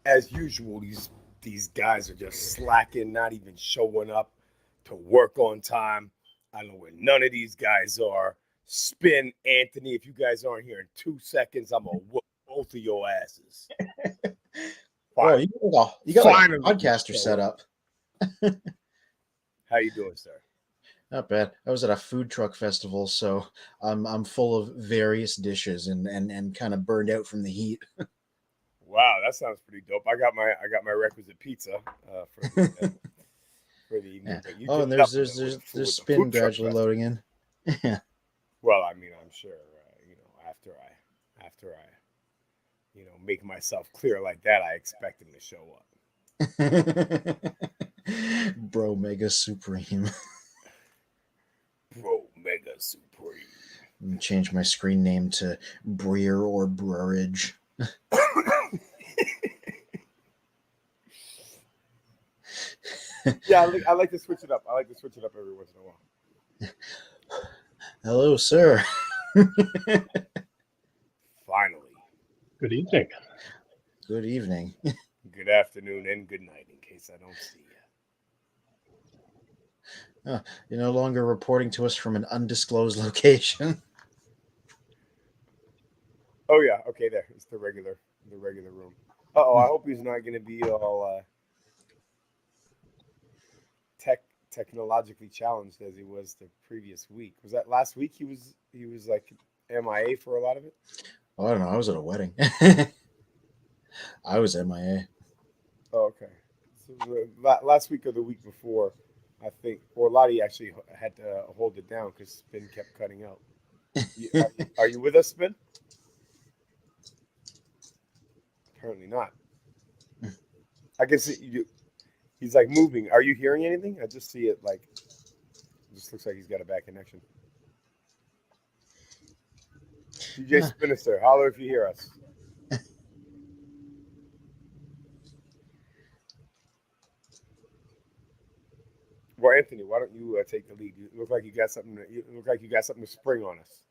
as usual, these guys are just slacking, not even showing up to work on time. I don't know where none of these guys are. Spin Anthony, if you guys aren't here in 2 seconds, I'm gonna whoop both of your asses. Oh, Fine. you got like a Finally, you podcaster show set up. up. How you doing, sir? Not bad. I was at a food truck festival, so I'm full of various dishes and kind of burned out from the heat. Wow, that sounds pretty dope. I got my requisite pizza for the evening, Yeah. but you Oh, did and there's nothing there's with there's the food there's with the spin food truck gradually festival. loading in. Yeah. Well, I mean, I'm sure after I make myself clear like that, I expect him to show up. Bro, Mega Supreme. Bro, Mega Supreme. Change my screen name to Breer or Brewerage. Yeah, I like to switch it up. I like to switch it up every once in a while. Hello, sir. Finally, Good evening. Good evening. good afternoon and good night. In case I don't see you. You're no longer reporting to us from an undisclosed location. Oh yeah, okay. There, it's the regular room. Oh, I hope he's not gonna be all tech technologically challenged as he was the previous week. Was that last week? He was like MIA for a lot of it. Oh, I don't know. I was at a wedding. I was MIA. Oh, okay. So last week or the week before, I think, or Lottie actually had to hold it down because Spin kept cutting out. Are you with us, Spin? Apparently not. I can see you. He's like moving. Are you hearing anything? I just see it like. It just looks like he's got a bad connection. DJ Huh. Spinister, holler if you hear us. Well, Anthony, why don't you take the lead? You look like you got something. You look like you got something to spring on us.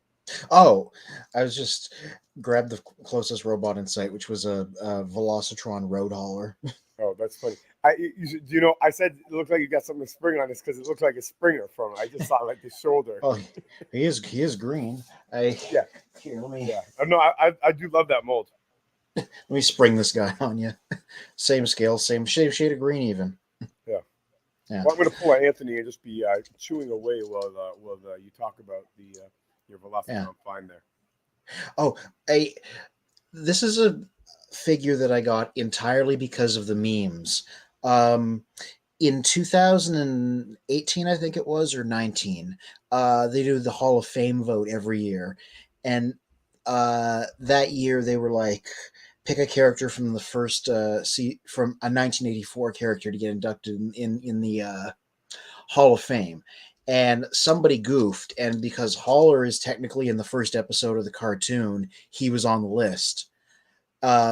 Oh, I was just grabbed the closest robot in sight, which was a Velocitron Road Hauler. Oh, that's funny. I said it looked like you got something to spring on this because it looked like a Springer from. I just saw like the shoulder. Oh, he is green. I Yeah, Here, let me yeah. No, I do love that mold. spring this guy on you. Same scale, same shade of green, even. Yeah. Yeah, Well, I'm going to pull out Anthony and just be chewing away while you talk about the your yeah. Velocitron find there. Oh, I this is a figure that I got entirely because of the memes. Um, in 2018, I think it was, or 19, they do the Hall of Fame vote every year, and that year they were like, pick a character from the first from a 1984 character to get inducted in the Hall of Fame. And somebody goofed, and because Haller is technically in the first episode of the cartoon, he was on the list.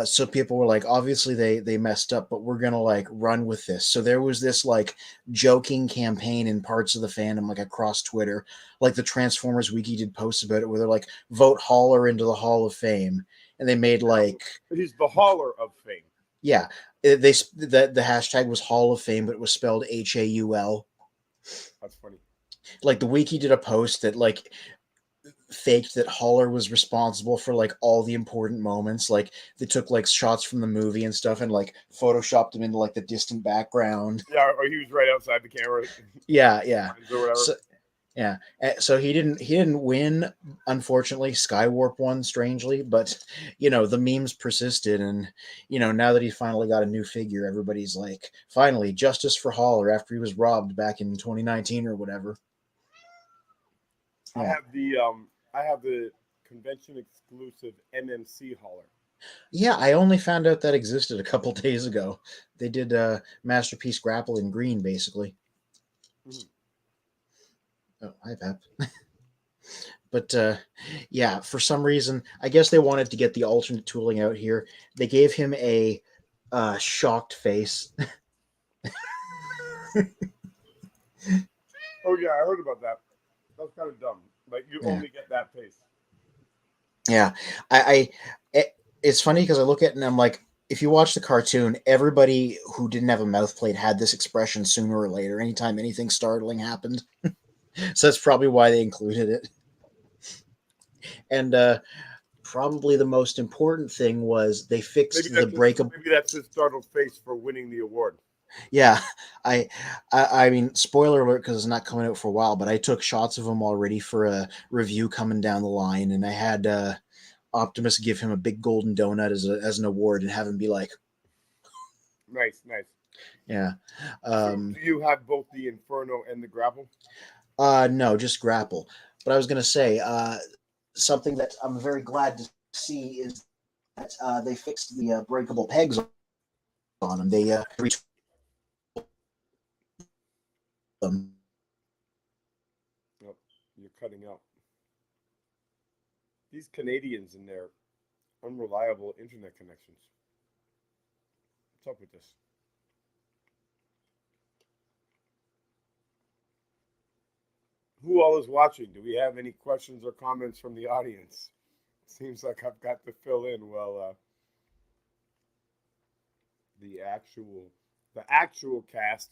So people were like, obviously they messed up, but we're gonna like run with this. So there was this like joking campaign in parts of the fandom, like across Twitter, like the Transformers Wiki did posts about it, where they're like, vote Haller into the Hall of Fame, and they made like, He's the hauler of fame. yeah, the hashtag was Hall of Fame, but it was spelled HAUL. That's funny. Like the wiki did a post that like faked that Haller was responsible for like all the important moments. Like they took like shots from the movie and stuff and like photoshopped him into like the distant background. Yeah, or he was right outside the camera Yeah, yeah. or whatever. So yeah, so he didn't win. Unfortunately, Skywarp won strangely, but the memes persisted, and now that he finally got a new figure, everybody's like, finally justice for Haller after he was robbed back in 2019 or whatever. I Yeah. have the convention exclusive MMC hauler. Yeah, I only found out that existed a couple days ago. They did Masterpiece Grapple in green, basically. Mhm. Oh, hi, Pep. But yeah, for some reason, I guess they wanted to get the alternate tooling out here. They gave him a shocked face. Oh yeah, I heard about that. That's kind of dumb. Like you Yeah, only get that face. yeah. I it's funny because I look at it and I'm like, if you watch the cartoon, everybody who didn't have a mouth plate had this expression sooner or later, anytime anything startling happened. So that's probably why they included it. And probably the most important thing was they Maybe fixed the that's breakable. maybe that's his startled face for winning the award. Yeah, I, I mean, spoiler alert because it's not coming out for a while, but I took shots of him already for a review coming down the line, and I had Optimus give him a big golden donut as an award and have him be like, Nice, nice. yeah. So, Um, do you have both the Inferno and the Grapple? no, just grapple. But I was gonna say something that I'm very glad to see is that they fixed the breakable pegs on them. They them. Yep, you're cutting out. These Canadians and their unreliable internet connections. What's up with this? Who all is watching? Do we have any questions or comments from the audience? Seems like I've got to fill in. Well, the actual cast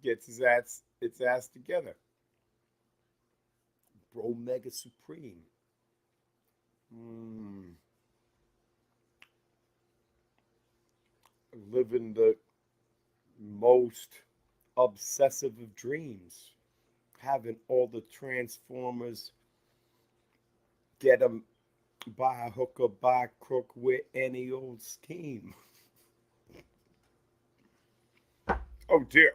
gets its ass together. Bro Mega Supreme. Mm, living the most obsessive of dreams. Having all the Transformers get them by hook or by crook with any old scheme. Oh dear.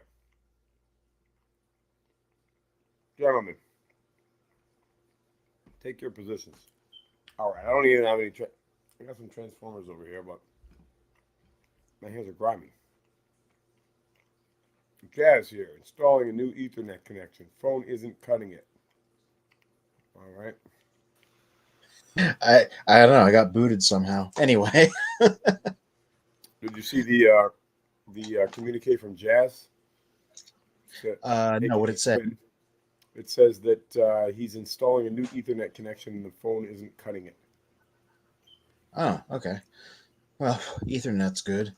Gentlemen, take your positions. All right, I don't even have any. I got some Transformers over here, but my hands are grimy. Jazz here, installing a new Ethernet connection. Phone isn't cutting it. All right. I don't know. I got booted somehow. Anyway, Did you see the communique from Jazz? no, what AKA it said. Quinn. It says that he's installing a new Ethernet connection and the phone isn't cutting it. Oh, okay. Well, Ethernet's good.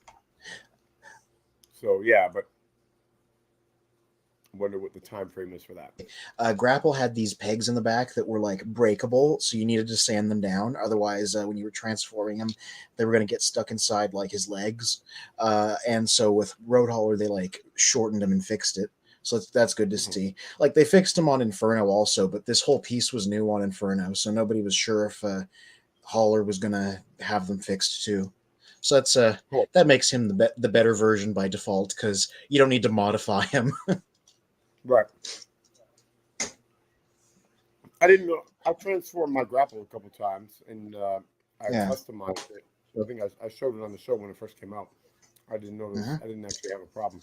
So yeah, but I wonder what the time frame is for that. Grapple had these pegs in the back that were like breakable, so you needed to sand them down. Otherwise, when you were transforming him, they were going to get stuck inside like his legs. And so with Road Hauler, they like shortened him and fixed it. So that's good to Mhm. see. Like they fixed him on Inferno also, but this whole piece was new on Inferno, so nobody was sure if Hauler was going to have them fixed too. So Cool. that makes him the better version by default because you don't need to modify him. Right. I didn't know. I transformed my grapple a couple times and I Yeah. customized it. I think I showed it on the show when it first came out. I didn't notice. Uh-huh. I didn't actually have a problem.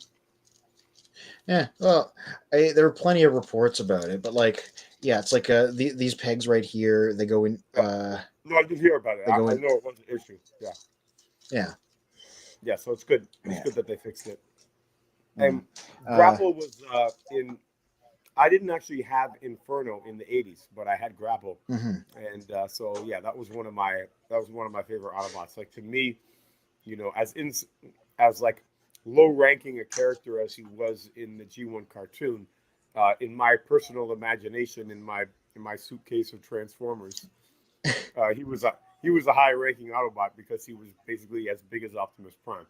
Yeah, well, there were plenty of reports about it, but like, yeah, it's like these pegs right here. They go in. Yeah. No, I did hear about it. They go I in. know it was an issue. Yeah. Yeah, Yeah. So it's good. It's yeah. good that they fixed it. Mm. And Uh, grapple was in. I didn't actually have Inferno in the '80s, but I had grapple, mhm. and so yeah, that was one of my favorite Autobots. Like to me, you know, as like low ranking a character as he was in the G1 cartoon, in my personal imagination, in my suitcase of Transformers, he was a high ranking Autobot because he was basically as big as Optimus Prime.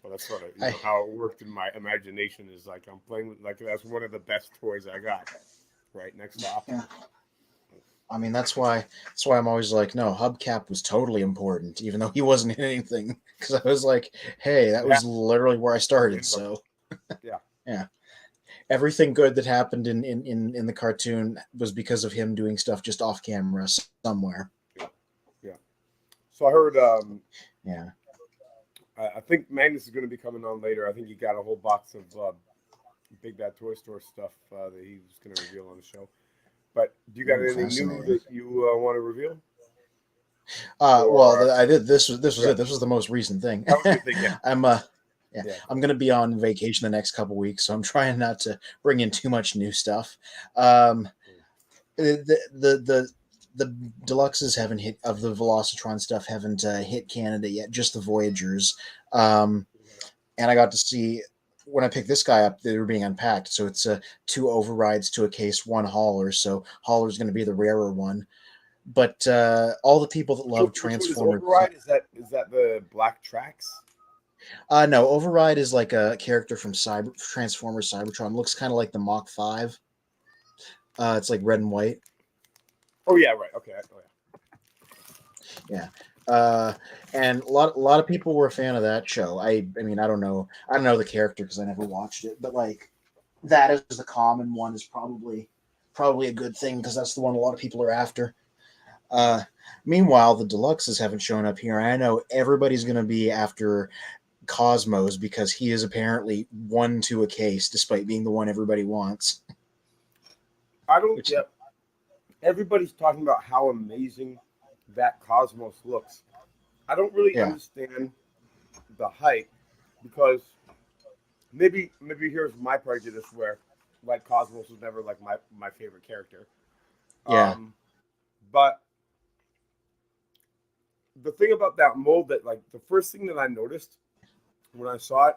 So that's sort of I how it worked in my imagination. Is like I'm playing with like that's one of the best toys I got right next to yeah. Optimus. I mean that's why I'm always like, no, Hubcap was totally important, even though he wasn't in anything. Because I was like, hey, that Yeah, was literally where I started. random. So Yeah, yeah, everything good that happened in the cartoon was because of him doing stuff just off camera somewhere. yeah, yeah. So I heard Yeah. I think Magnus is going to be coming on later. I think he got a whole box of Big Bad Toy Store stuff that he was going to reveal on the show. But do you got Ooh, anything new fascinating. that you want to reveal? Well, Or I did this was yeah, it. This was the most recent thing. that was your thing. Yeah, I'm yeah, yeah, I'm gonna be on vacation the next couple weeks, so I'm trying not to bring in too much new stuff. Um, the the deluxes haven't hit of the Velocitron stuff haven't hit Canada yet. Just the Voyagers, and I got to see when I picked this guy up. They were being unpacked, so it's two overrides to a case, one hauler. So hauler's going to be the rarer one. But all the people that love Which one is Transformers, Override? Is that the Black Tracks? no, override is like a character from Transformers Cybertron. Looks kind of like the Mach 5. It's like red and white. Oh yeah, right. Okay. Oh, Yeah. Uh, and a lot of people were a fan of that show. I mean, I don't know the character because I never watched it, but like that is the common one is probably a good thing because that's the one a lot of people are after. Uh, Meanwhile, the deluxes haven't shown up here. I know everybody's going to be after Cosmos because he is apparently one to a case, despite being the one everybody wants. I don't Which, get. Everybody's talking about how amazing that Cosmos looks. I don't really yeah, understand the hype because maybe here's my prejudice where like Cosmos was never like my favorite character. yeah, Um, but the thing about that mold that like the first thing that I noticed when I saw it,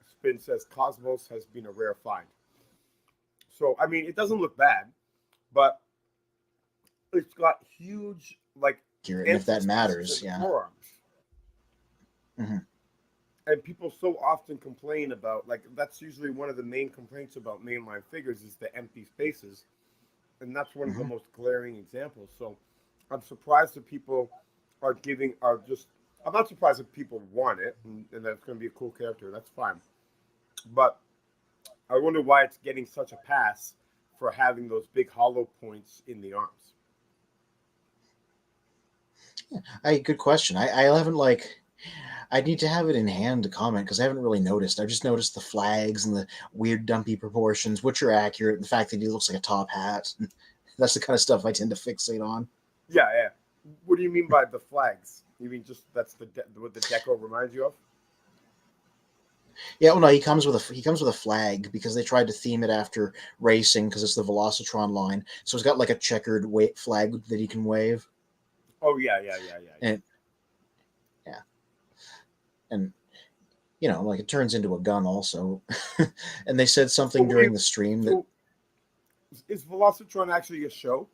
Spin says Cosmos has been a rare find. So I mean, it doesn't look bad, but it's got huge like accurate, and if empty that spaces in matters, the yeah. forearms. Hmm. And people so often complain about like that's usually one of the main complaints about mainline figures is the empty spaces, and that's one of the Hmm. most glaring examples. So I'm surprised that people are just. I'm not surprised that people want it, and that's going to be a cool character. That's fine, but I wonder why it's getting such a pass for having those big hollow points in the arms. Good question. I haven't like I need to have it in hand to comment because I haven't really noticed. I just noticed the flags and the weird dumpy proportions, which are accurate. And the fact that he looks like a top hat. That's the kind of stuff I tend to fixate on. Yeah, yeah. What do you mean by the flags? You mean just that's what the deco reminds you of? Yeah, well, no, he comes with a flag because they tried to theme it after racing because it's the Velocitron line. So it's got like a checkered flag that he can wave, Oh yeah, yeah, yeah, yeah, yeah. and yeah, and like it turns into a gun also. And they said So something what do during you? the stream that So is Velocitron actually a show?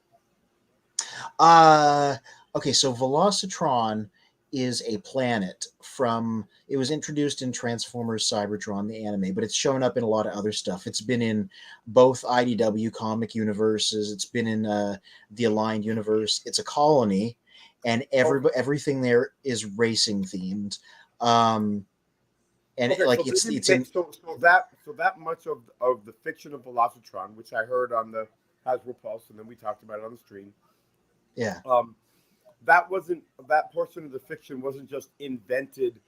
Uh okay, so Velocitron is a planet from it was introduced in Transformers Cybertron the anime, but it's shown up in a lot of other stuff. It's been in both IDW comic universes, it's been in the Aligned universe. It's a colony and Okay. everything there is racing themed. Um and Okay, so like they it's didn't in make so that much of the fiction of Velocitron, which I heard on the Hasbro Pulse, and then we talked about it on the stream. yeah. Um, that portion of the fiction wasn't just invented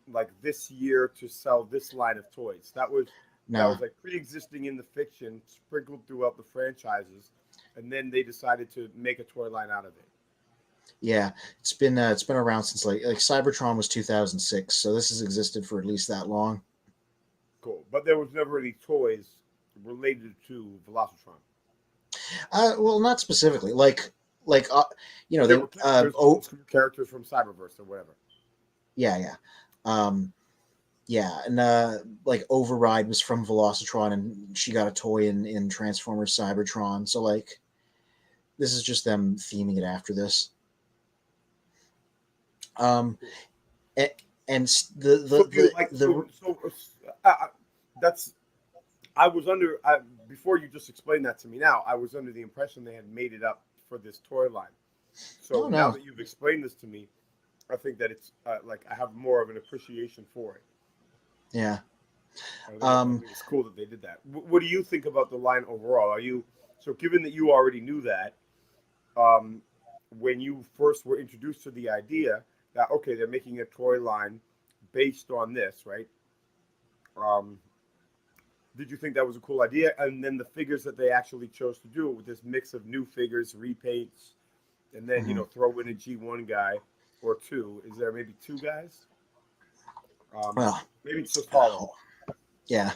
like this year to sell this line of toys. That was No. like pre-existing in the fiction, sprinkled throughout the franchises, and then they decided to make a toy line out of it. Yeah, it's been around since like Cybertron was 2006, so this has existed for at least that long. Cool, but there was never any toys related to Velocitron. Well, not specifically. Like There they were characters, old school characters from Cyberverse or whatever. yeah, yeah. Um yeah, and like Override was from Velocitron and she got a toy in Transformers Cybertron. So like this is just them theming it after this. Um Cool. and, and So do you like the that's I was under before you just explained that to me. Now I was under the impression they had made it up for this toy line. So oh now no. that you've explained this to me, I think that it's like I have more of an appreciation for it. Yeah. I Um think it's cool that they did that. What do you think about the line overall? Are you so given that you already knew that um, when you first were introduced to the idea that okay, they're making a toy line based on this, right? Um, did you think that was a cool idea? And then the figures that they actually chose to do it with this mix of new figures, repaints, and then mhm. throw in a G1 guy or two. Is there maybe two guys? Well, Maybe it's just Hollow. yeah.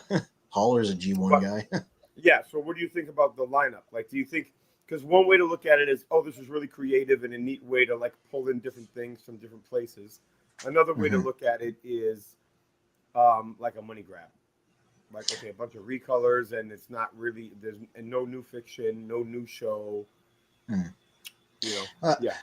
Hauler's a G1 But guy. yeah, so what do you think about the lineup? Like, do you think? because one way to look at it is, oh, this is really creative and a neat way to like pull in different things from different places. Another way to Hmm. look at it is like a money grab. Like, okay, a bunch of recolors, and it's not really there's and no new fiction, no new show. Hmm. You know, Uh, yeah,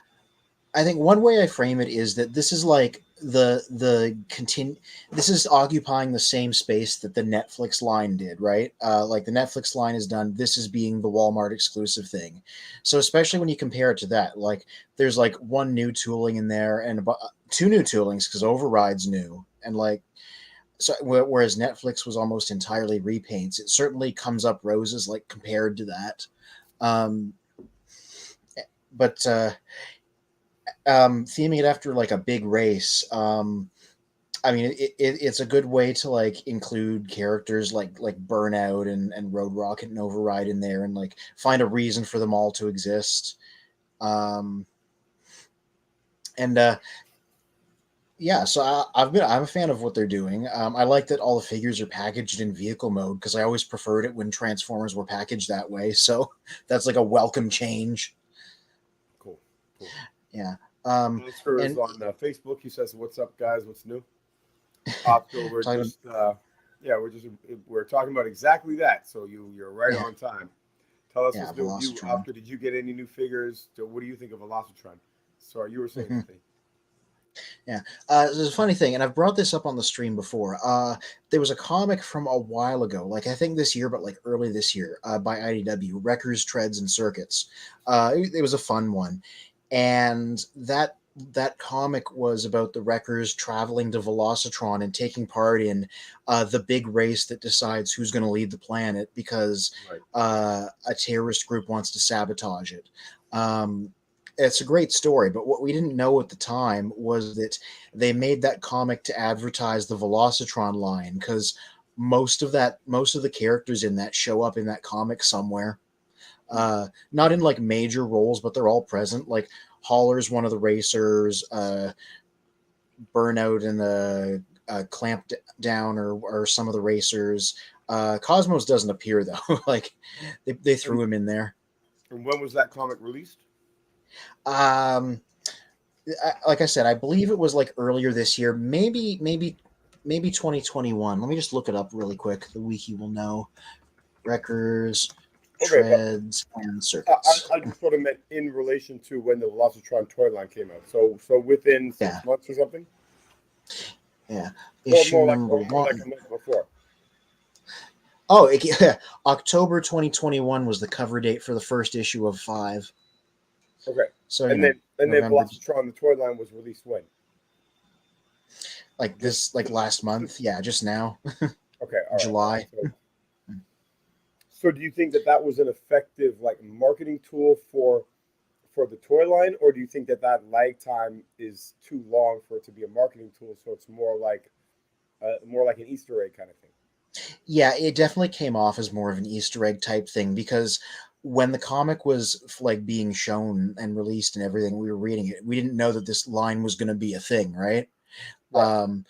I think one way I frame it is that this is like the continue. This is occupying the same space that the Netflix line did, right? Like the Netflix line is done. This is being the Walmart exclusive thing. So especially when you compare it to that, like there's like one new tooling in there and two new toolings because Override's new, and like so whereas Netflix was almost entirely repaints. It certainly comes up roses like compared to that. Um, but theming it after like a big race, I mean it's a good way to like include characters like Burnout and Road Rocket and Override in there and like find a reason for them all to exist. um and Yeah, so I'm a fan of what they're doing. I like that all the figures are packaged in vehicle mode because I always preferred it when Transformers were packaged that way, so that's like a welcome change. cool, cool. Yeah. um Oscar is and on Facebook. He says, "What's up, guys? What's new?" So we're talking just yeah, we're talking about exactly that. So you're right Yeah, on time. Tell us yeah, what's new with you, Velocitron. Oscar. Did you get any new figures? What do you think of Velocitron? Sorry, you were saying Hmm. something. Yeah. There's a funny thing, and I've brought this up on the stream before. There was a comic from a while ago, like I think this year, but like early this year, by IDW, Wreckers, Treads, and Circuits. It was a fun one, and that comic was about the Wreckers traveling to Velocitron and taking part in the big race that decides who's going to lead the planet because Right. a terrorist group wants to sabotage it. It's a great story, but what we didn't know at the time was that they made that comic to advertise the Velocitron line because most of the characters in that show up in that comic somewhere. Not in like major roles, but they're all present. Like Hauler's one of the racers, Burnout and the Clamp Down or some of the racers. Cosmos doesn't appear though. Like they And, threw him in there. and when was that comic released? Um, like I said, I believe it was like earlier this year, maybe 2021. Let me just look it up really quick. The wiki will know. Records, Okay, but treads, and I, circuits. I just sort of meant in relation to when the Velocitron toy line came out. So within Yeah, 6 months or something, yeah. or Issue more like number or more like one. a month before. Oh, October 2021 was the cover date for the first issue of five. Okay, So and then November, Velocitron the toy line was released when? like Just, this, like last month. Yeah, just now, okay, all right. July. So do you think that that was an effective like marketing tool for the toy line, or do you think that that lag time is too long for it to be a marketing tool? So it's more like an Easter egg kind of thing. Yeah, it definitely came off as more of an Easter egg type thing because when the comic was like being shown and released and everything, we were reading it. We didn't know that this line was going to be a thing, right? Right. Um,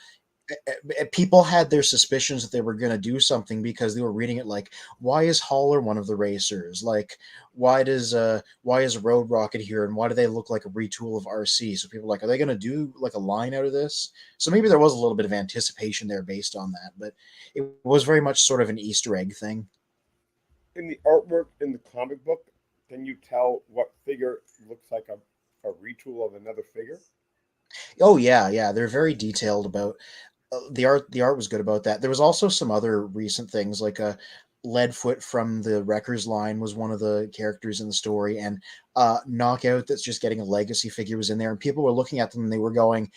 People had their suspicions that they were going to do something because they were reading it like, why is Hauler one of the racers? Like, why is Road Rocket here, and why do they look like a retool of RC? So people were like, are they going to do like a line out of this? So maybe there was a little bit of anticipation there based on that, but it was very much sort of an Easter egg thing. In the artwork in the comic book, can you tell what figure looks like a retool of another figure? Oh yeah, yeah, they're very detailed about the art. The art was good about that. There was also some other recent things like a Leadfoot from the Wreckers line was one of the characters in the story, and Knockout that's just getting a legacy figure was in there, and people were looking at them and they were going,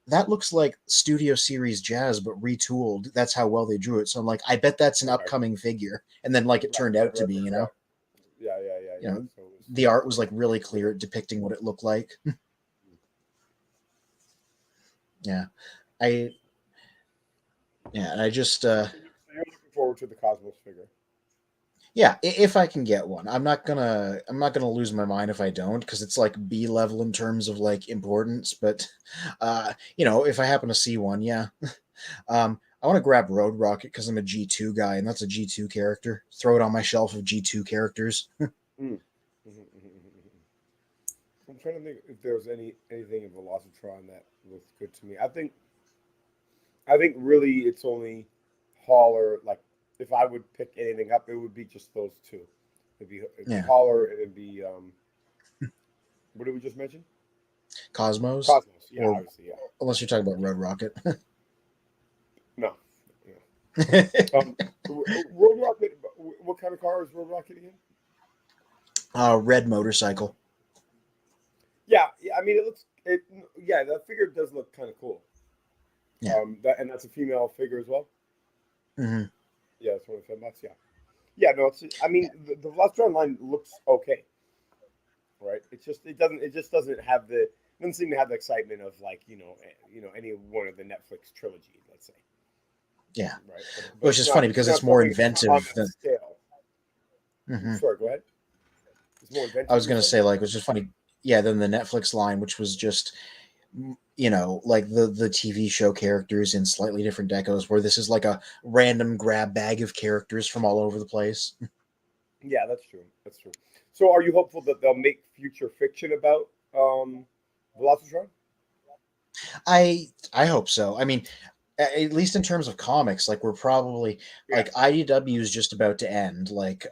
"That looks like Studio Series Jazz but retooled." That's how well they drew it. So I'm like, I bet that's an Right. upcoming figure, and then like it Right. turned Right. out to Right. be, Right. Yeah. Yeah. Yeah. Yeah. Yeah. So it was. the art was like really clear at depicting what it looked like. Yeah, I yeah, and I just So you're looking forward to the Cosmos figure. yeah, if I can get one, I'm not gonna lose my mind if I don't because it's like B level in terms of like importance. But if I happen to see one, yeah, I want to grab Road Rocket because I'm a G2 guy and that's a G2 character. Throw it on my shelf of G2 characters. Mm. Mm-hmm. trying to think if there was anything in Velocitron that looked good to me. I think really it's only Holler. Like if I would pick anything up, it would be just those two. It'd be Yeah, Holler and it'd be what did we just mention? Cosmos, Cosmos. Yeah, or obviously, yeah. unless you're talking about Road Rocket. No. Road Rocket. What kind of car is Road Rocket again? Red motorcycle. Yeah, yeah. I mean, it looks. It. Yeah, that figure does look kind of cool. Yeah. That's a female figure as well. Hmm. Yeah, it's $25. Yeah. Yeah. No, it's. I mean, the Velocitron line looks okay, right? It just doesn't have the. Doesn't seem to have the excitement of like any one of the Netflix trilogy, let's say. Yeah, Right. But which it's is not. funny It's because not it's more something on inventive that than. scale. Mhm. Sorry. Go ahead. It's more I inventive. was You gonna said. say like, which is funny. Yeah, than the Netflix line, which was just like the TV show characters in slightly different decos, where this is like a random grab bag of characters from all over the place. Yeah, that's true. That's true. So, are you hopeful that they'll make future fiction about Velocitron? I hope so. I mean, at least in terms of comics, like we're probably Yeah. like IDW is just about to end. Like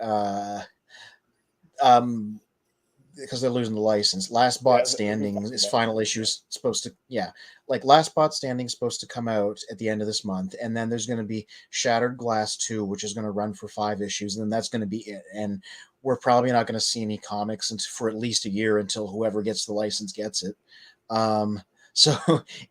um because they're losing the license. Last Yeah. Bot We've been Standing talking is about it. final issue is supposed to like Last Bot Standing is supposed to come out at the end of this month, and then there's going to be Shattered Glass 2, which is going to run for 5 issues, and then that's going to be it. And we're probably not going to see any comics for at least a year until whoever gets the license gets it. Um, so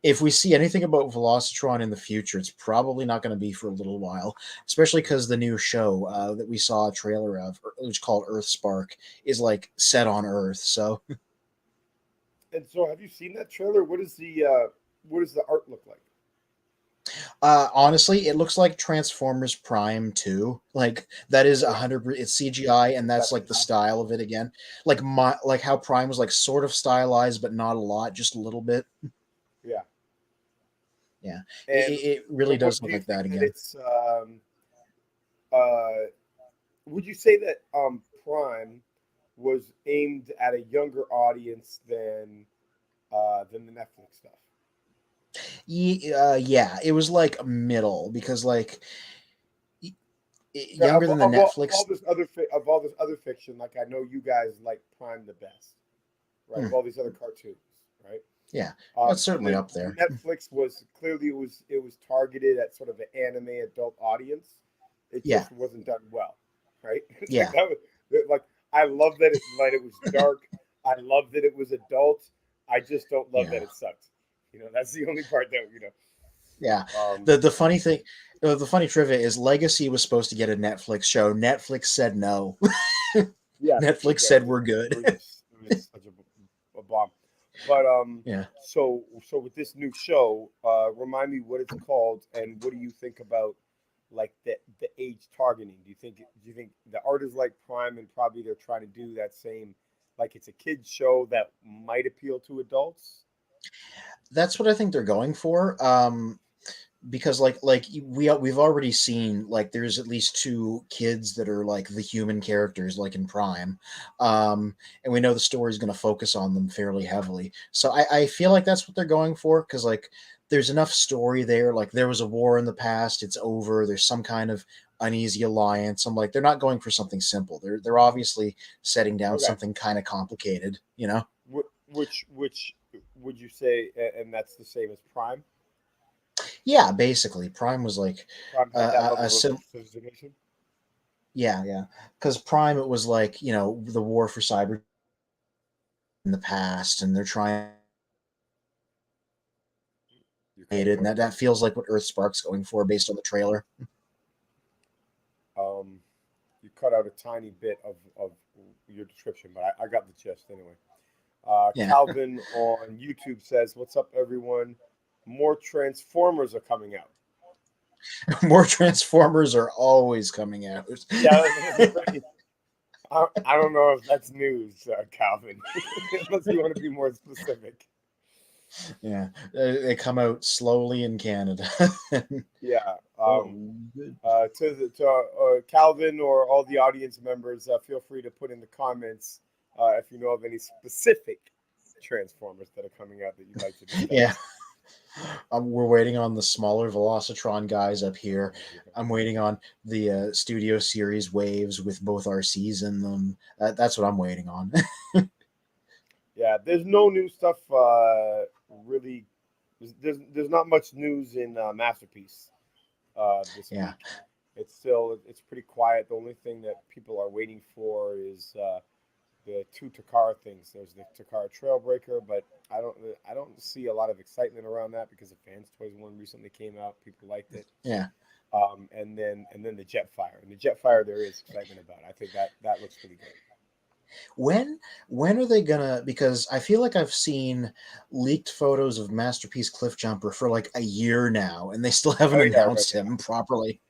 if we see anything about Velocitron in the future, it's probably not going to be for a little while, especially because the new show that we saw a trailer of, which is called Earth Spark, is like set on Earth. So And so, have you seen that trailer? What does the art look like? honestly, it looks like Transformers Prime 2. Like that is Okay, 100. It's CGI, and that's that's like the enough. style of it again. Like how Prime was like sort of stylized, but not a lot, just a little bit. Yeah. Yeah, And it really what does do look you like that think that again. it's? Uh, would you say that Prime was aimed at a younger audience than the Netflix stuff? Yeah, it was like middle because like Yeah, younger than the of all Netflix. this other of all this other fiction, like I know you guys like Prime the best, right? Of Hmm, all these other cartoons, right? yeah, that's And certainly then up there. Netflix was clearly it was targeted at sort of an anime adult audience. It Yeah, just wasn't done well, right? Like yeah, that was like I love that it was dark. I love that it was adult. I just don't love that yeah, it sucked. That's the only part that yeah. Um, The funny thing, the funny trivia is Legacy was supposed to get a Netflix show. Netflix said no. yeah, Netflix yeah, said we're good. it was such a bomb. But Yeah. so with this new show, remind me what it's called and what do you think about like the age targeting? Do you think the art is like Prime and probably they're trying to do that same like it's a kids show that might appeal to adults? That's what I think they're going for. Because like we've already seen like there's at least two kids that are like the human characters like in Prime, and we know the story's going to focus on them fairly heavily. So I feel like that's what they're going for because like there's enough story there. Like there was a war in the past, it's over. There's some kind of uneasy alliance. I'm like they're not going for something simple. They're obviously setting down Okay. something kind of complicated. You know. Which would you say and that's the same as Prime? Yeah, basically, Prime was like Prime had that a level of sim. sophistication? Yeah, yeah. Because Prime, it was like the war for cyber in the past, and they're trying You're it, cutting and out. that feels like what Earthspark's going for based on the trailer. Um, you cut out a tiny bit of your description, but I got the gist anyway. Yeah, Calvin on YouTube says, "What's up, everyone? More Transformers are coming out." more Transformers are always coming out. Yeah, that's pretty. I don't know if that's news, Calvin, unless you want to be more specific. Yeah, they come out slowly in Canada. Yeah. Oh, good. To Calvin or all the audience members, feel free to put in the comments if you know of any specific Transformers that are coming out that you'd like to discuss? Yeah. We're waiting on the smaller Velocitron guys up here. I'm waiting on the Studio Series waves with both RCs in them. That's what I'm waiting on. Yeah, there's no new stuff. Really, there's not much news in Masterpiece this Yeah. week. It's pretty quiet. The only thing that people are waiting for is the two Takara things. There's the Takara Trailbreaker, but I don't see a lot of excitement around that because the Fans Toys one recently came out. People liked it. Yeah. And then the Jetfire. And the Jetfire there is excitement about. I think that looks pretty good. When when are they gonna? Because I feel like I've seen leaked photos of Masterpiece Cliffjumper for like a year now, and they still haven't Oh yeah, right, announced yeah. him properly.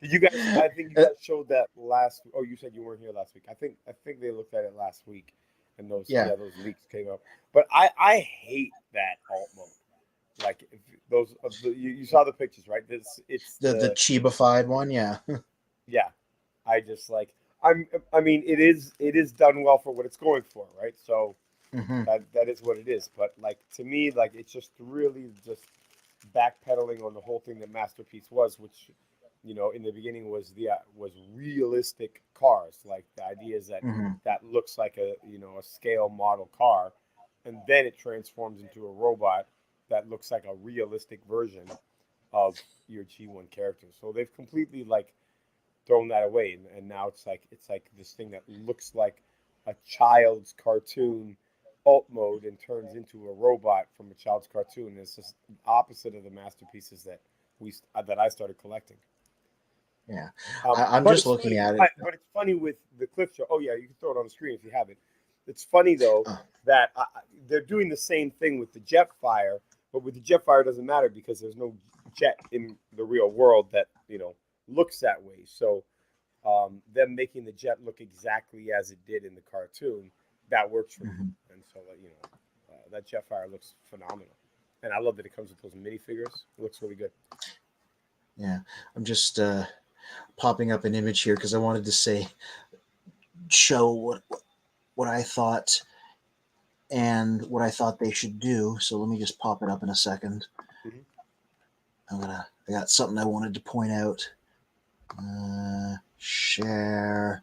Did you guys? I think you Uh, guys showed that last. Oh, you said you weren't here last week. I think they looked at it last week, and yeah, those leaks came up. But I hate that alt mode. Like if those you saw the pictures, right? This it's the the Chibified one, yeah. yeah. I just like I mean it is done well for what it's going for, right? So Hmm. that is what it is. But like to me, like it's just really just backpedaling on the whole thing that Masterpiece was, which in the beginning was realistic cars. Like the idea is that Hmm. that looks like a scale model car, and then it transforms into a robot that looks like a realistic version of your G1 character. So they've completely like thrown that away, and now it's like this thing that looks like a child's cartoon alt mode and turns into a robot from a child's cartoon. It's just opposite of the masterpieces that I started collecting. Yeah, Um, I'm but just it's looking funny. at it. But it's funny with the clip show. Oh yeah, you can throw it on the screen if you have it. It's funny though Uh, that they're doing the same thing with the Jetfire, but with the Jetfire it doesn't matter because there's no jet in the real world that looks that way. So them making the jet look exactly as it did in the cartoon, that works for me. mhm. And so that Jetfire looks phenomenal, and I love that it comes with those minifigures. It looks really good. Yeah, I'm just popping up an image here because I wanted to say show what I thought and what I thought they should do. So let me just pop it up in a second. Hmm. I got something I wanted to point out. Share,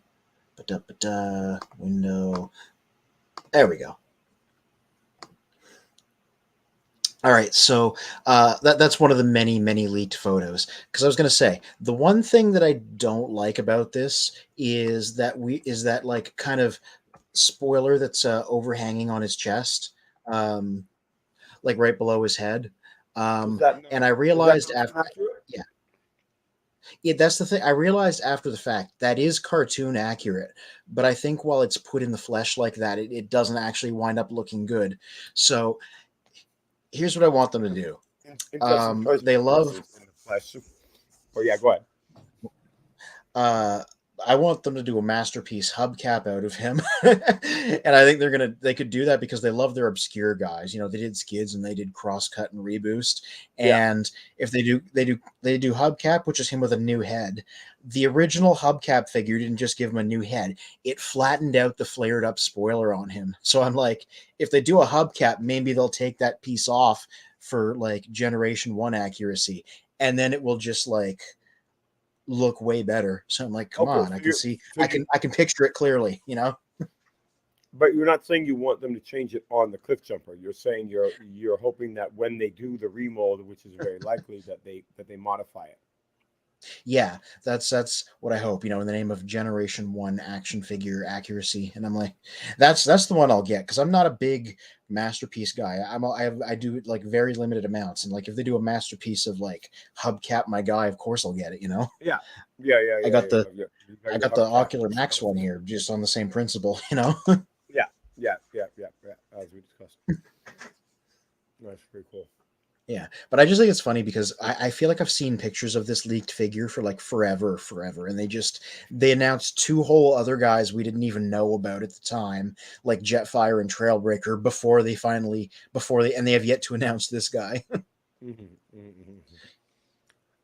window. There we go. All right, so that's one of the many leaked photos. Because I was going to say the one thing that I don't like about this is that like kind of spoiler that's overhanging on his chest, um, like right below his head. Is Um, that and I not realized cartoon after, accurate? yeah, yeah, that's the thing. I realized after the fact that is cartoon accurate, but I think while it's put in the flesh like that, it doesn't actually wind up looking good. So here's what I want them to do. Interesting choice They with love in the flesh. Oh yeah, go ahead. uh I want them to do a masterpiece hubcap out of him. And I think they could do that because they love their obscure guys. You know, they did Skids and they did Crosscut and Reboost. Yeah. And if they do hubcap, which is him with a new head. The original hubcap figure didn't just give him a new head. It flattened out the flared up spoiler on him. So I'm like, if they do a hubcap, maybe they'll take that piece off for like generation 1 accuracy. And then it will just like look way better. So I'm like, come Okay, on, so I can you see, so you I can picture it clearly, you know? but you're not saying you want them to change it on the cliff jumper. You're saying you're hoping that when they do the remold, which is very likely, that they modify it. Yeah, that's what I hope, you know, in the name of Generation 1 action figure accuracy. And I'm like, that's the one I'll get because I'm not a big masterpiece guy. I do like very limited amounts, and like if they do a masterpiece of like hubcap my guy, of course I'll get it, you know? Yeah. Yeah, yeah, I yeah, got yeah. the You got I your got the hubcap Ocular Max one skeleton. here just on the same principle, you know? Yeah, yeah, yeah, yeah, yeah. As we discussed. That's pretty cool. Yeah, but I just think it's funny because I feel like I've seen pictures of this leaked figure for like forever, and they announced two whole other guys we didn't even know about at the time, like Jetfire and Trailbreaker, before they and they have yet to announce this guy. Hmm. Hmm.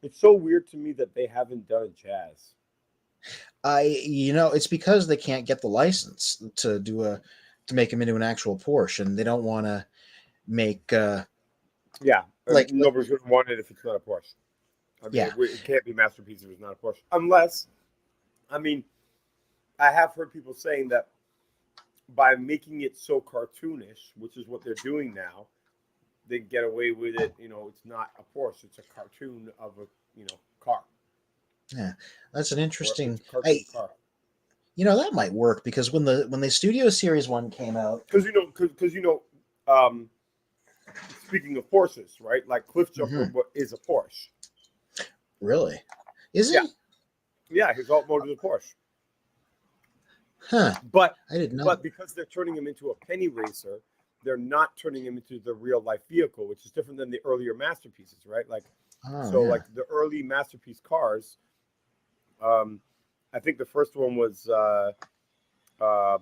It's so weird to me that they haven't done jazz. It's because they can't get the license to do a to make them into an actual Porsche, and they don't want to make Yeah, like nobody's going to want it if it's not a Porsche. I mean, yeah. it can't be a masterpiece if it's not a Porsche. Unless, I mean, I have heard people saying that by making it so cartoonish, which is what they're doing now, they get away with it. It's not a Porsche; it's a cartoon of a car, Yeah, that's an or interesting. it's a cartoon car. That might work because when the Studio Series one came out. Because speaking of Porsches, right? Like Cliff Jumper Mhm, is a Porsche. really, is Yeah, he? yeah, his alt mode is a Porsche. Huh? But I didn't know. but because they're turning him into a penny racer, they're not turning him into the real life vehicle, which is different than the earlier masterpieces, right? Like Oh so, yeah. like the early masterpiece cars. Um, I think the first one was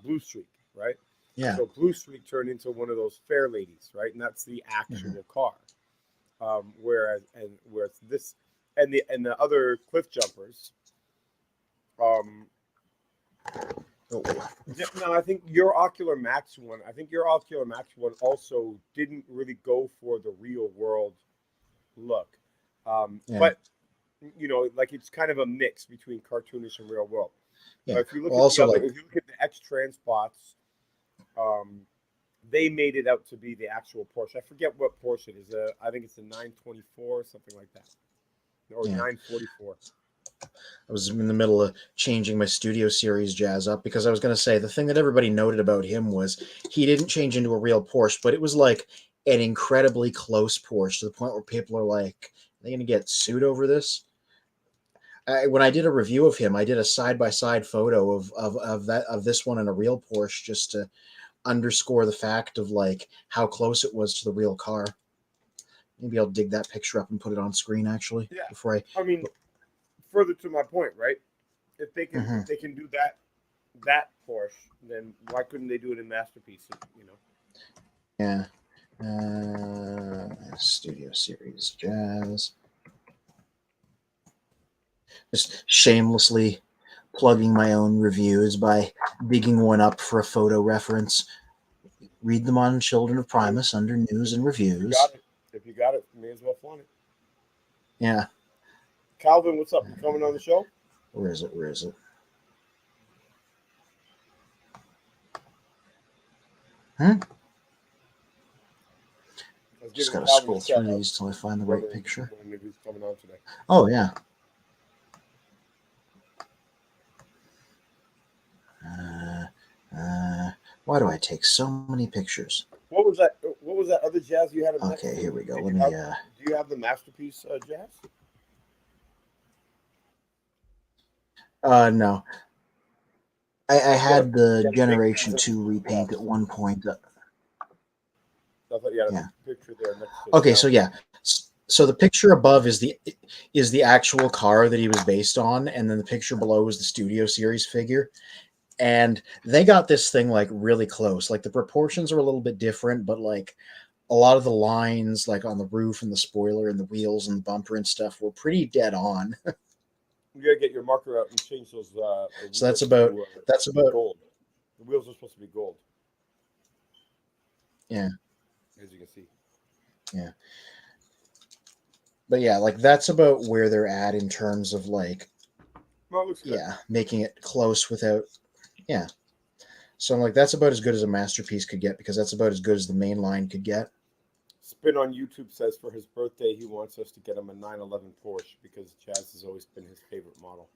Blue Streak, right? Yeah. So Blue Streak turned into one of those fair ladies, right? And that's the Mhm. actual car. Whereas this and the other Cliff Jumpers. Um, Oh, no, I think your Ocular Max one. I think your Ocular Max one also didn't really go for the real world look, yeah. but like it's kind of a mix between cartoonish and real world. Yeah. If you look Well, at the also other, like. if you look at the X Transpots, um, they made it out to be the actual Porsche. I forget what Porsche it is. I think it's a 924 or something like that, or Yeah. 944. I was in the middle of changing my Studio Series jazz up because I was going to say the thing that everybody noted about him was he didn't change into a real Porsche, but it was like an incredibly close Porsche to the point where people are like, "Are they going to get sued over this?" When I did a review of him, I did a side by side photo of this one and a real Porsche just to underscore the fact of like how close it was to the real car. Maybe I'll dig that picture up and put it on screen actually Yeah, before I. I mean, further to my point, right? If they can Mhm. if they can do that Porsche, then why couldn't they do it in masterpieces? Yeah. Studio Series Jazz. Just shamelessly plugging my own reviews by digging one up for a photo reference. Read them on Children of I mean, Primus under news and if you got reviews. it, may as well flaunt it. Yeah. Calvin, what's up? You coming on the show? Where is it? Where is it? Hmm? I was Just giving gotta Calvin a scroll shout through out, these till I find the right wondering picture. if he's coming on today. Oh yeah. Uh, why do I take so many pictures? What was that? What was that other jazz you had him next Okay, to? here we go. Did Let you me. have? Do you have the masterpiece jazz? No, I No, had the you had the big jazz Generation and the Two small repaint jazz. at one point. I thought you had Yeah. a picture there next to Okay, so Calvin. yeah. So the picture above is the actual car that he was based on, and then the picture below is the Studio Series figure. And they got this thing like really close. Like the proportions are a little bit different, but like a lot of the lines, like on the roof and the spoiler and the wheels and the bumper and stuff, were pretty dead on. You gotta get your marker out and change those the So that's wheels about to that's about gold. The wheels are supposed to be gold, yeah, as you can see. yeah. But yeah, like that's about where they're at in terms of like Well, it looks good. yeah, making it close without yeah. So I'm like that's about as good as a masterpiece could get because that's about as good as the main line could get. Spin on YouTube says for his birthday he wants us to get him a 911 Porsche because Jazz has always been his favorite model.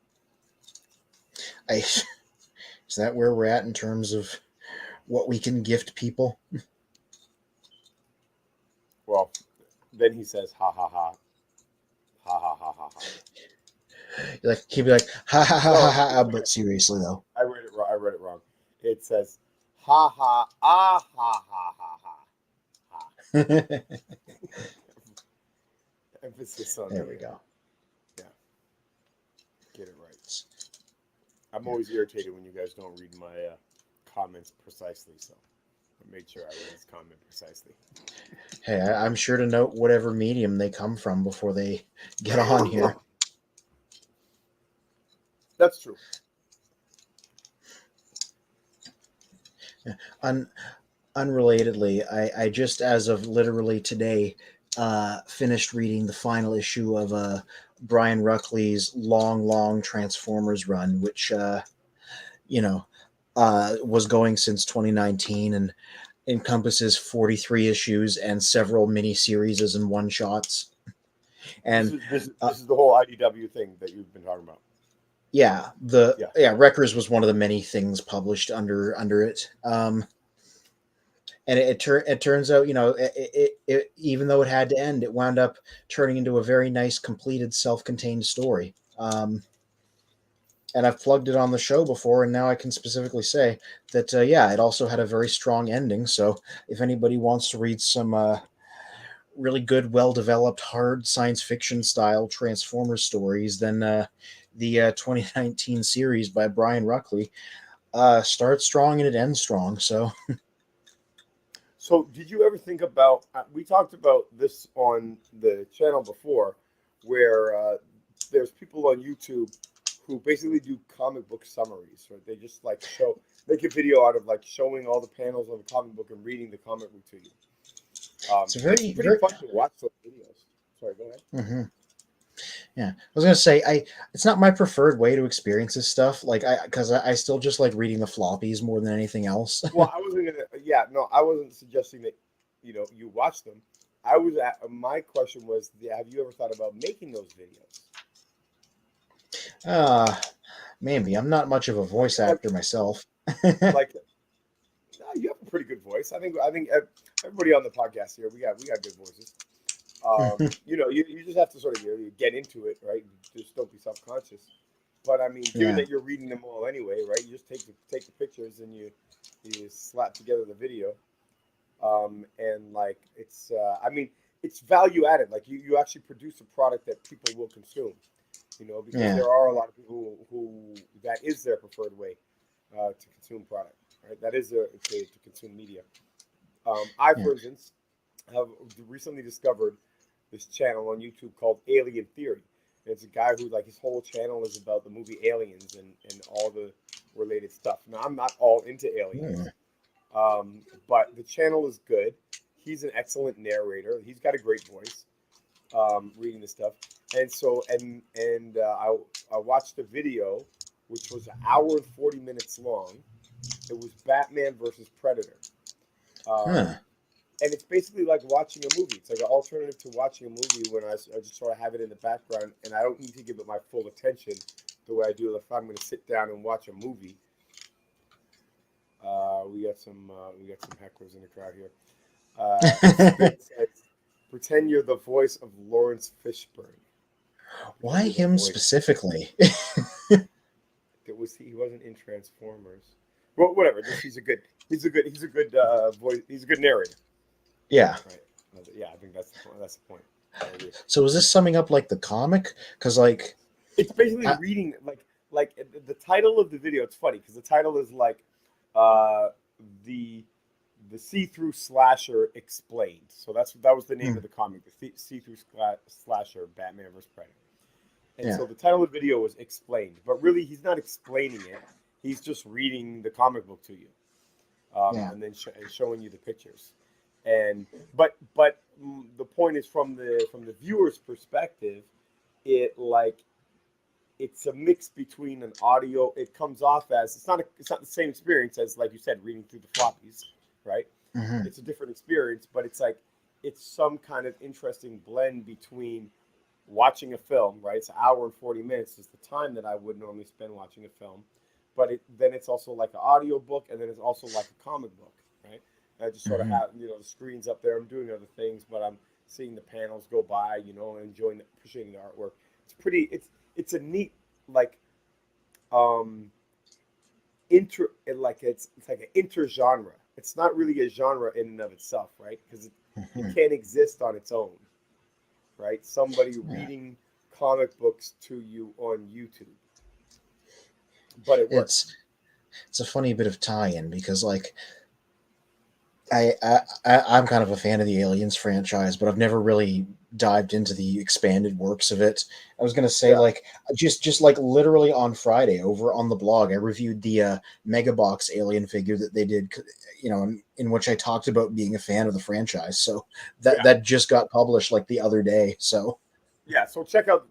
I is that where we're at in terms of what we can gift people? Well, then he says, "Ha ha ha, ha ha ha ha ha." You're like he'd be like ha ha ha ha No, ha. But seriously though, I read it wrong. I read it wrong. It says, "Ha ha ah ha ha ha ha ha." there Emphasis on we the go. yeah. Get it right. I'm always irritated when you guys don't read my comments precisely. So I made sure I read his comment precisely. Hey, I'm sure to note whatever medium they come from before they get on here. That's true. Un- Unrelatedly, I just as of literally today finished reading the final issue of Brian Ruckley's long Transformers run, which you know was going since 2019 and encompasses 43 issues and several mini series and one shots. This And is this uh, this is the whole IDW thing that you've been talking about. Yeah. Wreckers was one of the many things published under it. And it turns out, even though it had to end, it wound up turning into a very nice, completed, self-contained story. And I've plugged it on the show before, and now I can specifically say that it also had a very strong ending. So if anybody wants to read some really good, well-developed, hard science fiction style Transformers stories, then the 2019 series by Brian Ruckley starts strong and it ends strong. So So, did you ever think about? We talked about this on the channel before, where there's people on YouTube who basically do comic book summaries, right? They just like make a video out of like showing all the panels of the comic book and reading the comic book to you. it's a And it's very, pretty very. fun to watch those videos. Sorry, go ahead. Mhm. Yeah, I was gonna say it's not my preferred way to experience this stuff. Like I still just like reading the floppies more than anything else. Well, I wasn't gonna. Yeah, no, I wasn't suggesting that you watch them. I was at my question was, have you ever thought about making those videos? uh Maybe I'm not much of a Like, voice like, actor myself. like no, you have a pretty good voice. I think everybody on the podcast here, we got good voices. You just have to sort of get into it, right? Just don't be self conscious. But I mean, given Yeah, that you're reading them all anyway, right? You just take the pictures and you slap together the video. And like I mean, it's value added. Like you actually produce a product that people will consume. Because yeah, there are a lot of people who that is their preferred way to consume product, right? That is to consume media. I, yeah. for instance, have recently discovered this channel on YouTube called Alien Theory. And it's a guy who like his whole channel is about the movie Aliens and all the related stuff. Now I'm not all into Hmm. aliens, but the channel is good. He's an excellent narrator. He's got a great voice. Reading this stuff, and so I watched a video, which was an hour and 40 minutes long. It was Batman versus Predator. Um, Huh. and it's basically like watching a movie. It's like an alternative to watching a movie when I just sort of have it in the background and I don't need to give it my full attention the way I do if I'm going to sit down and watch a movie. We got some hecklers in the crowd here. Spin says, "Pretend you're the voice of Lawrence Fishburne. Pretend Why you're the him voice." specifically? He wasn't in Transformers. Well, whatever. Just he's a good voice. He's a good narrator. Yeah. Right. Yeah, I think that's the point. I agree. So is this summing up like the comic? Because like, It's basically I, reading like the title of the video. It's funny because the title is like uh the see-through slasher explained. So that was the name hmm, of the comic, the see-through slasher Batman vs Predator. And yeah, so the title of the video was explained, but really he's not explaining it. He's just reading the comic book to you, yeah, and then showing you the pictures. And but the point is from the viewer's perspective, it like it's a mix between an audio. It comes off as it's not the same experience as like you said reading through the floppies, right? hmm, It's a different experience, but it's like it's some kind of interesting blend between watching a film, right? It's an hour and 40 minutes is the time that I would normally spend watching a film. But then it's also like an audio book, and then it's also like a comic book, right? And I just sort of hmm. have, the screens up there. I'm doing other things, but I'm seeing the panels go by, enjoying, appreciating the artwork. It's a neat, like, um, it's like an intergenre. It's not really a genre in and of itself, right? Because it Hmm. can't exist on its own, right? Somebody Yeah. reading comic books to you on YouTube, but it It's works. it's a funny bit of tie-in because like I'm kind of a fan of the Aliens franchise, but I've never really dived into the expanded works of it. I was gonna say Yeah, like just like literally on Friday over on the blog, I reviewed the Mega Box Alien figure that they did, in which I talked about being a fan of the franchise. So that yeah, that just got published like the other day. So yeah. So check out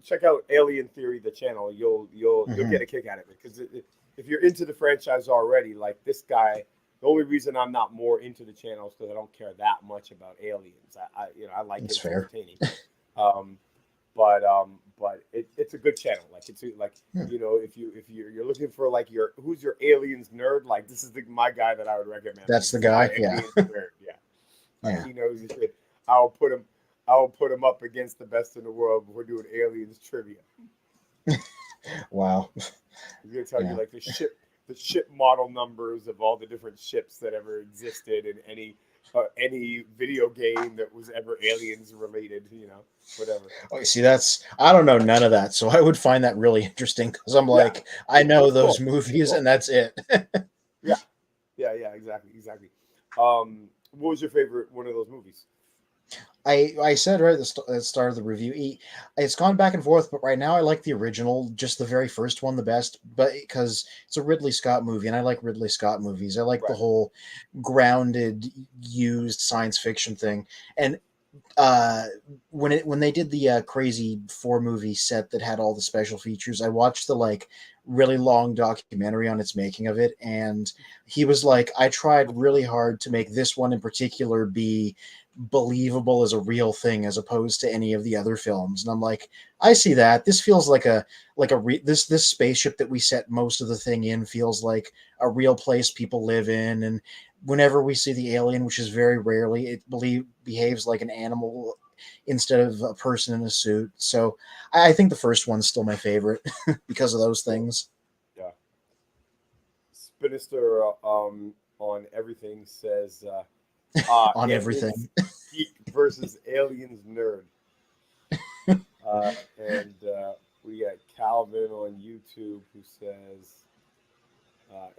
Alien Theory, the channel. You'll mhm, get a kick out of it because if you're into the franchise already, like this guy, the only reason I'm not more into the channel is because I don't care that much about aliens. I like it. that's It's fair. entertaining. Um, but it's a good channel. Like like Hmm, if you're looking for like who's your aliens nerd, like this is my guy that I would recommend. Like that's the this is my guy. Yeah, aliens nerd. Yeah, like yeah. he knows his shit. I'll put him I'll put him up against the best in the world. We're doing aliens trivia. Wow. He's gonna tell you Yeah. like the ship model numbers of all the different ships that ever existed in any video game that was ever aliens related. Whatever. Oh, see, I don't know none of that, so I would find that really interesting because I'm Yeah, like, I know it's those cool. It's movies and cool. that's it. Yeah, yeah, exactly, exactly. What was your favorite one of those movies? I said right at the start of the review, it's gone back and forth, but right now I like the original, just the very first one, the best. But because it's a Ridley Scott movie, and I like Ridley Scott movies, I like the Right. whole grounded, used science fiction thing. And when they did the crazy 4 movie set that had all the special features, I watched the like really long documentary on its making of it, and he was like, I tried really hard to make this one in particular be believable as a real thing as opposed to any of the other films. And I'm like, I see that. This feels like this spaceship that we set most of the thing in feels like a real place people live in. And whenever we see the alien, which is very rarely, it behaves like an animal instead of a person in a suit. So I think the first one's still my favorite because of those Cool. things. Yeah. Spinister on everything says On aliens everything. geek versus aliens nerd. And we got Calvin on YouTube who says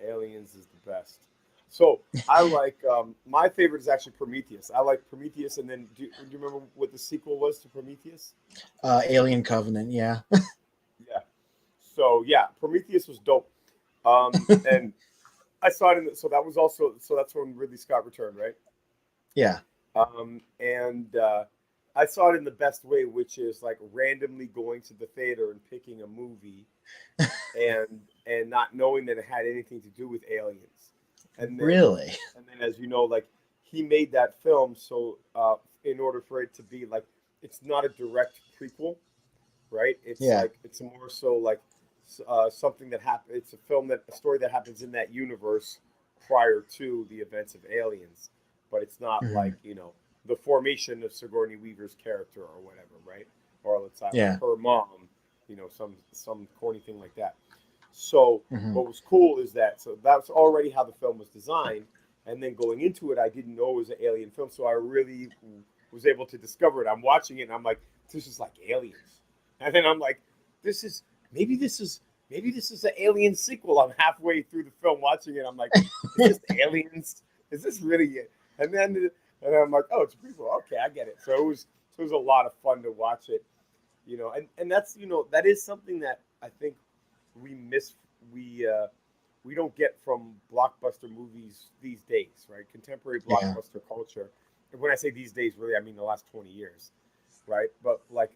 aliens is the best. So I like my favorite is actually Prometheus. I like Prometheus, and then do you remember what the sequel was to Prometheus? Alien Covenant, yeah. Yeah. So yeah, Prometheus was dope. And I saw it so that was also so that's when Ridley Scott returned, right? Yeah. And I saw it in the best way, which is like randomly going to the theater and picking a movie and not knowing that it had anything to do with aliens. And then Really? and then as you know, like he made that film so in order for it to be like it's not a direct prequel, right? It's Yeah. like it's more so like something that happened. It's a story that happens in that universe prior to the events of Aliens, but it's not Hmm. like the formation of Sigourney Weaver's character or whatever, right? Or let's say like Yeah. her mom, some corny thing like that. So Hmm. what was cool is that so that's already how the film was designed, and then going into it, I didn't know it was an alien film, so I really was able to discover it. I'm watching it, and I'm like, this is like aliens, and then I'm like, this is maybe this is maybe this is an alien sequel. I'm halfway through the film watching it. I'm like, is this aliens? Is this really it? And I'm like, oh, it's a prequel. Okay, I get it. So it was a lot of fun to watch it, and that's that is something that I think we miss we don't get from blockbuster movies these days, right? Contemporary Yeah. blockbuster culture. And when I say these days, really, I mean the last 20 years, right? But like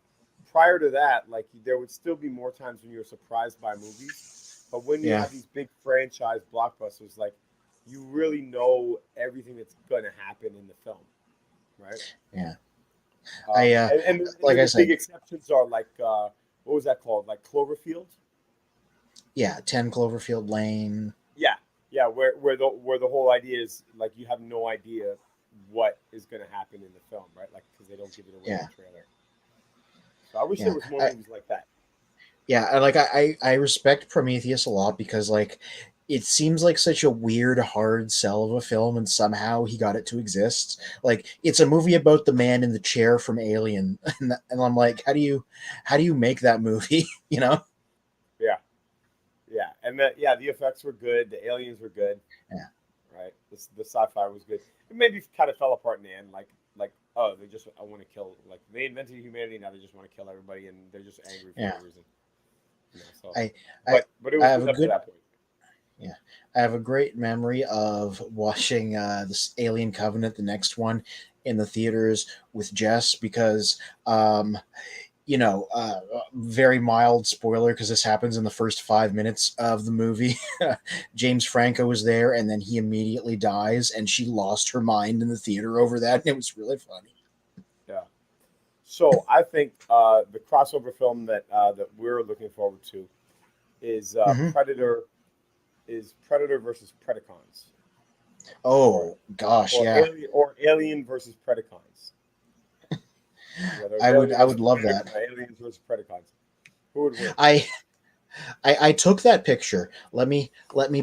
prior to that, like there would still be more times when you're surprised by movies. But when you Yeah. have these big franchise blockbusters, like you really know everything that's going to happen in the film, right? Yeah. I Um, and, and, and like then I the big said, exceptions are like what was that called? Like Cloverfield. yeah, 10 Cloverfield Lane. Yeah, yeah, where the whole idea is like you have no idea what is going to happen in the film, right? Like because they don't give it away in Yeah. the trailer. So I wish there Yeah. was more movies like that. Yeah, I respect Prometheus a lot because like it seems like such a weird hard sell of a film and somehow he got it to exist. Like it's a movie about the man in the chair from Alien and I'm like how do you make that movie, you know? Yeah, yeah, and the effects were good. The aliens were good, Yeah. right? The sci-fi was good. It maybe kind of fell apart in the end, like Oh, they just I want to kill. Like they invented humanity, now they just want to kill everybody, and they're just angry for no Yeah, reason. So, I I but it I would have a lead up to good that point. yeah, I have a great memory of watching this Alien Covenant, the next one, in the theaters with Jess because um, very mild spoiler because this happens in the first 5 minutes of the movie. James Franco was there, and then he immediately dies, and she lost her mind in the theater over that, and it was really funny. Yeah. So I think the crossover film that we're looking forward to is Hmm. Predator versus Predacons, or Oh gosh, yeah, Alien versus Predacons. Whether it's I would love that. Aliens versus Predacons, who would win? I I took that picture. Let me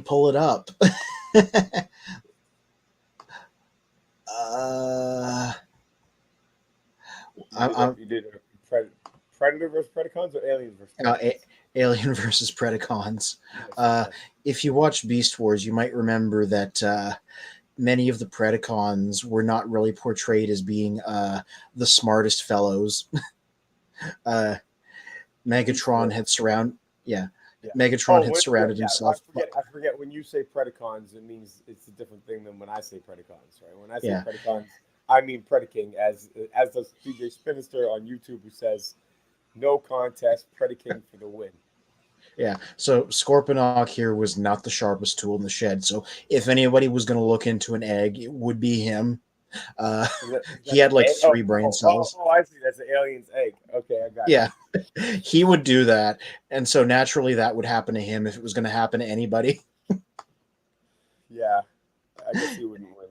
pull it up. uh, You I, did I'm Predator versus Predacons or Aliens versus uh, Predacons? Alien versus Predacons. Nice, Uh, nice. if you watch Beast Wars, you might remember that many of the Predacons were not really portrayed as being the smartest fellows. uh, In Beast Megatron Wars. had surround, yeah, Yeah. Megatron Oh, had yeah, surrounded yeah. himself. I forget. When you say Predacons, it means it's a different thing than when I say Predacons, right? When I say Yeah, Predacons, I mean Predaking, as does DJ Spinister on YouTube, who says, "No contest, Predaking for the win." yeah. So Scorponok here was not the sharpest tool in the shed. So if anybody was going to look into an egg, it would be him. Uh, Is he that an had like egg? Oh, three brain oh, oh, cells. oh! I see. That's the alien's egg. Okay, I got you. Yeah, he would do that, and so naturally that would happen to him if it was going to happen to anybody. Yeah, I guess he wouldn't win.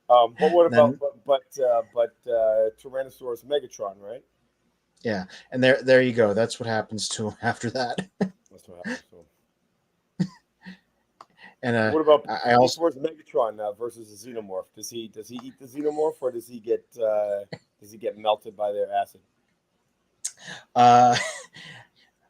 But what about Then Tyrannosaurus Megatron, right? yeah, and there you go. That's what happens to him after that. That's what happens to him. And What about I Beast also Wars Megatron versus the Xenomorph? Does he eat the Xenomorph, or does he get melted by their acid? uh,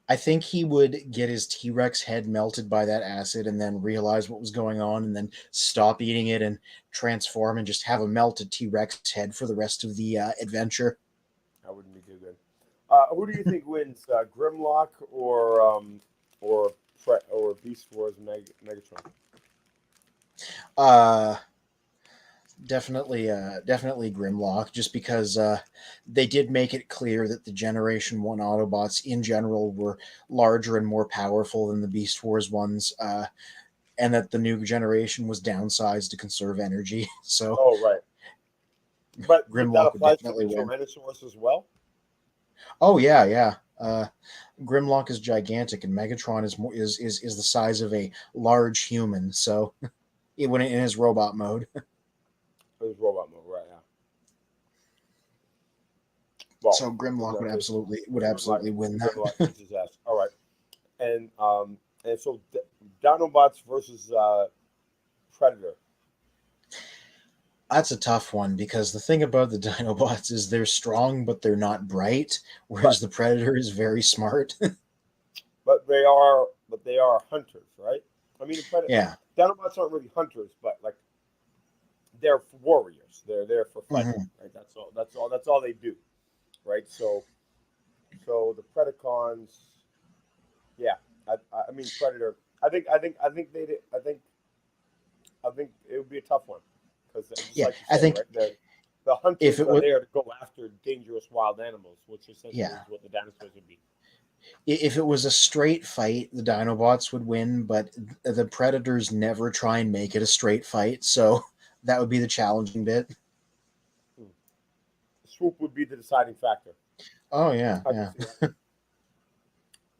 I think he would get his T Rex head melted by that acid, and then realize what was going on, and then stop eating it and transform and just have a melted T Rex head for the rest of the adventure. That wouldn't be too good. Who do you think wins, Grimlock or or Beast Wars Megatron? Uh, definitely Grimlock, just because they did make it clear that the Generation One Autobots in general were larger and more powerful than the Beast Wars ones, and that the new generation was downsized to conserve energy. So Oh, right. But that Grimlock would applies to the definitely win. Tyrannosaurus as well. Oh yeah, yeah. Grimlock is gigantic, and Megatron is more is the size of a large human. So when in his robot mode. There's robot mode, right? Yeah. Well, So in Grimlock that case, would Grimlock absolutely win Grimlock that. eats his ass. All right, and so Dinobots versus Predator. That's a tough one because the thing about the Dinobots is they're strong, but they're not bright, Right. whereas the Predator is very smart. But they are hunters, right? I mean, Yeah. Dinobots aren't really hunters, but like they're warriors. They're there for fighting, Hmm. right? That's all they do, right? So the Predacons, yeah. I mean Predator. I think it would be a tough one because just Yeah. like you I say, think right? The if hunters it are was there to go after dangerous wild animals, which essentially yeah, is what the dinosaurs would be. if it was a straight fight, the Dinobots would win, but the Predators never try and make it a straight fight, so that would be the challenging bit. Hmm. Swoop would be the deciding factor. Oh yeah, I can yeah, see that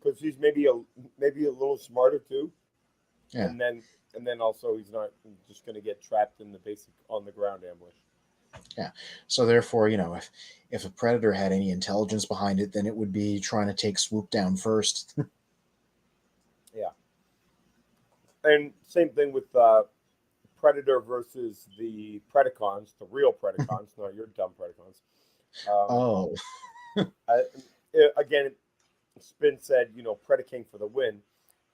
because he's maybe a little smarter too, yeah. and then also he's not just going to get trapped in the basic on the ground ambush. Yeah. So therefore, if a predator had any intelligence behind it, then it would be trying to take Swoop down first. Yeah, and same thing with Predator versus the Predacons, the real Predacons, not your dumb Predacons. Um, Oh, I, Again, Spin said, Predaking for the win.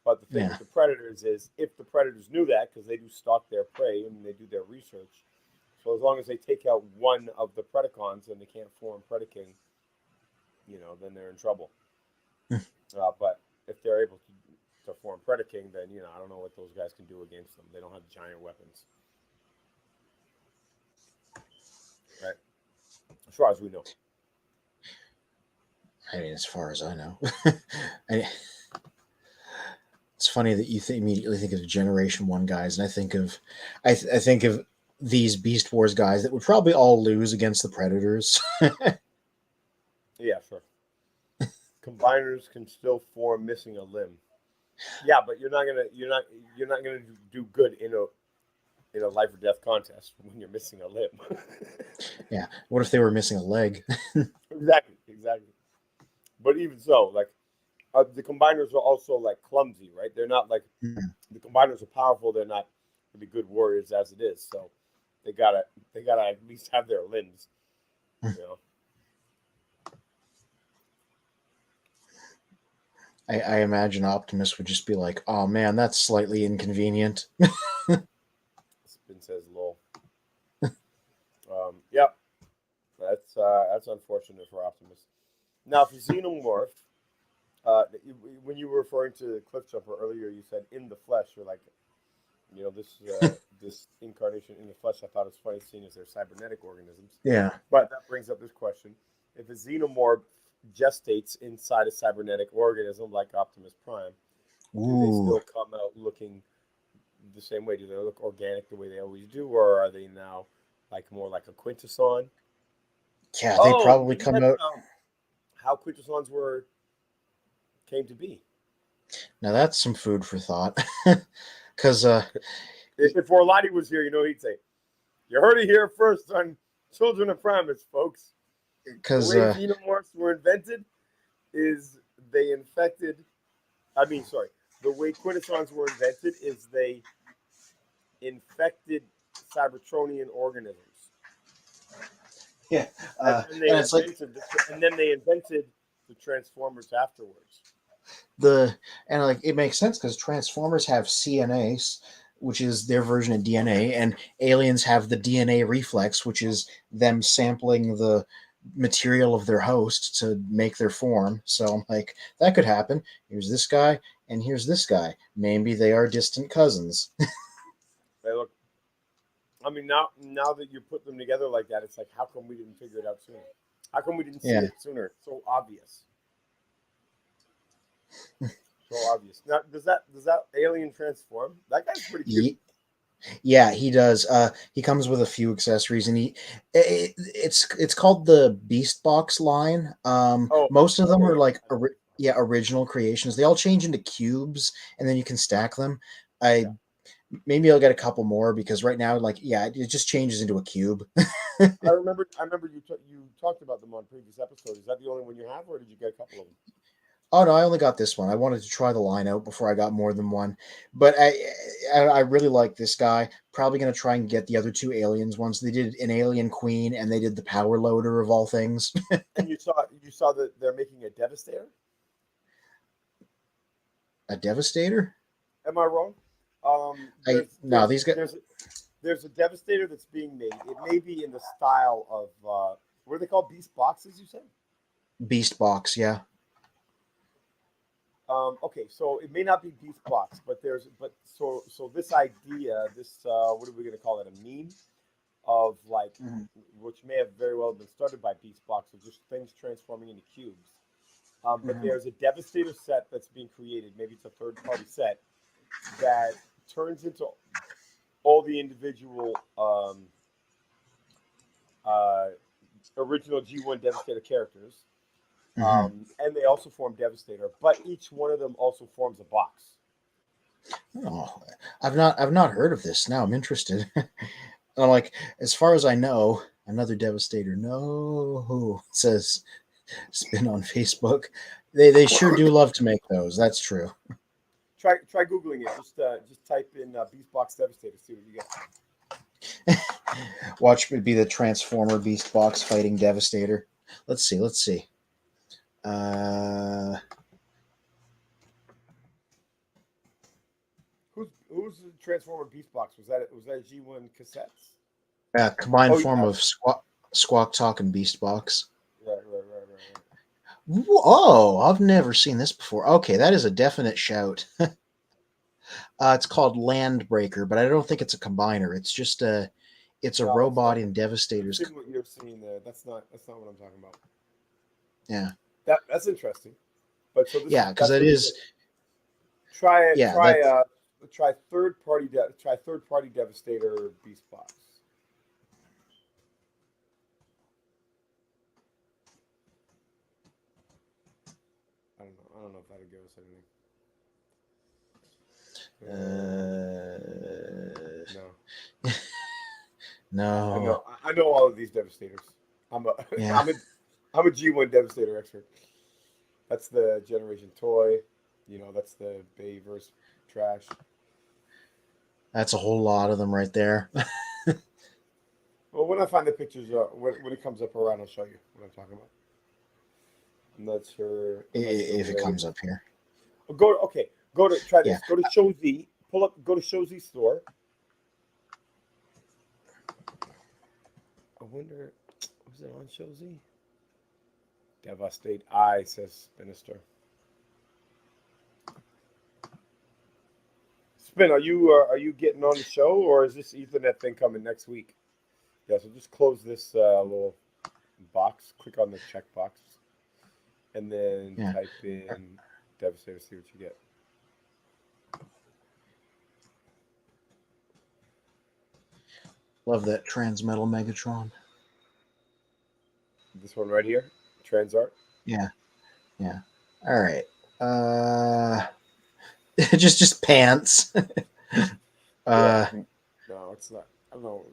But the thing yeah. with the Predators is if the Predators knew that, because they do stalk their prey and they do their research. So as long as they take out one of the Predacons and they can't form Predaking, then they're in trouble. But if they're able to form Predaking, then I don't know what those guys can do against them. They don't have giant weapons, right? As far as we know. I mean, as far as I know. I, it's funny that you immediately think of Generation One guys, and I think of these Beast Wars guys that would probably all lose against the Predators. Yeah, sure. Combiners can still form missing a limb. Yeah, but you're not gonna do good in a life or death contest when you're missing a limb. Yeah. What if they were missing a leg? Exactly. But even so, like the combiners are also like clumsy, right? They're not like the combiners are powerful. They're not really good warriors as it is. So they gotta at least have their limbs, you know. I imagine Optimus would just be like, "Oh man, that's slightly inconvenient." Spin says lol. Yep, that's unfortunate for Optimus. Now for Xenomorph, when you were referring to Cliff Jumper earlier, you said in the flesh, or like, this incarnation in the flesh. I thought it was funny seeing as they're cybernetic organisms. Yeah. But that brings up this question: if a Xenomorph gestates inside a cybernetic organism like Optimus Prime, do they Ooh. still come out looking the same way? Do they look organic the way they always do, or are they now like more like a Quintesson? Yeah, they Oh, probably maybe come that's out. how Quintessons came to be. Now that's some food for thought. Because If Orlandi was here, he'd say, "You heard it here first on Children of Primus, folks. The because way xenomorphs were invented is they infected. I mean, sorry. The way Quintessons were invented is they infected Cybertronian organisms, yeah, and then they and it's like invented the Transformers afterwards. the and like it makes sense because Transformers have CNA, which is their version of DNA, and aliens have the DNA reflex, which is them sampling the material of their host to make their form. So I'm like, that could happen. Here's this guy, and here's this guy. Maybe they are distant cousins. They look. I mean, now that you put them together like that, it's like, how come we didn't figure it out sooner? How come we didn't see Yeah. it sooner? It's so obvious. So obvious. Now, does that alien transform? That guy's pretty cute. Yeah, he does. He comes with a few accessories, and it's called the Beast Box line. Oh, Most of them okay, are like yeah. original creations. They all change into cubes, and then you can stack them. I Yeah. Maybe I'll get a couple more because right now, like, yeah, it just changes into a cube. I remember you talked about them on previous episodes. Is that the only one you have, or did you get a couple of them? Oh no, I only got this one. I wanted to try the line out before I got more than one. But I really like this guy. Probably gonna try and get the other two aliens ones. They did an Alien Queen and they did the Power Loader of all things. And you saw that they're making a Devastator. A Devastator? Am I wrong? I There's no, there's these guys there's a Devastator that's being made. It may be in the style of what are they called? Beast boxes, you said? Beast Box, yeah. Okay, so it may not be Beast box, but this idea, this what are we going to call it? A meme of like, Mhm. which may have very well been started by Beast box, of just things transforming into cubes. But Mhm. there's a Devastator set that's being created. Maybe it's a third-party set that turns into all the individual uh, original G1 Devastator characters, Mhm. and they also form Devastator. But each one of them also forms a box. Oh, I've not heard of this. Now I'm interested. I'm like, as far as I know, another Devastator. No, says Spin on Facebook. They sure do love to make those. That's true. Try googling it. Just type in Beast Box Devastator. See what you get. Watch it be the Transformer Beast Box fighting Devastator. Let's see. Let's see. Uh, Who's the Transformer Beast Box? Was that G1 cassettes? Combined Oh form yeah, of Squawk Talk and Beast Box. right. Oh, I've never seen this before. Okay, that is a definite shout. It's called Landbreaker, but I don't think it's a combiner. It's a No, that's robot not. in I've Devastator's. seen what you're seeing there. That's not what I'm talking about. Yeah, That's interesting. But so this is yeah, because that's that what you is get. Try it. yeah that's Try try third party Devastator Beast Box. I don't know. I don't know if that'll give us anything. uh, No. no, I know all of these Devastators. I'm a yeah, I'm a I'm a G1 Devastator expert. That's the Generation Toy. That's the Bayverse trash. that's a whole lot of them right there. Well, when I find the pictures, when it comes up around, I'll show you what I'm talking about. I'm not sure. I'm not sure If it where it comes is. up here. Okay. Go to try Yeah. this. Go to Show Z. Pull up. Go to Show Z store. I wonder. Was it on Show Z? Devastate Eye says Sinister. Spin. Are you getting on the show, or is this Ethernet thing coming next week? Yeah. So just close this little box. Click on the checkbox, and then Yeah. type in Devastator. See what you get. Love that Transmetal Megatron. This one right here, Transart. Yeah. Yeah. All right. Uh, just pants. Yeah. uh, No, it's not. I don't know.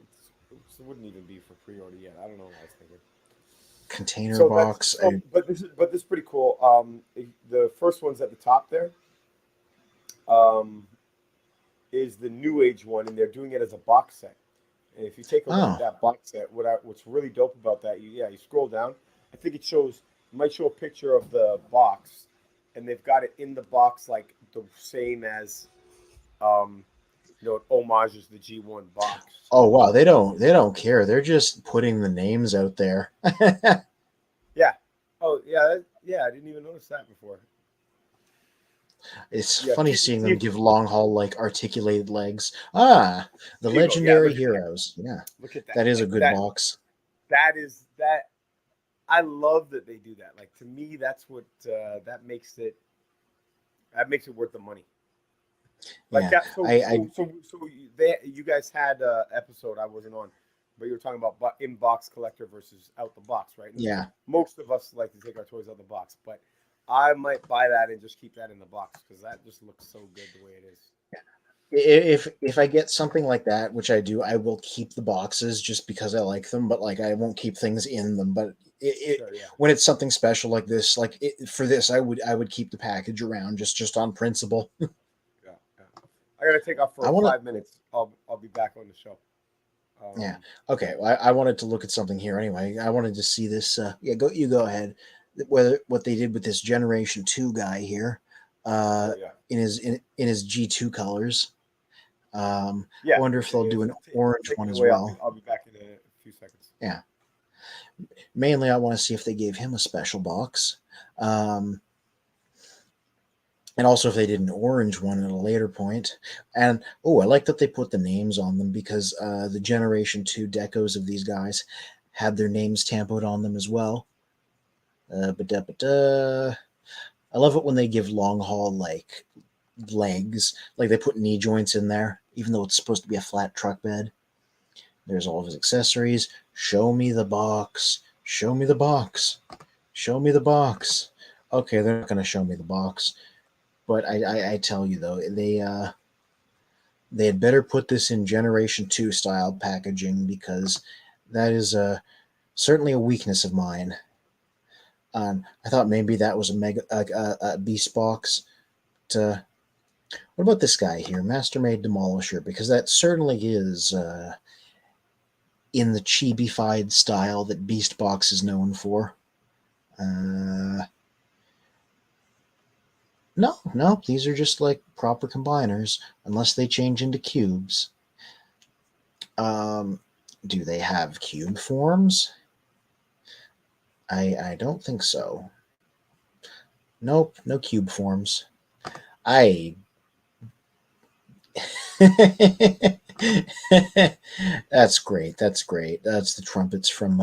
It wouldn't even be for pre-order yet. I don't know what I was thinking. container So that's box. so, but this is pretty cool. The first one's at the top there. Um, is the New Age one, and they're doing it as a box set. And if you take a look at Oh, that box set, what's really dope about that, you scroll down. I think it might show a picture of the box, and they've got it in the box like the same as um, it homages the G1 box. oh wow. They don't care. They're just putting the names out there. Yeah. Oh yeah, yeah. I didn't even notice that before. It's Yeah. funny seeing them See, give long haul like articulated legs. Ah, the there you go. Yeah. legendary heroes. Yeah, Look at that. that is a Like good box. that is that. I love that they do that. Like to me, that's what that makes it worth the money. Like Yeah, that. I You guys had a episode I wasn't on, but you were talking about in box collector versus out the box, right? And yeah. most of us like to take our toys out the box, but I might buy that and just keep that in the box because that just looks so good the way it is. If I get something like that, which I do, I will keep the boxes just because I like them. But like, I won't keep things in them. But Sure, yeah, when it's something special like this, for this, I would keep the package around just on principle. yeah, yeah. I gotta take off I for want to. 5 minutes. I'll be back on the show. Yeah. Um, Okay. Well, I wanted to look at something here anyway. I wanted to see this. Yeah. Go ahead. Whether what they did with this Generation Two guy here, uh, sure, yeah, in his G2 colors. I yeah. wonder if Okay, they'll yeah. do So an orange take one it as away. well. I'll be back in a few seconds. Yeah. Mainly, I want to see if they gave him a special box. Um, and also if they did an orange one at a later point. And oh, I like that they put the names on them because the Generation 2 decos of these guys had their names tampoed on them as well. Ba-da-ba-da. I love it when they give long haul like legs, like they put knee joints in there, even though it's supposed to be a flat truck bed. There's all of his accessories. Show me the box. Show me the box. Show me the box. Okay, they're not going to show me the box, but I tell you though, they had better put this in Generation Two style packaging because that is certainly a weakness of mine. I thought maybe that was a beast box. To what about this guy here, Master Made Demolisher? Because that certainly is in the chibi-fied style that Beast Box is known for. Uh, no, these are just like proper combiners, unless they change into cubes. Um, Do they have cube forms? I don't think so. Nope, no cube forms. I That's great. That's great. That's the trumpets from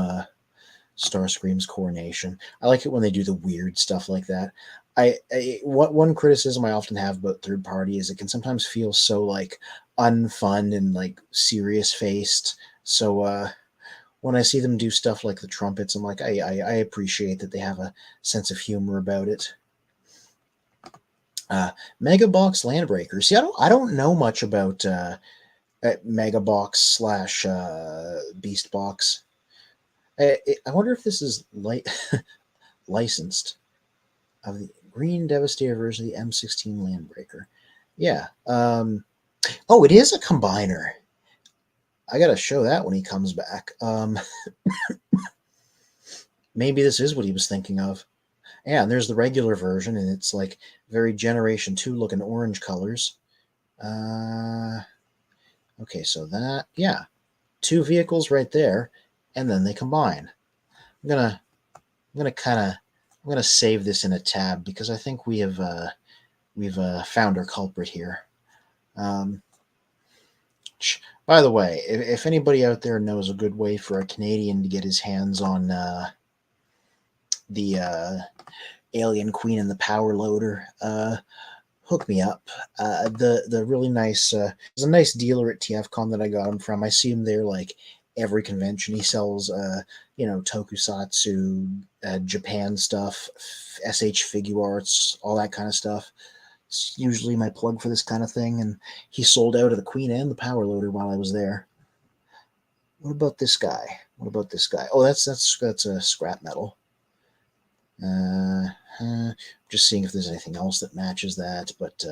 Starscream's coronation. I like it when they do the weird stuff like that. What one criticism I often have about third party is it can sometimes feel so like unfun and like serious faced. So when I see them do stuff like the trumpets, I'm like, I appreciate that they have a sense of humor about it. Uh, Megabox Landbreaker. See, I don't know much about Megabox slash Beast Box. I wonder if this is licensed of the Green Devastator version of the M16 Landbreaker. Yeah. Oh, it is a combiner. I gotta show that when he comes back. Maybe this is what he was thinking of. Yeah, and there's the regular version, and it's like very Generation 2 looking orange colors. Uh, okay, so that, yeah, two vehicles right there, and then they combine. I'm gonna, I'm gonna save this in a tab because I think we've found our culprit here. Um, by the way, if anybody out there knows a good way for a Canadian to get his hands on the Alien Queen and the Power Loader, hook me up. The really nice there's a nice dealer at TFCon that I got him from. I see him there like every convention. He sells tokusatsu, Japan stuff, SH figure arts, all that kind of stuff. It's usually my plug for this kind of thing, and he sold out of the Queen and the Power Loader while I was there. What about this guy? What about this guy? Oh, that's a scrap metal. Uh, just seeing if there's anything else that matches that, but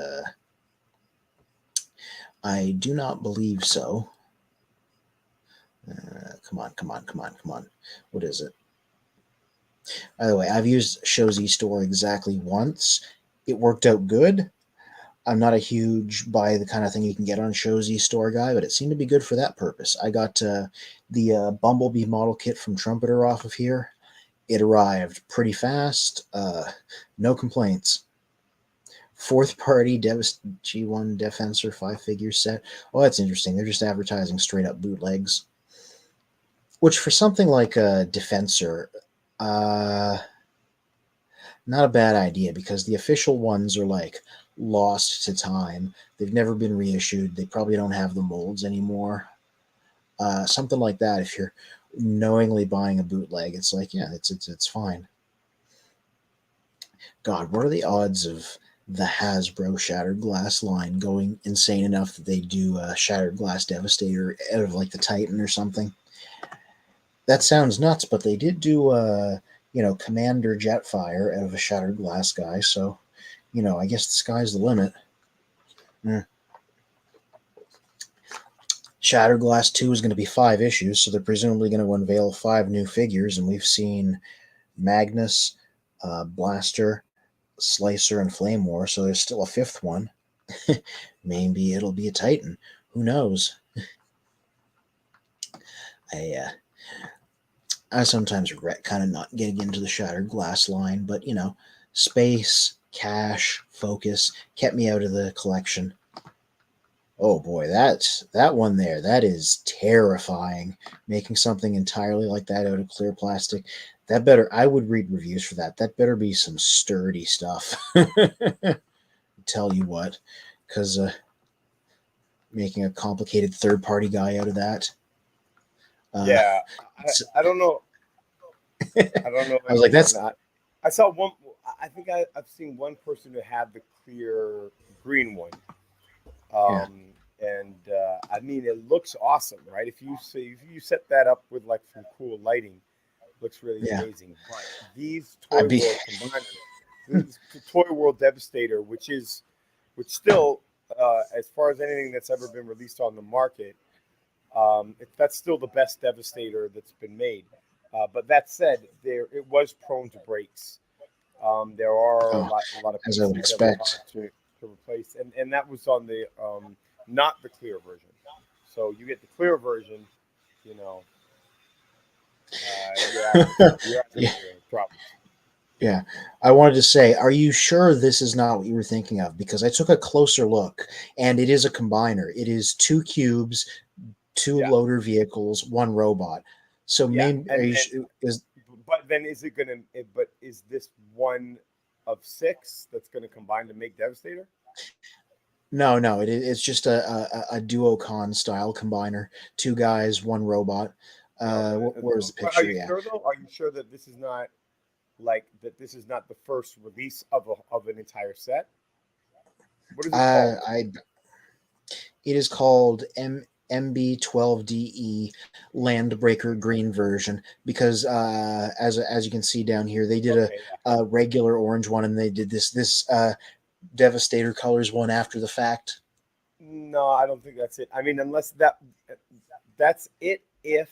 I do not believe so. Come on, come on, come on, come on. What is it? By the way, I've used Show Z Store exactly once. It worked out good. I'm not a huge buy the kind of thing you can get on Show Z Store guy, but it seemed to be good for that purpose. I got the Bumblebee model kit from Trumpeter off of here. It arrived pretty fast. No complaints. Fourth party G1 Defensor 5 figure set. Oh, that's interesting. They're just advertising straight up bootlegs. Which for something like a Defensor, uh, not a bad idea because the official ones are like lost to time. They've never been reissued. They probably don't have the molds anymore. Something like that. If you're knowingly buying a bootleg, it's like, yeah, it's fine. God, what are the odds of the Hasbro Shattered Glass line going insane enough that they do a Shattered Glass Devastator out of like the Titan or something? That sounds nuts, but they did do Commander Jetfire out of a Shattered Glass guy, so I guess the sky's the limit. Mm. Shattered Glass 2 is going to be 5 issues, so they're presumably going to unveil 5 new figures, and we've seen Magnus, Blaster, Slicer, and Flame War, so there's still a 5th one. Maybe it'll be a Titan. Who knows? I sometimes regret kind of not getting into the Shattered Glass line, but space, cash, focus kept me out of the collection. Oh boy, that one there. That is terrifying. Making something entirely like that out of clear plastic. That better. I would read reviews for that. That better be some sturdy stuff. Tell you what, because making a complicated third-party guy out of that. Yeah, I don't know. I don't know I was like, anyone. that's I saw one. I think I've seen one person who had the clear green one. yeah, And I mean, it looks awesome, right? If you set that up with like some cool lighting, it looks really yeah. amazing. But these I'd Toy be World combiners, this Toy World Devastator, which still, as far as anything that's ever been released on the market, that's still the best Devastator that's been made. But that said, it was prone to breaks. There are oh, a lot of as I would pieces that were hard expect. to replace, and that was on the not the clear version. So you get the clear version, you know, you're asking Yeah, for problems. yeah. I wanted to say, are you sure this is not what you were thinking of? Because I took a closer look, and it is a combiner. It is two cubes, two Yeah, loader vehicles, one robot. So yeah, main are and you, then is but then is it gonna? But is this one of six that's gonna combine to make Devastator? no, no, it's just a duocon style combiner. Two guys, one robot. Okay. Where's the But are picture? you Yeah. sure though? Are you sure that this is not like that? This is not the first release of an entire set. What is it called? I It is called MB12DE Landbreaker Green version because as you can see down here, they did Okay, yeah. a regular orange one and they did this Devastator colors one after the fact. No, I don't think that's it. I mean, unless that's it. If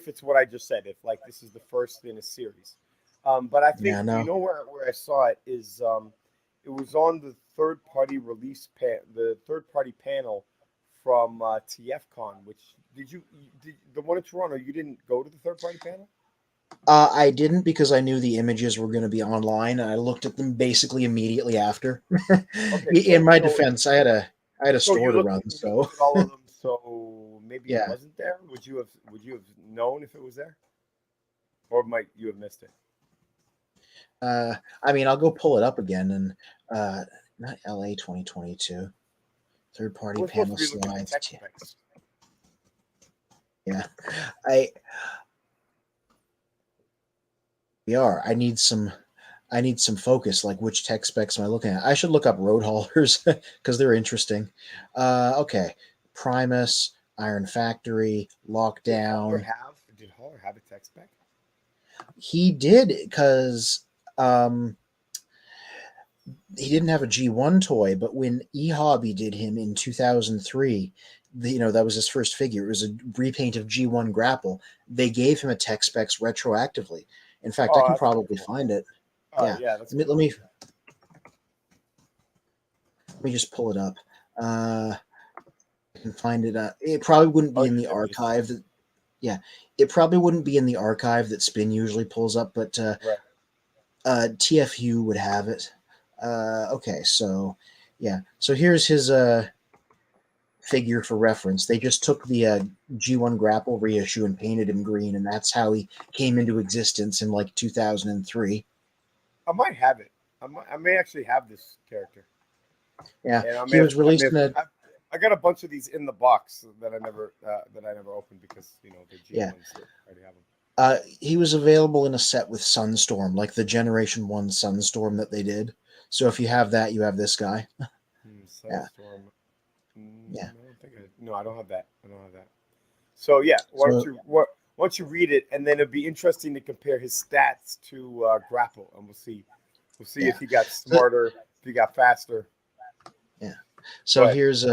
it's what I just said, if like this is the first in a series, but I think Yeah, you no. know where I saw it is it was on the third party the third party panel from TFCon. Which did the one in Toronto? You didn't go to the third party panel? I didn't because I knew the images were going to be online, and I looked at them basically immediately after. Okay, In so my so defense, I had a so store to run, you so looked at all of them. So maybe it yeah. wasn't there. Would you have known if it was there, or might you have missed it? Uh, I mean, I'll go pull it up again, and uh, not LA 2022 third party We're supposed panel to be looking at slides. tech specs. Yeah, I we are. I need some focus. Like which tech specs am I looking at? I should look up road haulers because they're interesting. Okay, Primus, Iron Factory, Lockdown. Did Holler have a tech spec? He did because um, he didn't have a G1 toy, but when eHobby did him in 2003, that was his first figure. It was a repaint of G1 Grapple. They gave him a tech specs retroactively. In fact, I Oh, can that's pretty probably cool. find it. Oh Yeah, yeah, that's let me cool. let me, let me just pull it up. Uh, I can find it. It probably wouldn't Oh be in yeah, the images. archive that. Yeah, it probably wouldn't be in the archive that Spin usually pulls up, but Right. TFU would have it. Okay, so yeah, so here's his figure for reference. They just took the G1 Grapple reissue and painted him green, and that's how he came into existence in like 2003. I might have it. I may actually have this character, Yeah, and he was I may released have. in a I got a bunch of these in the box that I never opened because the G yeah. ones already have them. He was available in a set with Sunstorm, like the Generation One Sunstorm that they did. So if you have that, you have this guy. Yeah, Sunstorm. yeah. I don't think I. No, I don't have that. I don't have that. So yeah, So once you read it, and then it'd be interesting to compare his stats to Grapple, and we'll see yeah, if he got so smarter, if he got faster. yeah. Go So ahead. here's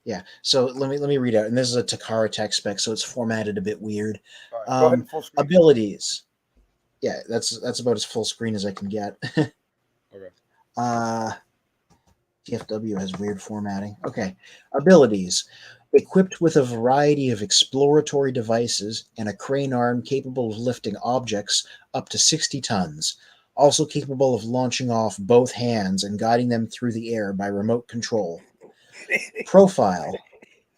yeah. So let me read out, and this is a Takara tech spec, so it's formatted a bit weird. All right, go ahead and full screen it. Abilities. Yeah, that's about as full screen as I can get. Okay. uh, TFW has weird formatting. Okay, abilities. Equipped with a variety of exploratory devices and a crane arm capable of lifting objects up to 60 tons, also capable of launching off both hands and guiding them through the air by remote control. Profile.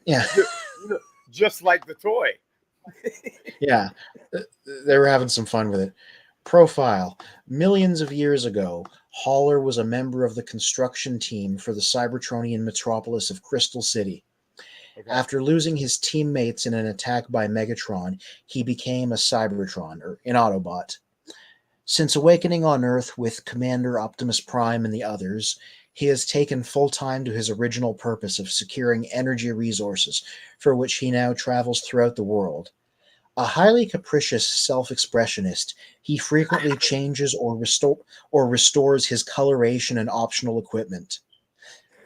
Yeah, Ju- just like the toy. yeah. They were having some fun with it. Profile. Millions of years ago, Haller was a member of the construction team for the Cybertronian metropolis of Crystal City. Okay. After losing his teammates in an attack by Megatron, he became a Cybertron, or an Autobot. Since awakening on Earth with Commander Optimus Prime and the others, he has taken full time to his original purpose of securing energy resources, for which he now travels throughout the world. A highly capricious self-expressionist, he frequently changes or restores his coloration and optional equipment.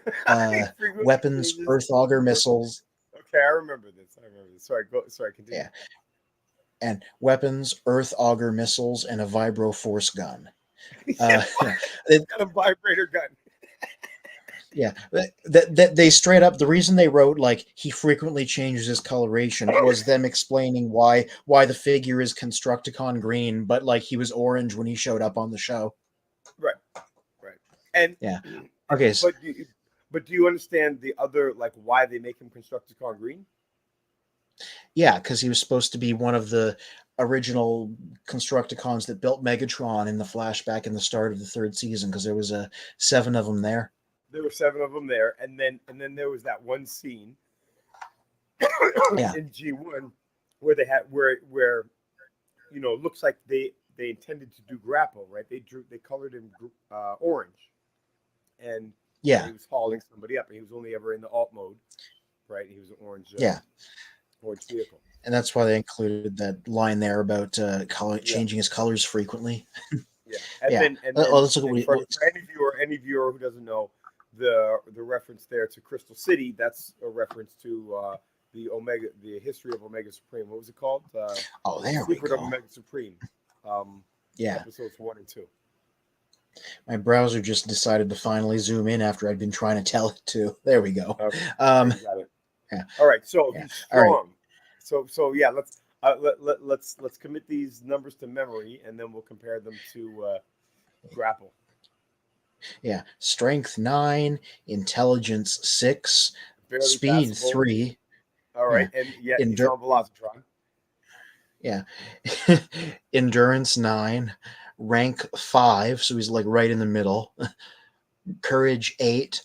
He Uh, frequently Weapons, changes. Earth Auger missiles, Okay, I remember this. I remember this. Sorry, go. Sorry, continue. yeah, and weapons, Earth Auger missiles, and a Vibro Force gun. He's Uh, got a vibrator gun. Yeah, that they straight up, the reason they wrote like he frequently changes his coloration was them explaining why the figure is Constructicon green, but like he was orange when he showed up on the show. Right, right. And Yeah. Okay. but do you understand the other like why they make him Constructicon green? Yeah, because he was supposed to be one of the original Constructicons that built Megatron in the flashback in the start of the third season, because there was 7 of them there. There were 7 of them there, and then there was that one scene Yeah. in G1 where they had where looks like they intended to do grapple, right? They colored him orange, and he Yeah. was hauling somebody up, and he was only ever in the alt mode, right? He was an Yeah. orange vehicle. And that's why they included that line there about Yeah, changing his colors frequently. yeah. And Yeah. then and Oh, then let's look at and what for any viewer who doesn't know the reference there to Crystal City, that's a reference to the history of Omega Supreme. What was it called? oh, The there we Secret of go. Omega Supreme. Um, Yeah. episodes 1 and 2. My browser just decided to finally zoom in after I'd been trying to tell it to. There we go. Okay, Um, you got it. yeah. All right, so Yeah. he's All right. strong. So yeah, let's commit these numbers to memory, and then we'll compare them to grapple. Yeah. Strength 9, intelligence 6, Barely speed passable. 3. All right, Yeah. and yeah, he's Endur- on Velocitron. yeah. Endurance 9, rank 5, so he's like right in the middle. Courage 8,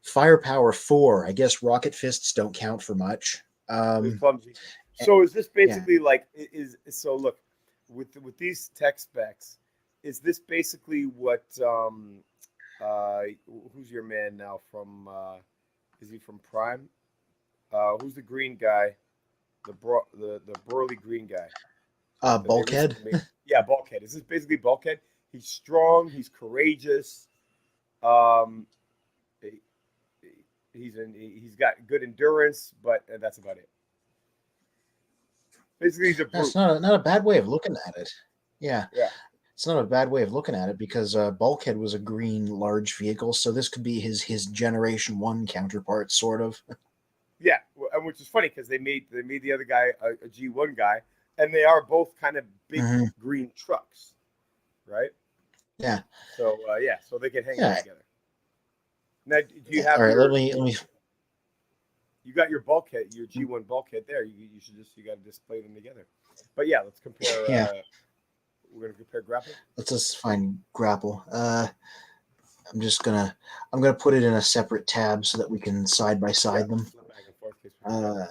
firepower 4. I guess rocket fists don't count for much. He's Um, clumsy. eh, So is this yeah. basically like so? Look, with these tech specs, is this basically what uh who's your man now from is he from Prime? Who's the green guy? The burly green guy that they Bulkhead. recently made. Yeah, Bulkhead. Is this basically Bulkhead? He's strong. He's courageous. Um, he's got good endurance, but that's about it. Basically, he's a That's brute. not a bad way of looking at it. Yeah. Yeah, It's not a bad way of looking at it because Bulkhead was a green large vehicle, so this could be his Generation 1 counterpart, sort of. yeah. And which is funny because they made the other guy a G1 guy, and they are both kind of big Hmm. green trucks, right? Yeah. So yeah, so they can hang out Yeah. together. Now, do you Yeah. have All right. your Let me. you got your bulkhead, your G1 bulkhead there. You should you got to display them together. But yeah, let's compare. Yeah. We're gonna compare grapple. Let's just find grapple. I'm gonna put it in a separate tab so that we can side by Yeah, side them. flip back and forth. Case we forget. Uh,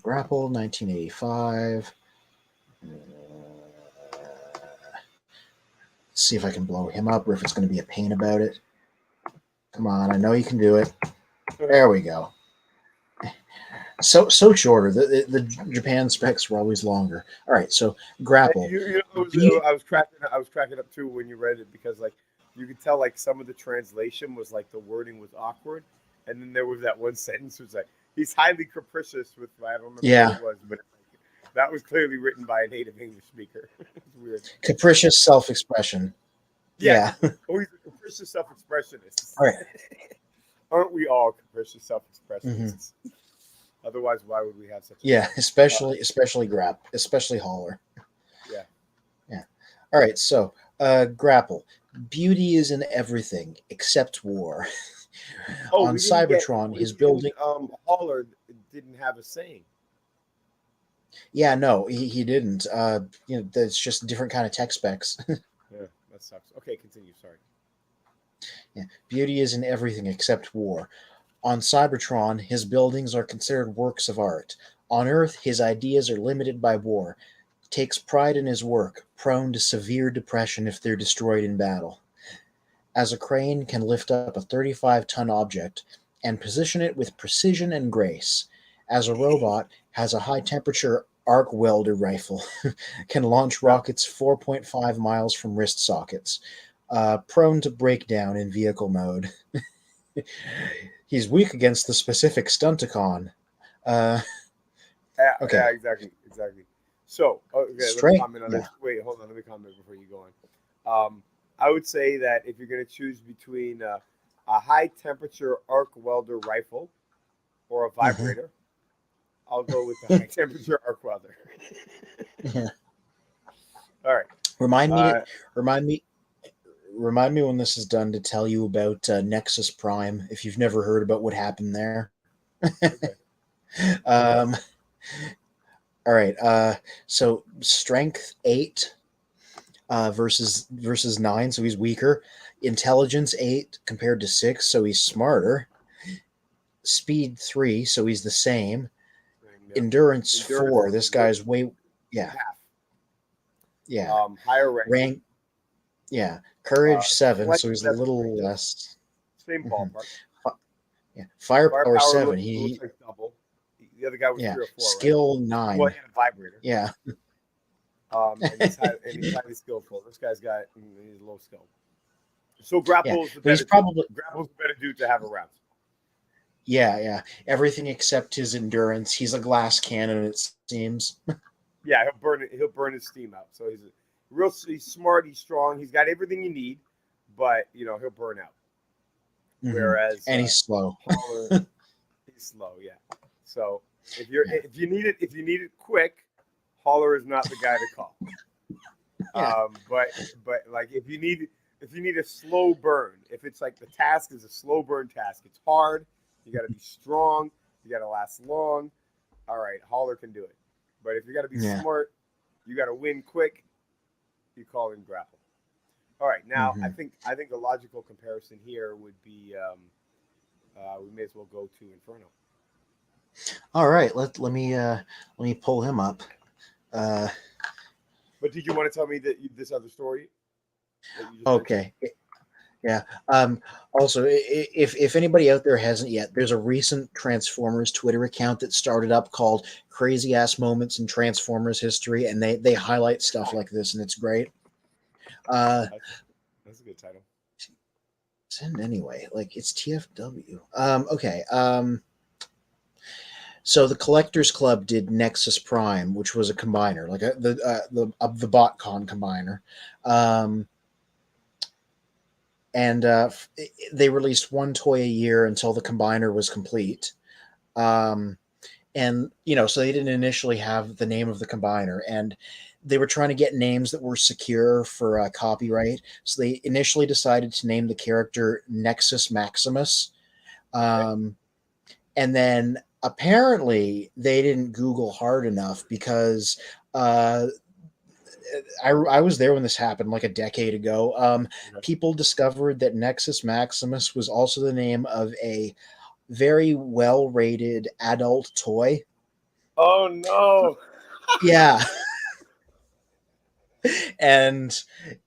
Grapple 1985. See if I can blow him up or if it's going to be a pain about it. Come on, I know you can do it. There we go. So shorter. The Japan specs were always longer. All right, so grapple. I was cracking up too when you read it because like you could tell like some of the translation was like the wording was awkward, and then there was that one sentence was like he's highly capricious with I don't remember Yeah. what it was, but that was clearly written by a native English speaker. It's weird. Capricious self-expression. Yeah. Yeah. Oh, he's a capricious self-expressionist. All right. Aren't we all capricious self-expressionists? Mm-hmm. Otherwise, why would we have such? Yeah, especially especially Holler. Yeah. Yeah. All right, so grapple. Beauty is in everything except war. Oh, On Cybertron, his building. Haller didn't have a saying. Yeah, no, he didn't. That's just different kind of tech specs. Yeah, that sucks. Okay, continue. Sorry. Yeah. Beauty is in everything except war. On Cybertron, his buildings are considered works of art. On Earth, his ideas are limited by war. Takes pride in his work, prone to severe depression if they're destroyed in battle. As a crane can lift up a 35-ton object and position it with precision and grace. As a robot, has a high-temperature arc welder rifle, can launch rockets 4.5 miles from wrist sockets. Prone to breakdown in vehicle mode. He's weak against the specific Stunticon. Yeah, Okay. exactly. So, okay, let me Strength. comment on Yeah. this. Wait, hold on. Let me comment before you go on. I would say that if you're going to choose between a high temperature arc welder rifle or a Mhm. vibrator, I'll go with the high temperature arc welder. Yeah. All right. Remind me to Uh, remind me remind me when this is done to tell you about Nexus Prime if you've never heard about what happened there. okay. um, all right. So strength 8 versus 9, so he's weaker. Intelligence 8 compared to 6, so he's smarter. Speed 3, so he's the same. And, yep. Endurance Endurance 4, this guy's way, yeah, half. yeah. Higher rank. Rank, yeah. Courage 7, so Collective he's a that's little 3. Yep. less. Same Mhm. ballpark. Yeah. Firepower Firepower 7, looks he, like double. The other guy was yeah. 3 or 4, right? Skill Well, 9, he had a vibrator. yeah. And he's highly skillful. This guy's got he's low skill. So Yeah, grapple is the but he's better dude. probably, Grapple's the better dude to have around. yeah, yeah. Everything except his endurance. He's a glass cannon, it seems. Yeah, he'll burn it. He'll burn his steam out. So he's smart. He's strong. He's got everything you need, but he'll burn out. Hmm. Whereas And he's slow. Holler, he's slow. Yeah. So Yeah, if you need it quick, Holler is not the guy to call. yeah. But like if you need a slow burn, if it's like the task is a slow burn task, it's hard. You got to be strong. You got to last long. All right, Holler can do it. But if you got to be Yeah. smart, you got to win quick. You call in grapple. All right, now I Hmm. think I think a logical comparison here would be we may as well go to Inferno. All right, let me pull him up. Uh, But did you want to tell me that this other story that you just mentioned? okay, yeah. Also, if anybody out there hasn't yet, there's a recent Transformers Twitter account that started up called "Crazy Ass Moments in Transformers History," and they highlight stuff like this, and it's great. Uh, That's, that's a good title. Send anyway, like it's TFW. Okay. So the Collectors Club did Nexus Prime, which was a combiner, like the BotCon combiner. Um, and they released one toy a year until the combiner was complete. Um, and so they didn't initially have the name of the combiner, and they were trying to get names that were secure for copyright. So they initially decided to name the character Nexus Maximus. Okay. Um, and then apparently they didn't Google hard enough because uh, I was there when this happened like a decade ago. Okay. People discovered that Nexus Maximus was also the name of a very well rated adult toy. Oh no! Yeah. And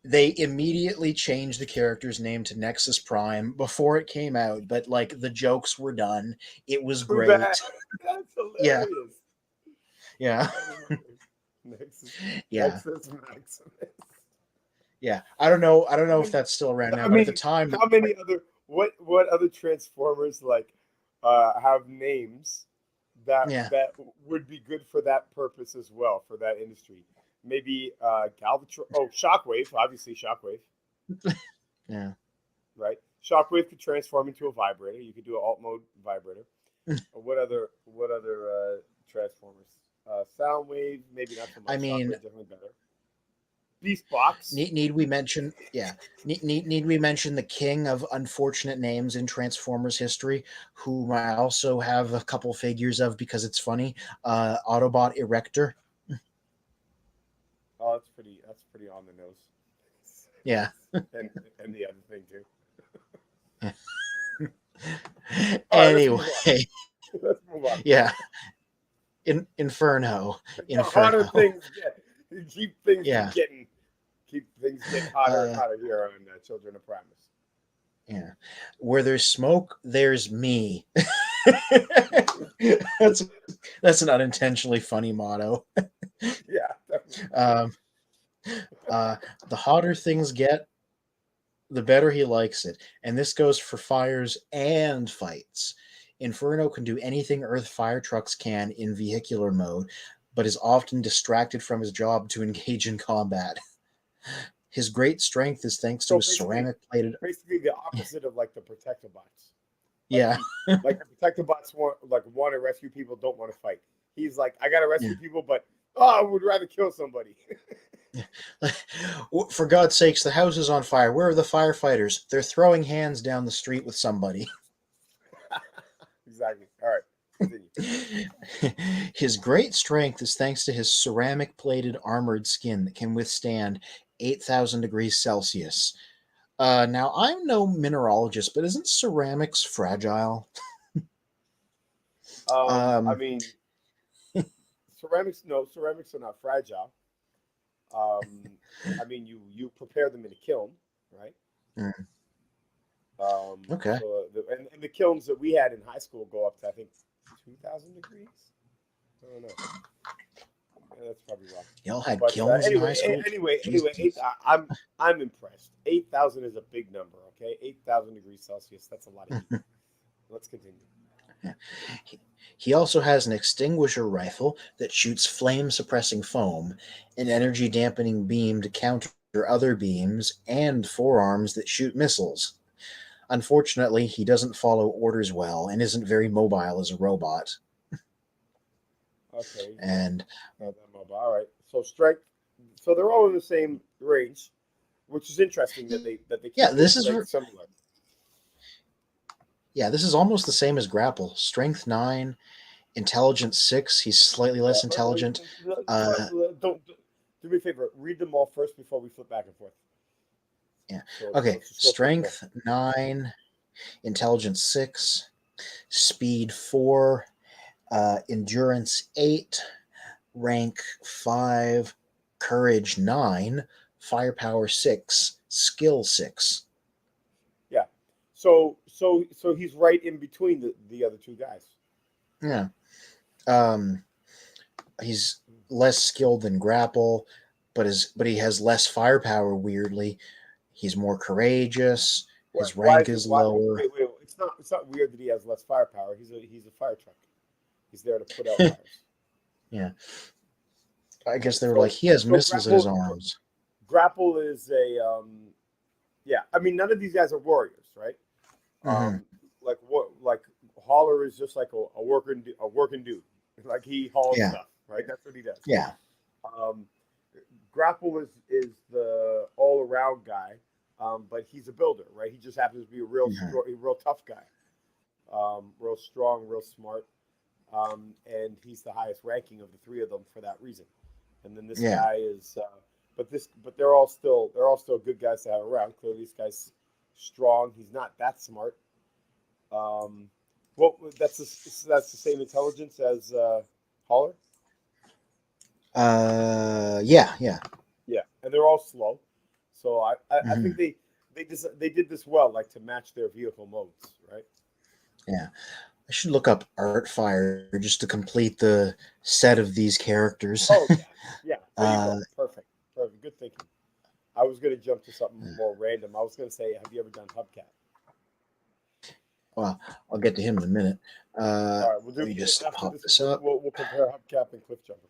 they immediately changed the character's name to Nexus Prime before it came out, but like the jokes were done. It was Too bad. great. That's Yeah. hilarious. Yeah. That is hilarious. Nexus, Yeah. Nexus Maximus. Yeah. I don't know if I that's still around now, but at the mean, time, how many other what other Transformers like have names yeah. that would be good for that purpose as well for that industry? Maybe Galvatron. Oh, Shockwave. Obviously, Shockwave. Yeah. Right? Shockwave could transform into a vibrator. You could do an alt mode vibrator. What other Transformers? Soundwave, maybe not so I much. mean, Shockwave definitely better. Beast Box. need we mention, yeah, need we mention the king of unfortunate names in Transformers history, whom I also have a couple figures of because it's funny. Autobot Erector. Oh, that's pretty on the nose. Yeah. and and the other thing too. All right, let's Anyway, move on. Let's move on. yeah. Inferno. The hotter Inferno. things get. You Yeah. keep things getting hotter and Uh, hotter here on Children of Primus. yeah. Where there's smoke, there's me. that's that's an unintentionally funny motto. Yeah, definitely. Um, the hotter things get, the better he likes it. And this goes for fires and fights. Inferno can do anything Earth fire trucks can in vehicular mode, but is often distracted from his job to engage in combat. His great strength is thanks to So his basically, ceramic plated. basically the opposite of like the protector bots. Like Yeah, like the protector bots want to rescue people, don't want to fight. He's like, I gotta rescue people, but I would rather kill somebody. for God's sakes, the house is on fire. Where are the firefighters? They're throwing hands down the street with somebody. Exactly. All right, continue. His great strength is thanks to his ceramic plated armored skin that can withstand 8,000 degrees Celsius. Now, I'm no mineralogist, but isn't ceramics fragile? I Um, mean, ceramics. No, ceramics are not fragile. Um, I mean, you prepare them in a kiln, right? mm, okay. And the kilns that we had in high school go up to I think 2,000 degrees. I don't know. Yeah, that's probably wrong. Y'all had But kilns in high school? anyway, Jesus. I'm impressed. 8,000 is a big number. Okay, 8,000 degrees Celsius. That's a lot of heat. Let's continue. He he also has an extinguisher rifle that shoots flame suppressing foam, an energy dampening beam to counter other beams, and forearms that shoot missiles. Unfortunately, he doesn't follow orders well and isn't very mobile as a robot. Okay, he's And not that mobile. All right. So strength. So they're all in the same range, which is interesting that they yeah, keep their strength similar. this is almost the same as grapple. Strength 9, intelligence 6. He's slightly Yeah. less intelligent. Uh, Don't do me a favor. Read them all first before we flip back and forth. yeah. So Okay. let's just go through them all. Strength 9, intelligence 6, speed 4, endurance 8, rank 5, courage 9, firepower 6, skill 6. Yeah. So he's right in between the other two guys. Yeah. Um, he's less skilled than grapple, but he has less firepower. Weirdly, he's more courageous. Why, His why rank is it? is Why? lower. Wait. It's not weird that he has less firepower. He's a fire truck. He's there to put out fires. Yeah, I Okay. guess they were like he has missiles in his arms. Grapple is a yeah. I mean, none of these guys are warriors, right? Hmm. Like what? Like Hauler is just like a working dude. Like he hauls Yeah, stuff, right? That's what he does. yeah, Um, Grapple is the all around guy, but he's a builder, right? He just happens to be a mhm, real tough guy, real strong, real smart, and he's the highest ranking of the three of them for that reason. And then this yeah. guy is, but they're all still good guys to have around. Clearly, this guy's strong. He's not that smart. Um, well, that's the same intelligence as Holler. Yeah, yeah. Yeah, and they're all slow. So I think Hmm. they did this well, like to match their vehicle modes, right? Yeah. I should look up Art Fire just to complete the set of these characters. Oh yeah, yeah. There you uh, go. Perfect, perfect. Good thinking. I was going to jump to something more random. I was going to say, have you ever done Hubcap? well, I'll get to him in a minute. All right, Let me just after pop this. this up. We'll compare Hubcap and Cliffjumper.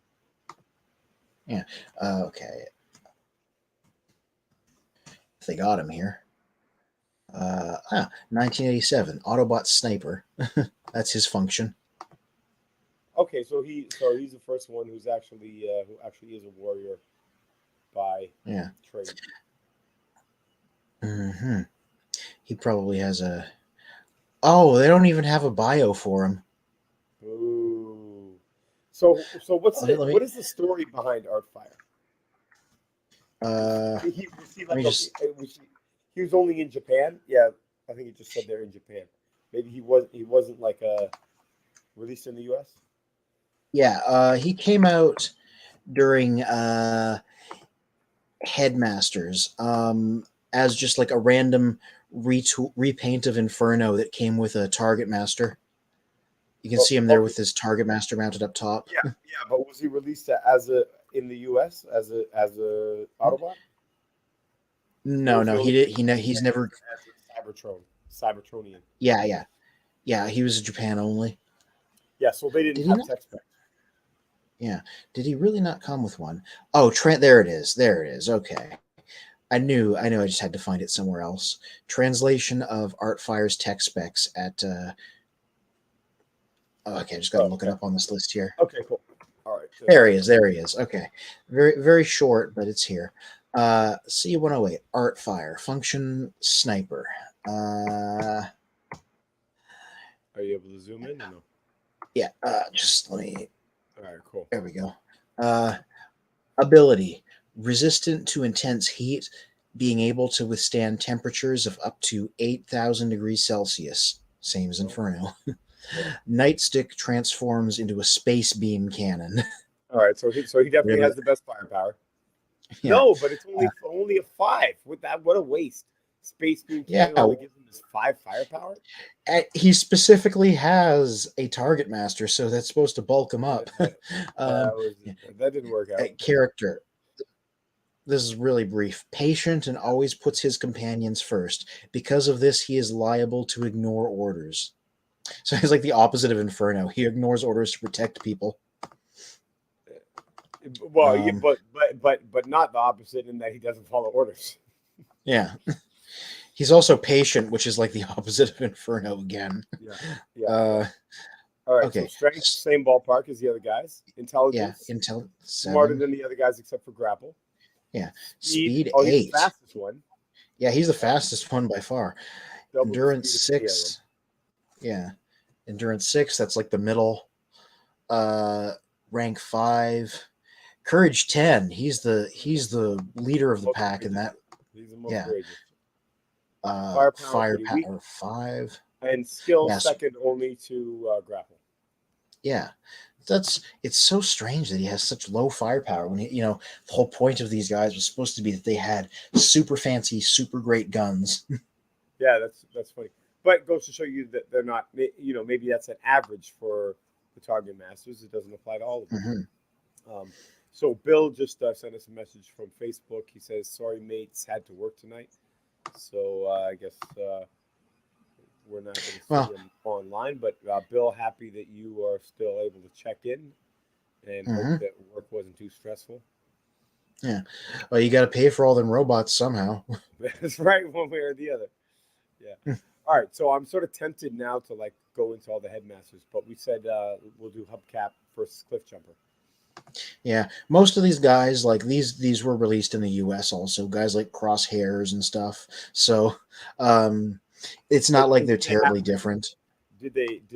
Yeah. Okay. If they got him here. 1987 Autobot Sniper. That's his function. Okay, he's the first one who actually is a warrior by Yeah. trade. Hmm. He probably has a. Oh, they don't even have a bio for him. Ooh. So Let me. what is the story behind Artfire? Uh, Was he let me like just. he was only in Japan? Yeah, I think he just said they're in Japan. Maybe he wasn't like released in the U.S. Yeah. He came out during Headmasters as just like a random repaint of Inferno that came with a Target Master. You can Oh, see him there okay. with his Target Master mounted up top. Yeah, but was he released as a in the U.S. as a Autobot, or No, was he no, only he did. released in He's Japan never. as a Cybertronian? Yeah, yeah, yeah. He was Japan only. Yeah, so they didn't Did he have not? tech specs. Yeah. Did he really not come with one? Oh, Trent. There it is. There it is. Okay. I just had to find it somewhere else. Translation of Artfire's tech specs at. Oh, okay, I just got to Oh, look it okay. up on this list here. Okay, cool. All right. There he is. There he is. Okay, very short, but it's here. C108 Artfire function sniper. Uh, Are you able to zoom in or no? yeah. Just let me. All right, cool. There we go. Ability resistant to intense heat, being able to withstand temperatures of up to 8,000 degrees Celsius. Same as Oh, Inferno. cool. Nightstick transforms into a space beam cannon. All right, so he definitely Really? has the best firepower. Yeah. No, but it's Uh, only a 5. With that, what a waste. Space beam yeah. cannon only gives him this 5 firepower. He specifically has a target master, so that's supposed to bulk him Yeah, up. that um, was that didn't work out. Character. This is really brief. Patient and always puts his companions first. Because of this, he is liable to ignore orders. So he's like the opposite of Inferno. He ignores orders to protect people. Well, yeah, Um, but not the opposite in that he doesn't follow orders. yeah. He's also patient, which is like the opposite of Inferno again. Yeah, yeah, yeah. Uh, All right, so okay. strength, same ballpark as the other guys. Yeah. Intelligence, Intel smarter 7. than the other guys except for grapple. Yeah. Speed, Speed oh, he's the 8. fastest one. Yeah, he's the Uh, fastest one by far. double the Endurance speed of any of them. 6. Yeah. Endurance 6, that's like the middle. Rank 5. Courage 10. He's the leader The of the most pack in courageous. that. He's the most Yeah. courageous. Firepower pretty weak, Firepower 5. and skill Yes. second only to grapple. Yeah. It's so strange that he has such low firepower when the whole point of these guys was supposed to be that they had super fancy, super great guns. Yeah, that's funny. But it goes to show you that they're not. Maybe that's an average for the target masters. It doesn't apply to all of them. Hmm. So Bill just sent us a message from Facebook. He says, "Sorry, mates, had to work tonight." So I guess we're not going to see Well, him online. But Bill, happy that you are still able to check in, and hope hmm that work wasn't too stressful. yeah. Well, you got to pay for all them robots somehow. That's right, one way or the other. Yeah. All right. So I'm sort of tempted now to like go into all the headmasters, but we said we'll do hubcap versus cliff jumper. Yeah, most of these guys, like these were released in the U.S. also. Guys like Crosshairs and stuff. So, um, it's not like And they're did they have terribly different. did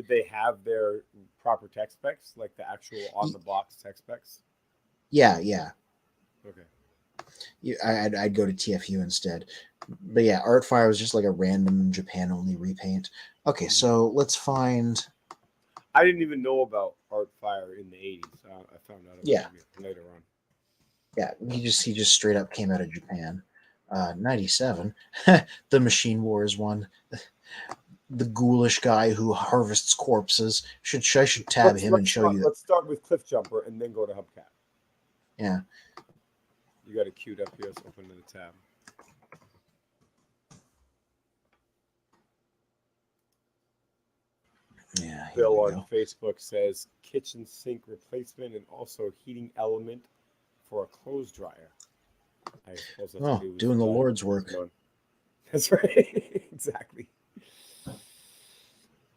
they have their proper tech specs, like the actual on Y- the box tech specs? Yeah, yeah. Okay. I'd go to TFU instead. But yeah, Artfire was just like a random Japan only repaint. Okay, Mhm. so let's find. I didn't even know about Art Fire in the '80s. I found out about Yeah, it later on. yeah. He just straight up came out of Japan. 97. The Machine Wars one. The ghoulish guy who harvests corpses. I should tab Let's him and let's show start, you. let's start with cliff jumper and then go to hubcap. Yeah, You got it queued up here. Let's open the tab. yeah. Here Bill we on go. Facebook says kitchen sink replacement and also heating element for a clothes dryer. I suppose that's what Oh, he was doing the Lord's focusing work. on. That's right. Exactly.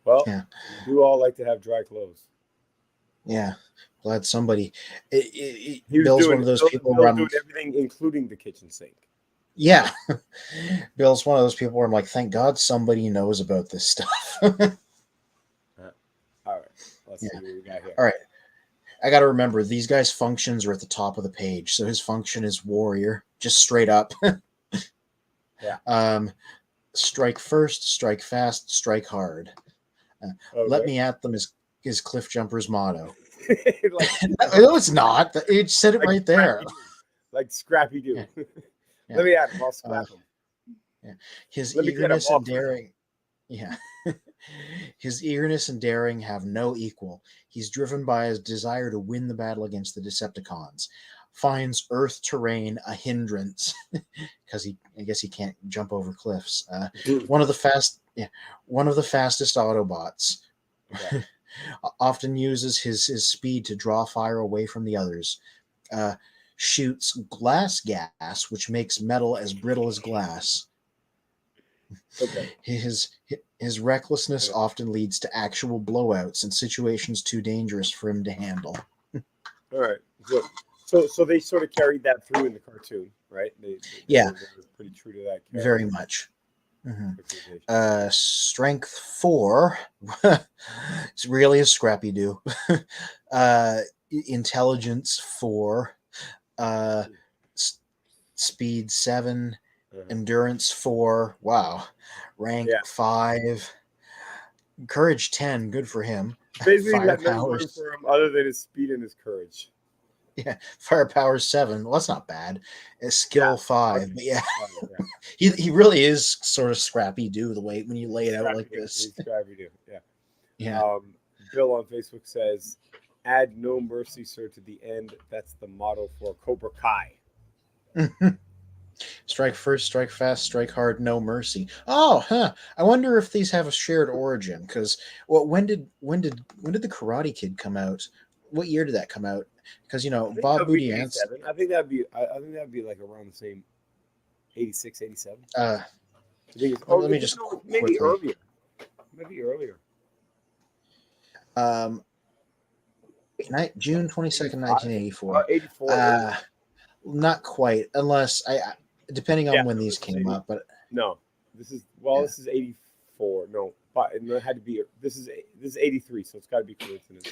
Well, Yeah, we do all like to have dry clothes. yeah. Glad somebody. He was Bill's one doing of those Bill, people where Bill's I'm. doing everything, including the kitchen sink. Yeah, Bill's one of those people where I'm like, thank God somebody knows about this stuff. Uh, all right, let's see Yeah. what we got here. All right. I got to remember these guys' functions are at the top of the page. So his function is warrior, just straight up. Yeah. um, strike first, strike fast, strike hard. Uh, Let Okay. me at them is Cliff Jumper's motto. Like No, it's not. It said it like right there. Scrappy Doo. Like Scrappy Yeah, Doo. yeah. Let me at him. I'll Uh, slap him. yeah. His Let me get him eagerness all and for him. daring. Yeah. His eagerness and daring have no equal. He's driven by his desire to win the battle against the Decepticons. Finds Earth terrain a hindrance because I guess he can't jump over cliffs. One of the one of the fastest Autobots. Okay. Often uses his speed to draw fire away from the others. Uh, shoots glass gas, which makes metal as brittle as glass. Okay. His recklessness often leads to actual blowouts in situations too dangerous for him to handle. All right. Good. So they sort of carried that through in the cartoon, right? Yeah, They were pretty true to that very character much. Mhm. characterization. Strength 4. It's really a scrappy do. uh, Intelligence 4. Uh, s- Speed 7. Uh-huh. Endurance 4. Wow. Rank Yeah. 5. Courage 10. Good for him. Basically, he had nothing going Firepower's for him other than his speed and his courage. Yeah, firepower 7. Well, that's not bad. Yeah. Skill 5. Okay. But yeah, Yeah. he really is sort of scrappy do the way when you lay He's it out scrappy like dude. this. He's scrappy dude. Yeah. Yeah. Bill on Facebook says, "Add no mercy, sir, to the end. That's the motto for Cobra Kai." Strike first, strike fast, strike hard, no mercy. Oh, huh. I wonder if these have a shared origin. Because well, when did the Karate Kid come out? What year did that come out? Because I think that Bob would be Budiansky. 87. I think that'd be. I think that'd be like around the same 86, 87. Uh, I think it's. let me It's just no, maybe quickly. earlier. Maybe earlier. Um, June 22nd, 85. 1984. 84. There you go. Uh, Not quite, unless depending Yeah. on when No, these this is came 80. up. But No, this is yeah, This is 84. No, but it had to be. This is 83. So it's got to be coincidence.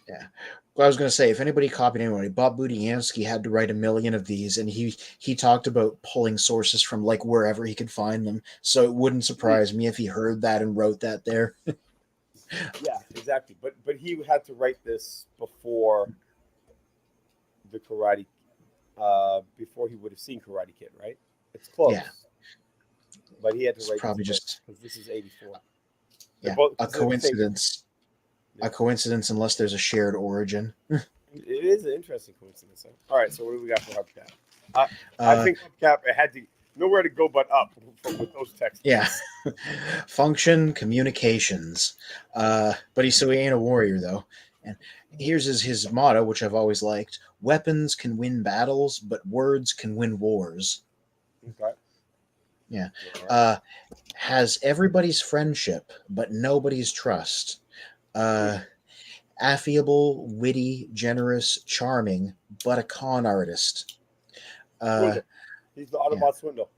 yeah. Well, I was going to say, if anybody copied anybody, Bob Budiansky had to write a million of these, and he talked about pulling sources from like wherever he could find them. So it wouldn't Hmm. surprise me if he heard that and wrote that there. Yeah, exactly. But he had to write this before the Karate, before he would have seen Karate Kid, right? It's Yeah, close, but he had to it's write this probably first just because this is 84. They're yeah both a because they're the same. coincidence. Yeah, A coincidence, unless there's a shared origin. it is an interesting coincidence. Huh? All right, so what do we got for Hubcap? I Uh, think Hubcap it had to nowhere to go but up with those yeah, textbooks. function communications. But he ain't a warrior though. And here's his motto, which I've always liked: weapons can win battles, but words can win wars. Okay, Yeah. all right. Uh, has everybody's friendship, but nobody's trust. Hmm. Uh, Affable, witty, generous, charming, but a con artist. Uh, Swindle. He's the yeah. Autobot Swindle.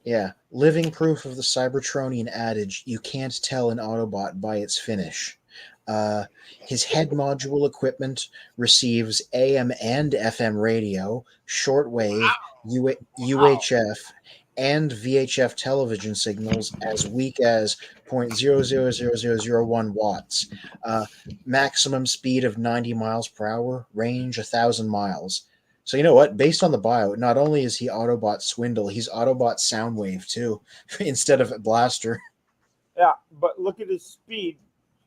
Yeah. Living proof of the Cybertronian adage, you can't tell an Autobot by its finish. Uh, his head module equipment receives AM and FM radio, shortwave, Wow. UHF, and VHF television signals as weak as 0.000001 watts. Maximum speed of 90 miles per hour, range 1,000 miles. So you know what? Based on the bio, not only is he Autobot Swindle, he's Autobot Soundwave too, instead of Blaster. Yeah, but look at his speed.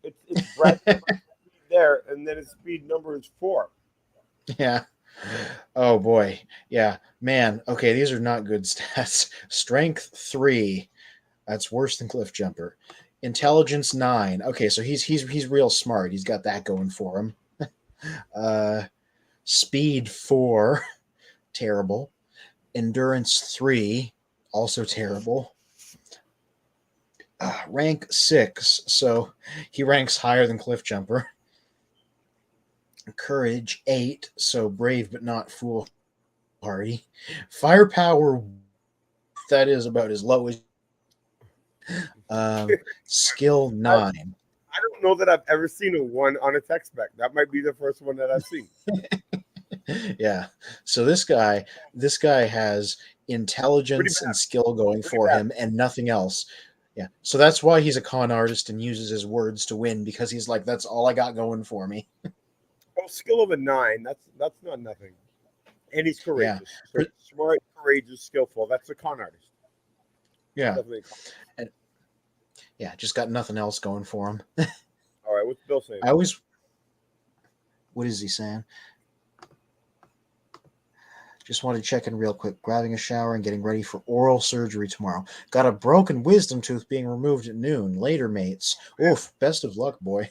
It's bragging about speed there, and then his speed number is 4. Yeah. Oh boy. Yeah. Man. Okay, these are not good stats. Strength 3. That's worse than Cliff Jumper. Intelligence 9. Okay, so he's real smart. He's got that going for him. Uh Speed 4. Terrible. Endurance 3. Also terrible. Rank 6. So he ranks higher than Cliff Jumper. Courage 8. So brave but not foolhardy. Firepower, that is about as low as skill I, 9. I don't know that I've ever seen a 1 on a tech spec. That might be the first one that I've seen. Yeah. So this guy has Pretty intelligence bad. and skill going Pretty for bad. him and nothing else. Yeah. So that's why he's a con artist and uses his words to win, because he's like, that's all I got going for me. Well, skill of a 9. That's not nothing. And he's Yeah. courageous. So smart, courageous, skillful. That's a con artist. That's Yeah. definitely a con. And yeah, just got nothing else going for him. All right, what's Bill saying? I always What is he saying? Just wanted to check in real quick. Grabbing a shower and getting ready for oral surgery tomorrow. Got a broken wisdom tooth being removed at noon. Later, mates. Oof. Best of luck, boy.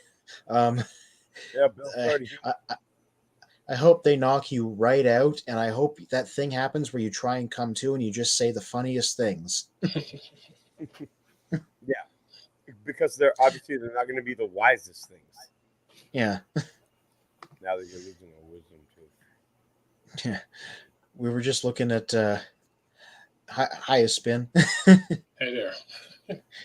Um, Yeah, Bill. I, Sorry to hear. I, I hope they knock you right out, and I hope that thing happens where you try and come to and you just say the funniest things. Yeah, because they're not going to be the wisest things. Yeah. Now that you're losing a wisdom tooth. Yeah. We were just looking at highest spin. Hey there.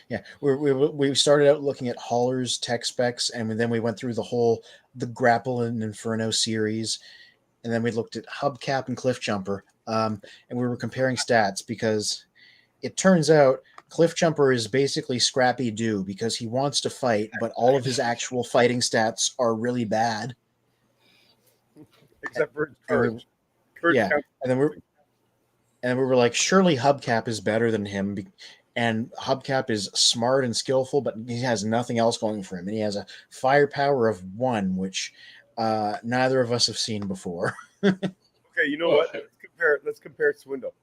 Yeah, we started out looking at haulers, tech specs, and then we went through the Grapple and Inferno series, and then we looked at hubcap and cliff jumper, and we were comparing stats because it turns out cliff jumper is basically Scrappy Doo because he wants to fight, but all of his actual fighting stats are really bad. Except for his And courage. Courage yeah, counts. and we were like, surely hubcap is better than him. And hubcap is smart and skillful, but he has nothing else going for him. And he has a firepower of 1, which neither of us have seen before. Okay, you know Oh, what? Let's compare Swindle.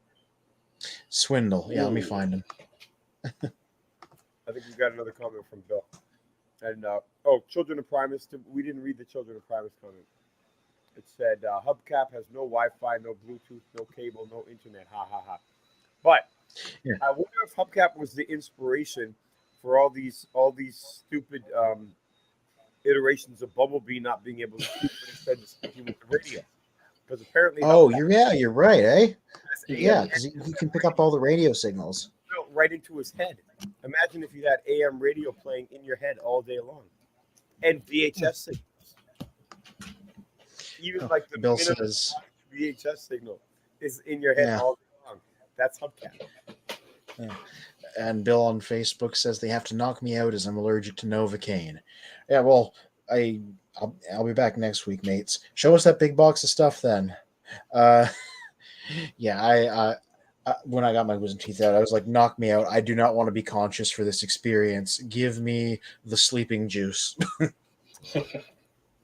Swindle. Yeah, let me Ooh. find him. I think we got another comment from Bill. And Children of Primus. We didn't read the Children of Primus comment. It said hubcap has no Wi-Fi, no Bluetooth, no cable, no internet. Ha ha ha. But Yeah. I wonder if hubcap was the inspiration for all these stupid iterations of Bumblebee not being able to speak, but instead of speaking with the radio. Because apparently, Oh, hubcap you're right, eh? has Yeah, AM because he can pick up all the radio signals. built right into his head. Imagine if you had AM radio playing in your head all day long, and VHS signals. Even like the Bill minimum says, VHS signal is in your head yeah. all day long. That's hubcap. Yeah. And Bill on Facebook says they have to knock me out as I'm allergic to Novocaine. Yeah, well, I'll be back next week, mates. Show us that big box of stuff then. Uh, yeah, when I got my wisdom teeth out, I was like, knock me out. I do not want to be conscious for this experience. Give me the sleeping juice.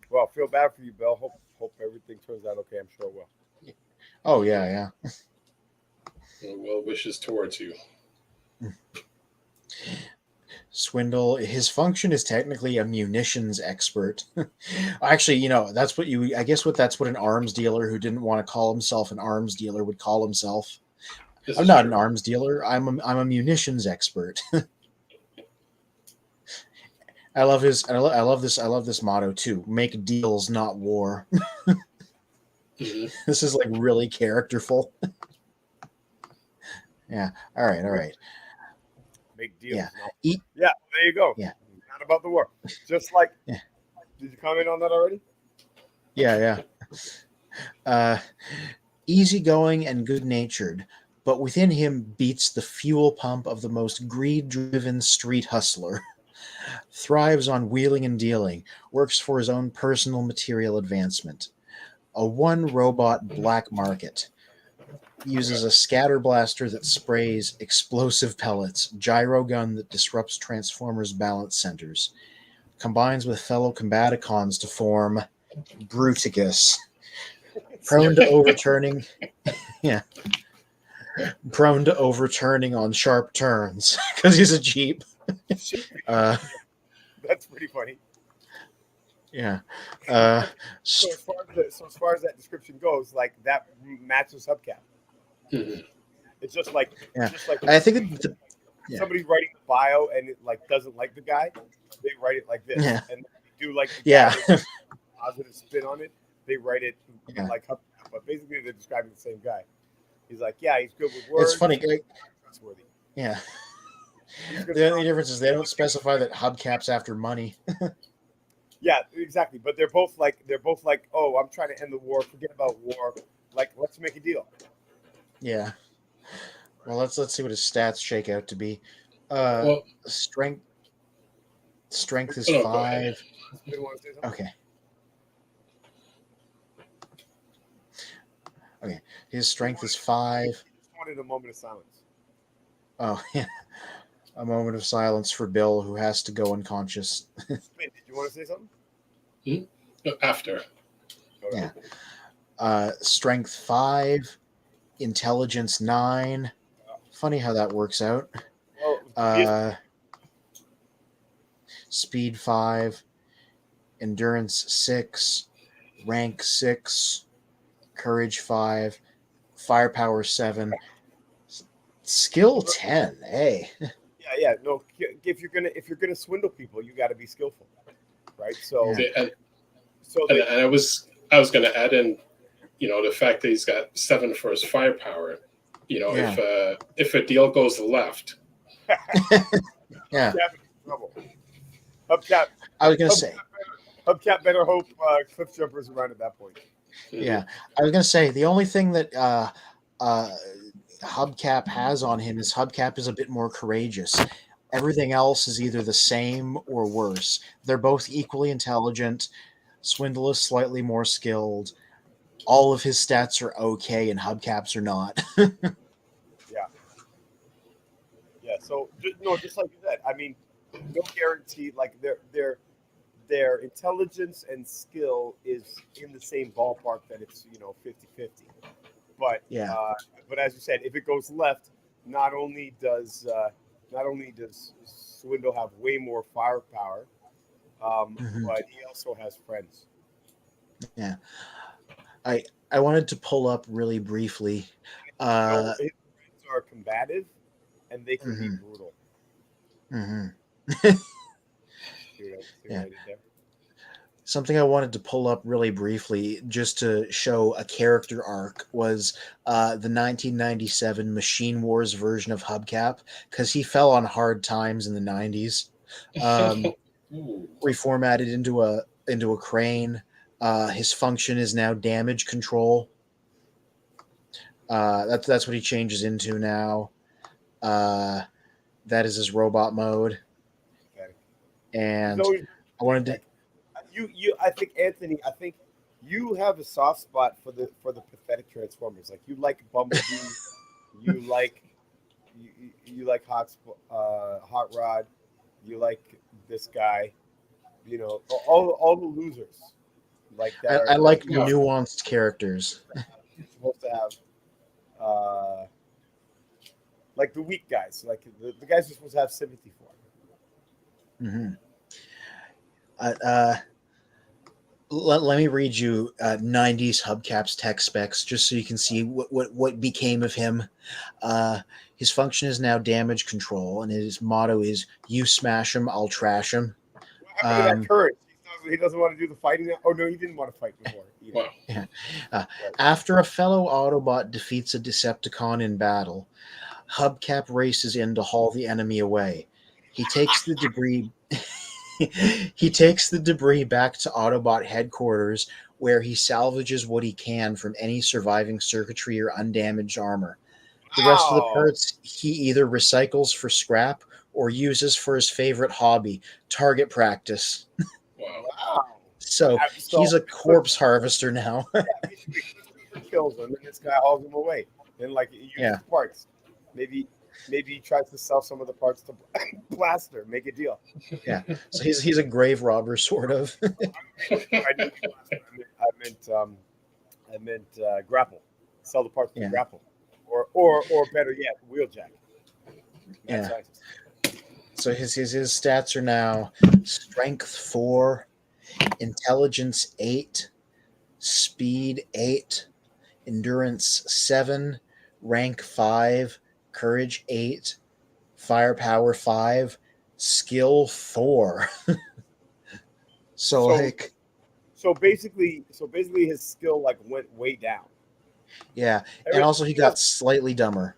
Well, feel bad for you, Bill. Hope everything turns out okay. I'm sure it will. Oh yeah. Well wishes towards you. Swindle. His function is technically a munitions expert. Actually, that's what I guess that's what an arms dealer who didn't want to call himself an arms dealer would call himself. This I'm is not true. an arms dealer. I'm a munitions expert. I love this motto too. Make deals, not war. Mhm. This is like really characterful. Yeah. All right. Make deals. Yeah. No. Yeah. There you go. Yeah. Not about the war. Just like. Yeah. Did you comment on that already? Yeah. Easygoing and good-natured, but within him beats the fuel pump of the most greed-driven street hustler. Thrives on wheeling and dealing, works for his own personal material advancement. A one-robot black market. Uses a scatter blaster that sprays explosive pellets, gyro gun that disrupts Transformers' balance centers. Combines with fellow Combaticons to form Bruticus. Prone to overturning. Yeah. Prone to overturning on sharp turns because he's a Jeep. That's pretty funny. Yeah. So as far as that description goes, like that matches hubcap. Mhm. It's just like I think somebody writing the bio and it like doesn't like the guy, they write it like this, Yeah. and they do like the Yeah. guy, positive spin on it. They write it Yeah. like hubcap, but basically they're describing the same guy. He's like, yeah, he's good with words. It's funny. Trustworthy. Yeah. He's The gonna only difference is they don't specify that hubcap's after money. Yeah, exactly. But they're both like, oh, I'm trying to end the war. Forget about war. Like, let's make a deal. Yeah. Well, let's see what his stats shake out to be. Well, Strength is no, go ahead. 5. You want to say something? Okay. His strength is 5. Just wanted a moment of silence. Oh, yeah. A moment of silence for Bill, who has to go unconscious. Spin, did you want to say something? No, after. Okay. Yeah. Strength 5. Intelligence 9. Funny how that works out. Well, Speed 5. Endurance 6. rank 6, courage 5, firepower 7, skill 10. Hey. Yeah. No, if you're gonna swindle people, you got to be skillful, right? So Yeah. And, so and, that and I was going to add in, the fact that he's got 7 for his firepower. Yeah. If a deal goes left, Yeah. Hubcap in trouble. Hubcap, I was going to Hubcap, say, Hubcap better hope cliff jumpers around at that point. yeah. I was going to say, the only thing that Hubcap has on him is Hubcap is a bit more courageous. Everything else is either the same or worse. They're both equally intelligent. Swindle is slightly more skilled. All of his stats are okay, and Hubcap's are not. Yeah. Yeah. So no, just like you said, I mean, no guarantee. Like their intelligence and skill is in the same ballpark that it's 50-50. But Yeah. but as you said, if it goes left, not only does Swindle have way more firepower, Mhm. but he also has friends. Yeah. I wanted to pull up really briefly. So Uh, his friends are combative, and they can be mhm, brutal. mhm. See what Yeah. I did there? Something I wanted to pull up really briefly just to show a character arc was the 1997 Machine Wars version of Hubcap, because he fell on hard times in the 90s. Um, Ooh. reformatted into a crane. His function is now damage control. That's what he changes into now. Uh, that is his robot mode. Okay. He's And always I wanted to. like you. I think Anthony. I think you have a soft spot for the pathetic Transformers. Like you like Bumblebee, you like you like Hot Rod, you like this guy. All the losers like that I are like like Yeah. nuanced characters. you're supposed to have like the weak guys, like the guys you're supposed to have sympathy for. Hmm. Uh, uh, let me read you 90s Hubcap's tech specs just so you can see what became of him. Uh, his function is now damage control, and his motto is "You smash him, I'll trash him." What happened to that Um, courage? He doesn't want to do the fighting now. Oh no, he didn't want to fight before either. Wow. yeah. uh, Right. After a fellow Autobot defeats a Decepticon in battle, Hubcap races in to haul the enemy away. He takes the debris. He takes the debris back to Autobot headquarters, where he salvages what he can from any surviving circuitry or undamaged armor. The rest of the Wow. parts he either recycles for scrap or uses for his favorite hobby, target practice. Wow. Wow. So So he's a corpse harvester now. basically, Christopher kills him, and this guy hauls him away, and like he Yeah, uses parts. Maybe he tries to sell some of the parts to Blaster, make a deal. yeah. So he's a grave robber, sort of. I didn't mean Blaster. I meant grapple. Sell the parts to Yeah, grapple, or better yet, wheeljack. Mad yeah. scientist. So his stats are now strength 4, intelligence 8, speed 8, endurance 7, rank 5, courage 8, firepower 5, skill 4. So So like, so basically, his skill like went way down. yeah, and Every, also he got slightly dumber.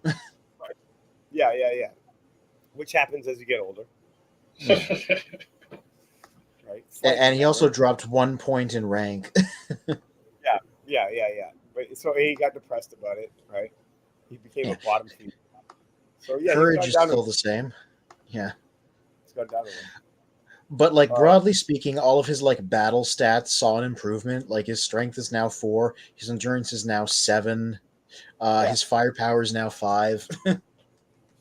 yeah. Which happens as you get older, Yeah. right? And Slightly he also dumber. dropped 1 point in rank. Yeah. But so he got depressed about it, right? He became a Yeah, bottom feeder. So yeah, he's courage gone is down. still the same. Yeah. He's gone down a little. But like Uh, broadly speaking, all of his like battle stats saw an improvement. Like his strength is now 4, his endurance is now 7, yeah. his firepower is now 5.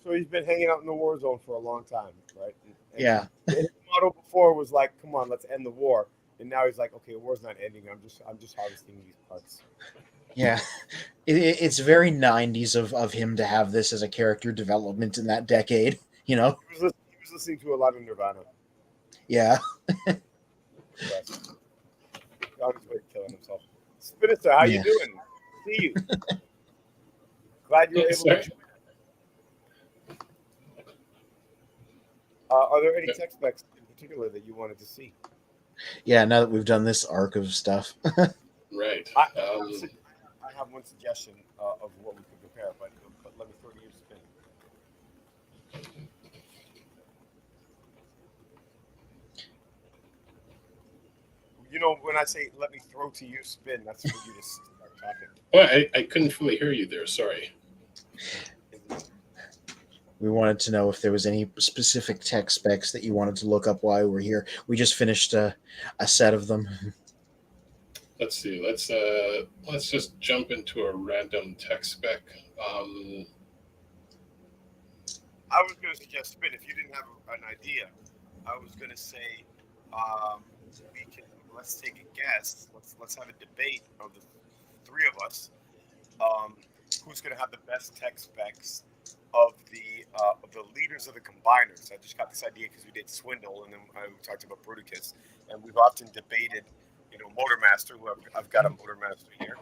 So he's been hanging out in the war zone for a long time, right? And Yeah, his motto before was like, "Come on, let's end the war." And now he's like, "Okay, the war's not ending. I'm just harvesting these parts." yeah. It's very 90s of him to have this as a character development in that decade. You know? He was listening to a lot of Nirvana. Yeah. Depressed. on his way to killing himself. Spinster, how you Yeah. doing? See you. Glad you were able Sorry. to. Are there any tech specs in particular that you wanted to see? Yeah, now that we've done this arc of stuff. Right. I, I have one suggestion of what we could compare, but let me throw to you spin. You know, when I say let me throw to you spin, that's for you to start talking. Well, I couldn't fully hear you there. Sorry. We wanted to know if there was any specific tech specs that you wanted to look up while we were here. We just finished a set of them. Let's see. Let's just jump into a random tech spec. I was going to suggest spin. If you didn't have an idea, I was going to say let's take a guess. Let's have a debate of the three of us. Who's going to have the best tech specs of the leaders of the combiners? I just got this idea because we did Swindle, and then we talked about Bruticus, and we've often debated, Motormaster. Who I've got a Motormaster here.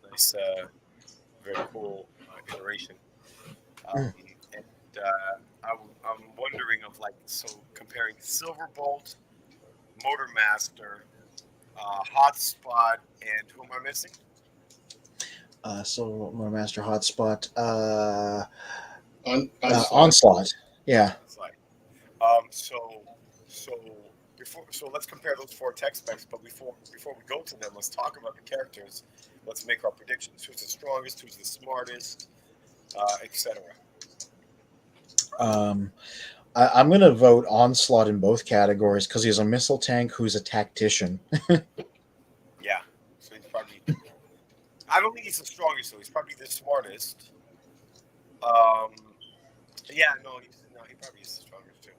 Nice, very cool iteration. And I'm wondering comparing Silverbolt, Motormaster, Hotspot, and who am I missing? So Motormaster Hotspot, Onslaught. Onslaught. Yeah. So let's compare those four tech specs. But before we go to them, let's talk about the characters. Let's make our predictions. Who's the strongest? Who's the smartest? Etc. I'm going to vote Onslaught in both categories because he's a missile tank who's a tactician. Yeah. So he's probably. I don't think he's the strongest, though. He's probably the smartest. Yeah, he probably is the strongest too.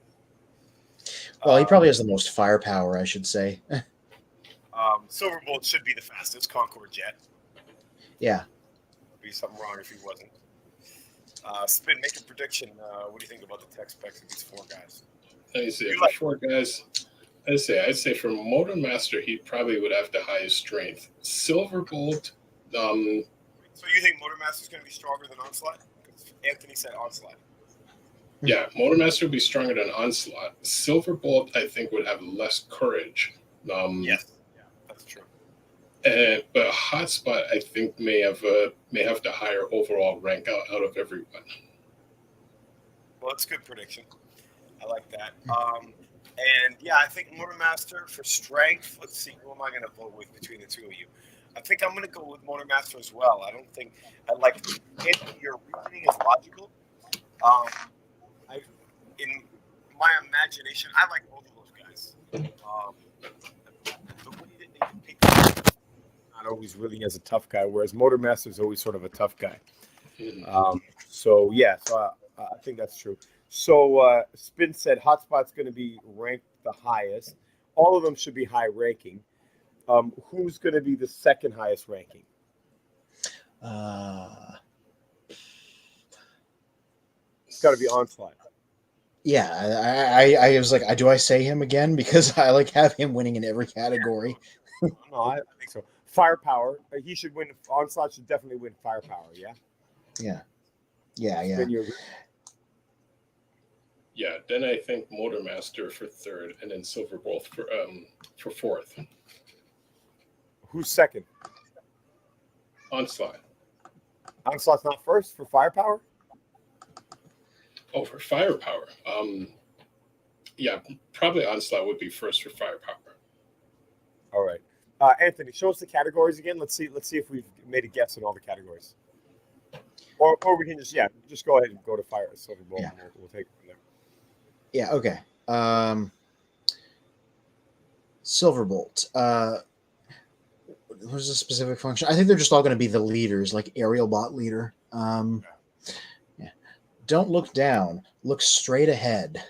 Well, he probably has the most firepower, I should say. Silverbolt should be the fastest Concorde jet. Yeah. There'd be something wrong if he wasn't. Spin, make a prediction. What do you think about the tech specs of these four guys? Let me see. For four guys, I'd say for Motormaster, he probably would have the highest strength. Silverbolt. So you think Motormaster's going to be stronger than Onslaught? Because Anthony said Onslaught. Yeah, Motormaster would be stronger than Onslaught. Silverbolt, I think, would have less courage. Yes, yeah, that's true. But Hotspot, I think, may have the higher overall rank out of everyone. Well, that's a good prediction. I like that. And yeah, I think Motormaster for strength. Let's see, who am I going to vote with between the two of you? I think I'm going to go with Motormaster as well. I don't think Anthony, your reasoning is logical. In my imagination, I like both of those guys. The way that they pick not always really as a tough guy, whereas Motormaster is always sort of a tough guy. So I think that's true. So Spin said Hotspot's going to be ranked the highest. All of them should be high ranking. Who's going to be the second highest ranking? It's got to be Onslaught. Yeah, I was like, do I say him again? Because I have him winning in every category. No, I think so. Firepower. He should win. Onslaught should definitely win firepower, yeah? Yeah. Yeah, then I think Motormaster for third, and then Silverbolt for fourth. Who's second? Onslaught. Onslaught's not first for firepower? Oh, for firepower. Yeah, probably Onslaught would be first for firepower. All right. Anthony, show us the categories again. Let's see if we've made a guess in all the categories. Or we can just go ahead and go to fire Silverbolt. Yeah. We'll take it from there. Yeah, okay. Silverbolt. What's the specific function? I think they're just all going to be the leaders, like aerial bot leader. Yeah. Don't look down. Look straight ahead.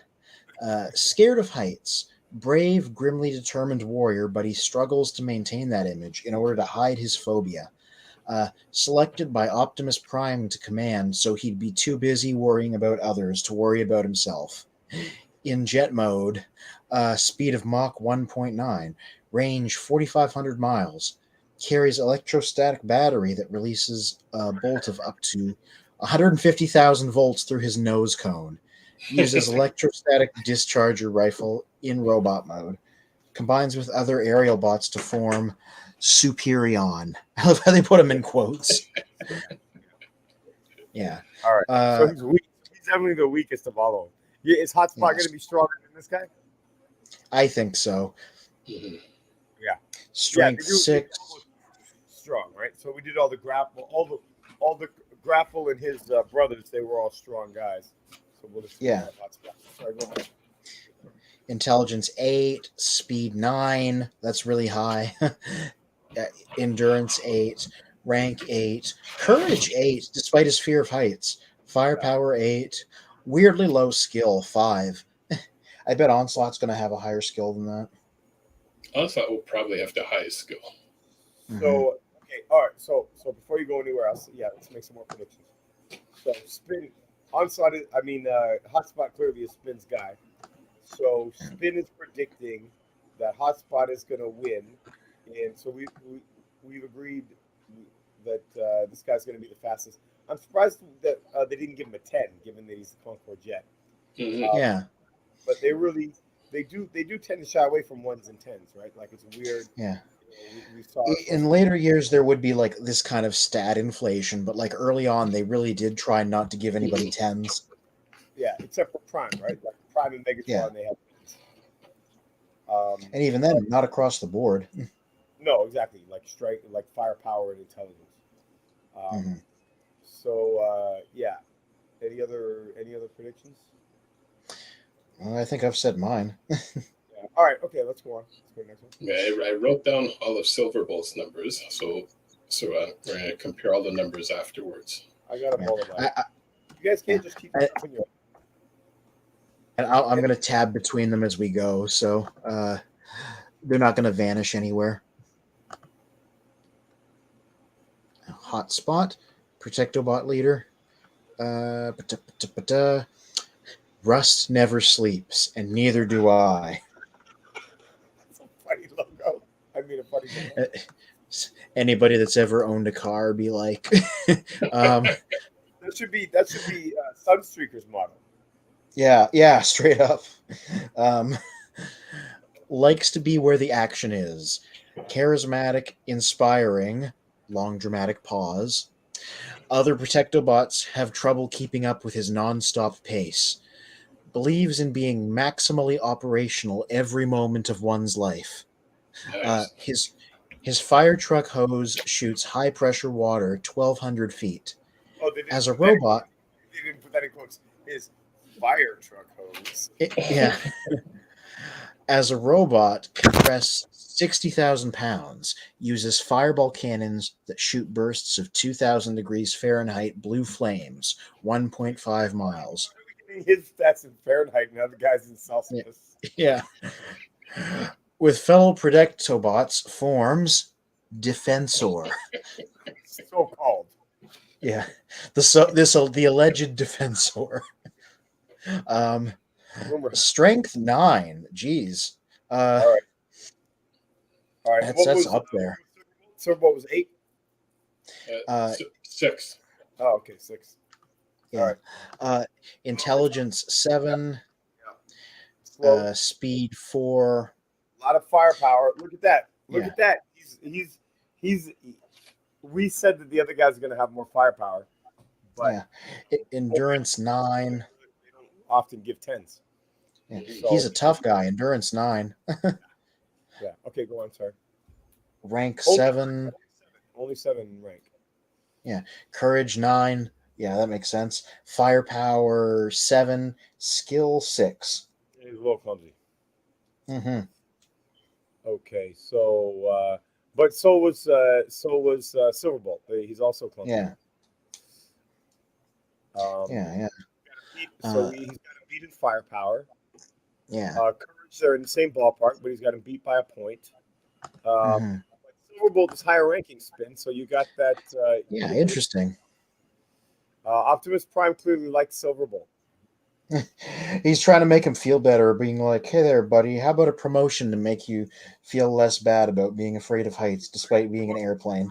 Scared of heights. Brave, grimly determined warrior, but he struggles to maintain that image in order to hide his phobia. Selected by Optimus Prime to command, so he'd be too busy worrying about others to worry about himself. In jet mode, speed of Mach 1.9, range 4,500 miles, carries electrostatic battery that releases a bolt of up to 150,000 volts through his nose cone, uses electrostatic discharger rifle in robot mode, combines with other aerial bots to form Superion. I love how they put him in quotes. Yeah. All right. So Uh, he's weak. He's definitely the weakest of all of them. Yeah, is Hotspot Yes. going to be stronger than this guy? I think so. Mhm. Yeah. Strength They do 6. both strong, right? So we did all the grapple and his brothers. They were all strong guys. So we'll just Yeah. Hotspot. Sorry, go ahead. Intelligence 8. Speed 9. That's really high. Endurance 8. Rank 8. Courage 8, despite his fear of heights. Firepower 8. Weirdly low skill 5. I bet Onslaught's going to have a higher skill than that. Onslaught will probably have the highest skill. So okay, all right. So before you go anywhere else, let's make some more predictions. So spin onslaught. Hotspot clearly a spin's guy. So spin is predicting that Hotspot is going to win, and so we've agreed that this guy's going to be the fastest. I'm surprised that they didn't give him a 10, given that he's the Concorde jet. Mhm. Yeah. But they do tend to shy away from 1s and 10s, right? Like it's weird. Yeah. We saw In later years, there would be like this kind of stat inflation, but like early on, they really did try not to give anybody 10s. Yeah, except for Prime, right? Like Prime and Megatron, Yeah. they have. And even then, not across the board. No, exactly. Like strike, like firepower and intelligence. So yeah. Any other predictions? Well, I think I've said mine. Yeah. All right. Okay. Let's go on. Let's go to the next one. Yeah, I wrote down all of Silverbolt's numbers, so we're going to compare all the numbers afterwards. I got a Yeah. ball of that. You guys can't just keep jumping your. And I'm going to tab between them as we go, so they're not going to vanish anywhere. Hotspot, Protectobot leader. Rust never sleeps, and neither do I. That's a funny logo. I mean, a funny logo. Anybody that's ever owned a car be like, That should be Sunstreaker's model. yeah, straight up. Likes to be where the action is. Charismatic, inspiring, long dramatic pause. Other Protectobots have trouble keeping up with his non-stop pace. Believes in being maximally operational every moment of one's life. Nice. His fire truck hose shoots high pressure water 1,200 feet. Oh, they didn't As a put that in- robot, They didn't put that in quotes. His fire truck hose. yeah. As a robot, can press 60,000 pounds, uses fireball cannons that shoot bursts of 2,000 degrees Fahrenheit blue flames, 1.5 miles. His stats in Fahrenheit and other guys in Celsius. Yeah. With fellow Predictobots forms Defensor. So called. Yeah. The alleged Defensor. Strength 9. Jeez. All right. That's up there. Silverbolt was 8. 6. Oh, okay, 6. Yeah. Intelligence 7. Slow. Speed 4. A lot of firepower. Look at that. Look Yeah. at that. He's. We said that the other guys are going to have more firepower, but Endurance 9. they don't often give 10s. Yeah. So- He's a tough guy. Endurance 9. Yeah. Okay, go on. Sorry. Rank Only 7. Only 7 in rank. Courage 9. Yeah, that makes sense. Firepower 7. Skill 6. He's a little clumsy. Mm-hmm. Okay, so but so was Silverbolt. He's also clumsy. Yeah. Um, Yeah. So he's got him beat in firepower. Yeah. Courage, they're in the same ballpark, but he's got him beat by a point. Mhm. Silverbolt is higher ranking spin, so you got that. Yeah, interesting. Optimus Prime clearly liked Silverbolt. He's trying to make him feel better, being like, "Hey there, buddy. How about a promotion to make you feel less bad about being afraid of heights, despite being an airplane?"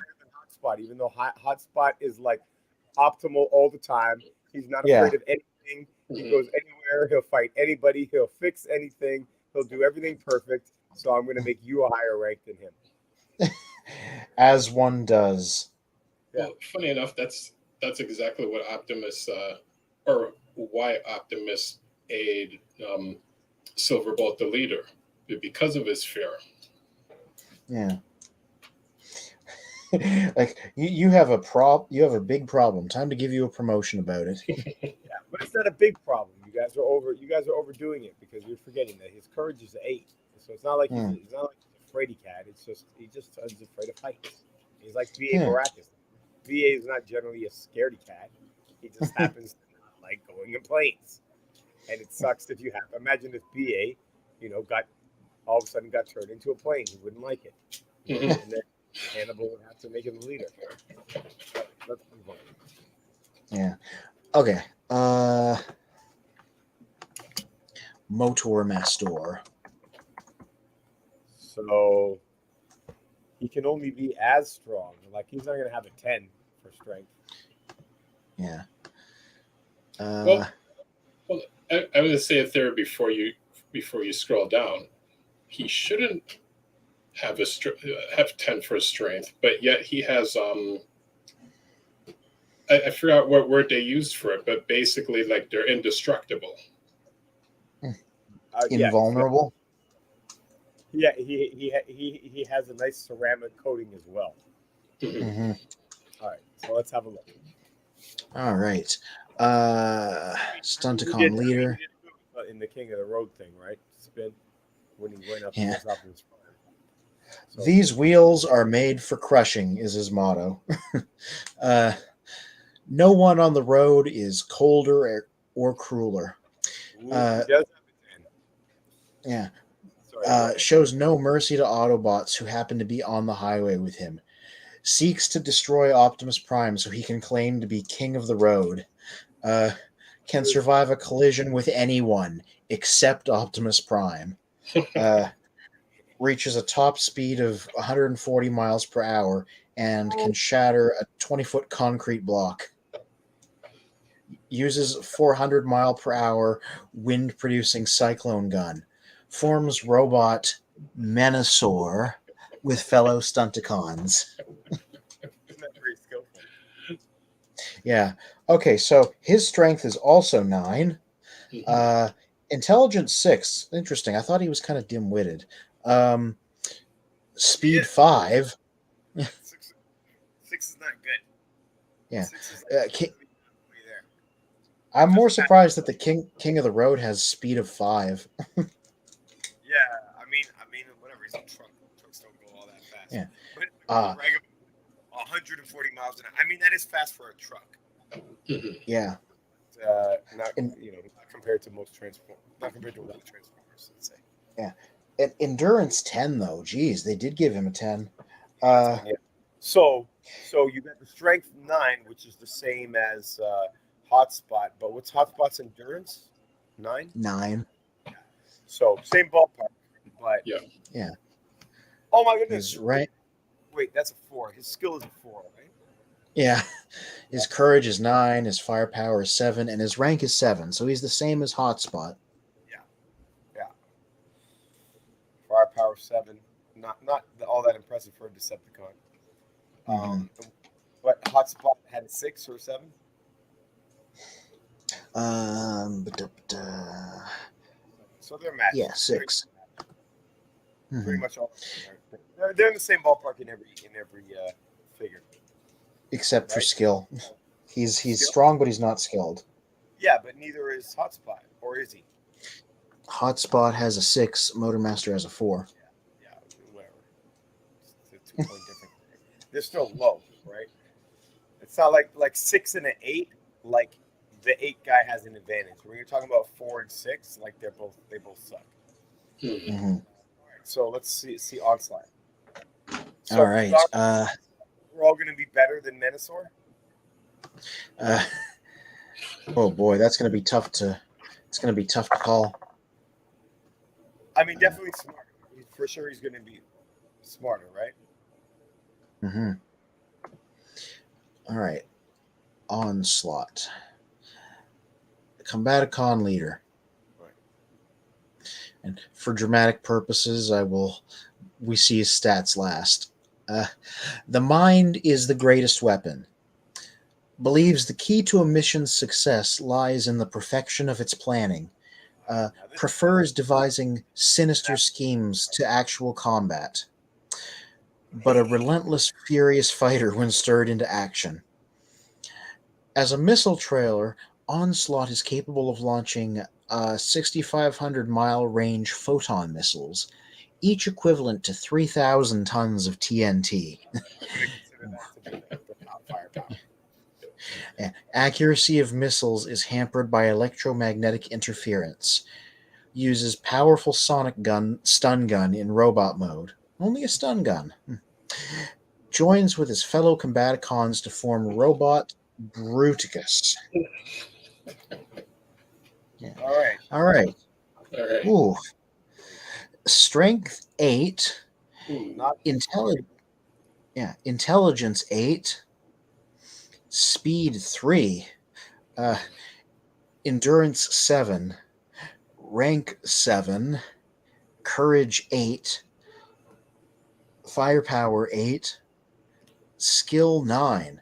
Hotspot, even though Hotspot is like optimal all the time. He's not Yeah. afraid of anything. He Mhm. goes anywhere. He'll fight anybody. He'll fix anything. He'll do everything perfect. So I'm going to make you a higher rank than him. As one does. Yeah. Well, funny enough, that's exactly what Optimus, or why Optimus aid Silverbolt the leader, because of his fear. Yeah. Like you have a big problem. Time to give you a promotion about it. Yeah, but it's not a big problem. You guys are overdoing it because you're forgetting that his courage is 8. So it's not like Hmm. he's not like he's a fraidy cat. It's just he's afraid of heights. He's like BA Yeah. Baracus. BA is not generally a scaredy cat. He just happens to not like going in planes. And it sucks if you have imagine if BA, got all of a sudden got turned into a plane. He wouldn't like it. Mhm. And then Hannibal would have to make him the leader. Let's move on. Yeah. Okay. Motor Mastor. So he can only be as strong. Like he's not going to have a 10 for strength. Yeah. Well, I would say it there before you scroll down. He shouldn't have have 10 for strength, but yet he has I forgot what word they used for it, but basically like they're indestructible. Yeah, Invulnerable. yeah. He has a nice ceramic coating as well. Mhm. Mm-hmm. All right, so let's have a look. All right. We Stunticon leader. in the King of the Road thing, right? Spin when he went up Yeah. against Optimus Prime. So, These wheels are made for crushing, is his motto. No one on the road is colder or crueler. he Uh, does have a 10. yeah. Sorry, go ahead. Shows no mercy to Autobots who happen to be on the highway with him. Seeks to destroy Optimus Prime so he can claim to be king of the road. Can survive a collision with anyone except Optimus Prime. Reaches a top speed of 140 miles per hour and can shatter a 20-foot concrete block. Uses 400 mile per hour wind producing cyclone gun. Forms robot Menasor with fellow Stunticons. Isn't that very skillful? Yeah. Okay, so his strength is also 9. Mhm. Intelligence 6. Interesting. I thought he was kind of dim-witted. Speed is. 5. 6 is not good. Yeah. 6 is King, way there. I'm more Just surprised that the King of the Road has speed of 5. Yeah, whatever. He's a truck. Trucks don't go all that fast. Yeah. But Uh, brag about 140 miles an hour. I mean, that is fast for a truck. Mhm. Yeah. Not And not compared to not compared to a lot of Transformers. Let's say. yeah. And endurance 10 though. Geez, they did give him a 10. Yeah. So you got the strength 9, which is the same as Hotspot. But what's Hotspot's endurance? 9. 9. So same ballpark. But Yeah. Yeah. oh my goodness! His rank. Wait, that's a 4. His skill is a 4, right? Yeah. His courage is 9. His firepower is 7, and his rank is 7. So he's the same as Hotspot. Yeah. Firepower 7. Not all that impressive for a Decepticon. But Hotspot had a 6 or 7. So they're matched. Yeah, 6. Pretty much all. They're in the same ballpark in every figure. Except for Right? skill. He's Skill? strong, but he's not skilled. Yeah, but neither is Hotspot, or is he? Hotspot has a 6. Motormaster has a 4. Yeah, whatever. It's a 2-point difference. They're still low, right? It's not like 6 and an 8. Like the 8 guy has an advantage. When you're talking about 4 and 6, like they both suck. Mhm. Mm-hmm. All right, so let's see Onslaught. So All right. we're all going to be better than Menasor. Oh boy, that's going to be tough to It's going to be tough to call. I mean, definitely smarter. For sure, he's going to be smarter, right? Mm-hmm. All right. Onslaught. Combaticon leader. Right. And for dramatic purposes, we see his stats last. The mind is the greatest weapon. Believes the key to a mission's success lies in the perfection of its planning. Now this Prefers devising sinister schemes to actual combat, but a relentless, furious fighter when stirred into action. As a missile trailer, Onslaught is capable of launching 6,500-mile range photon missiles, each equivalent to 3,000 tons of TNT. I'm going to consider that to be the top firepower. Accuracy of missiles is hampered by electromagnetic interference. Uses powerful stun gun in robot mode. Only a stun gun. Joins with his fellow Combaticons to form Robot Bruticus. Yeah. All right. All right. All right. Ooh. Strength 8. Not Intelligence 8. Speed 3. Endurance 7. Rank 7. Courage 8. Firepower 8. Skill 9.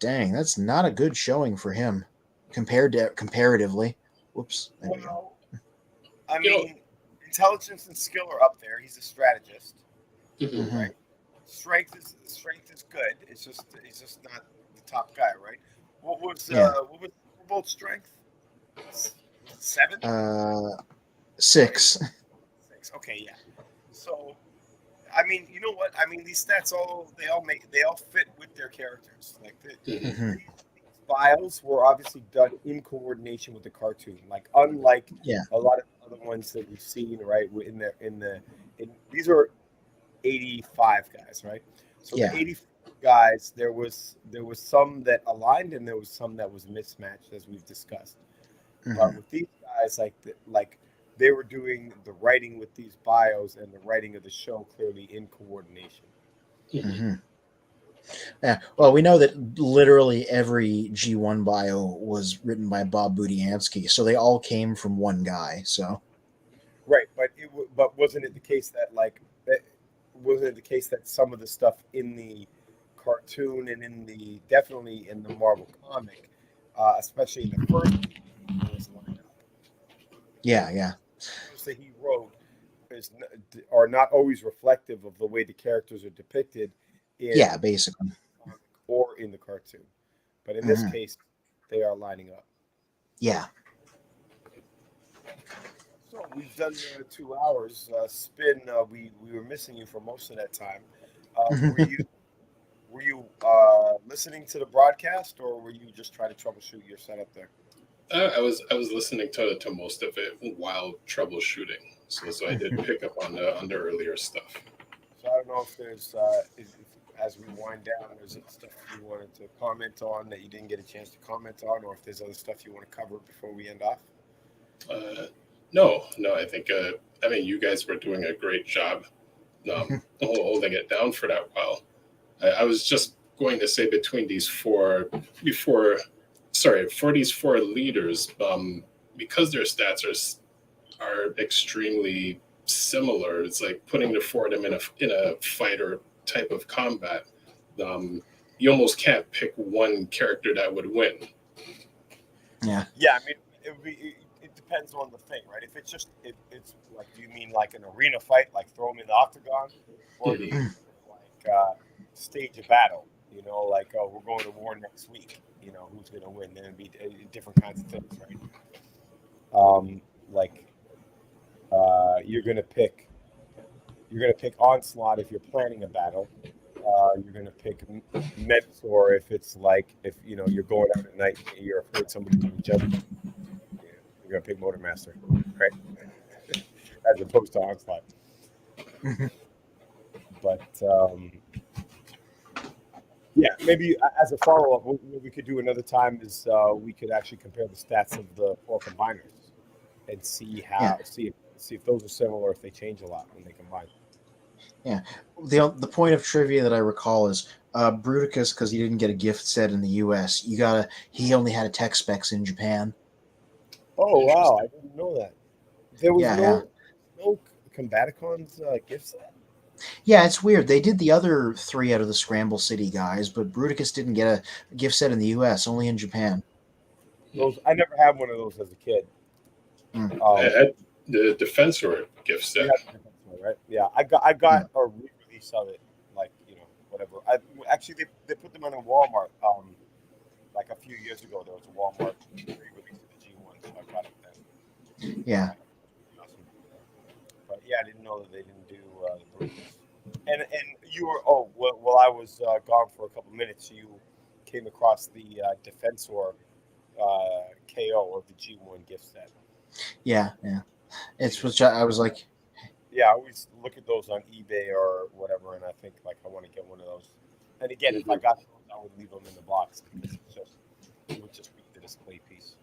Dang, that's not a good showing for him comparatively. Whoops. There we go. well. I mean, intelligence and skill are up there. He's a strategist. Mhm. Mhm. Right. Strength is good. It's just he's just not the top guy, right? What was both strength? 7? 6. 6. Okay, yeah. So I mean, you know what? I mean, these stats they all fit with their characters. Like Mhm. Mhm. these files were obviously done in coordination with the cartoon. Like unlike Yeah. a lot of other ones that we've seen, right? These are 85 guys, right? So Yeah. the 85 guys, there was some that aligned and there was some that was mismatched, as we've discussed. But Mhm. with these guys, like they were doing the writing with these bios and the writing of the show clearly in coordination. Mhm. Mhm. Yeah. Well, we know that literally every G1 bio was written by Bob Budiansky, so they all came from one guy. So. Right, but wasn't it the case that wasn't it the case that some of the stuff in the cartoon and definitely in the Marvel comic, especially in the first was lined up. Yeah. Yeah. Those that he wrote are not always reflective of the way the characters are depicted Yeah. in Basically. the comic or in the cartoon. But in this Mhm. case, they are lining up. Yeah. So we've done 2 hours. Spin. We were missing you for most of that time. Were you listening to the broadcast, or were you just trying to troubleshoot your setup there? I was listening to most of it while troubleshooting, so I did pick up on the earlier stuff. So I don't know if there's as we wind down, there's stuff you wanted to comment on that you didn't get a chance to comment on, or if there's other stuff you want to cover before we end off. No, I think I mean you guys were doing a great job holding it down for that while. I was just going to say between these four for these four leaders, because their stats are extremely similar. It's like putting the four of them in a fighter type of combat. You almost can't pick one character that would win. Yeah. Yeah, I mean, it depends on the thing, right? If it's just it's like, do you mean like an arena fight, like throw them in the octagon, or do Mhm. you like stage a battle? You know, like, oh, we're going to war next week. You know, who's going to win? Then it'd be different kinds of things, right? Like you're gonna pick onslaught if you're planning a battle. You're gonna pick mentor if it's like if you know you're going out at night and you're afraid somebody's gonna jump. Yeah, you're gonna pick motormaster, right? As opposed to onslaught. Mhm. But yeah, maybe as a follow up, what we could do another time is we could actually compare the stats of the four combiners. and see Yeah, see if those are similar, if they change a lot when they combine. yeah. The point of trivia that I recall is Bruticus, because he didn't get a gift set in the U.S. He only had a tech specs in Japan. Oh wow, I Interesting. didn't know that. There was Yeah, yeah. no Combaticons gift set. Yeah, it's weird. They did the other three out of the Scramble City guys, but Bruticus didn't get a gift set in the U.S., only in Japan. Those I never had one of those as a kid. Mm, I Um, had the Defensor gift you set. had the difference one, right? Yeah, I got mm. a re-release of it, like whatever. Actually they put them on a Walmart. Like a few years ago, there was a Walmart re-release of the G1, so I got it then. Yeah, It was pretty awesome. But yeah, I didn't know that they didn't do the Brutus. And you were well I was gone for a couple minutes. You came across the Defensor KO or the G1 gift set. yeah, yeah. You It's just which I was like, yeah, I always look at those on eBay or whatever, and I think like I want to get one of those. And again, if I Mhm. got those, I would leave them in the box because it would just be the display piece.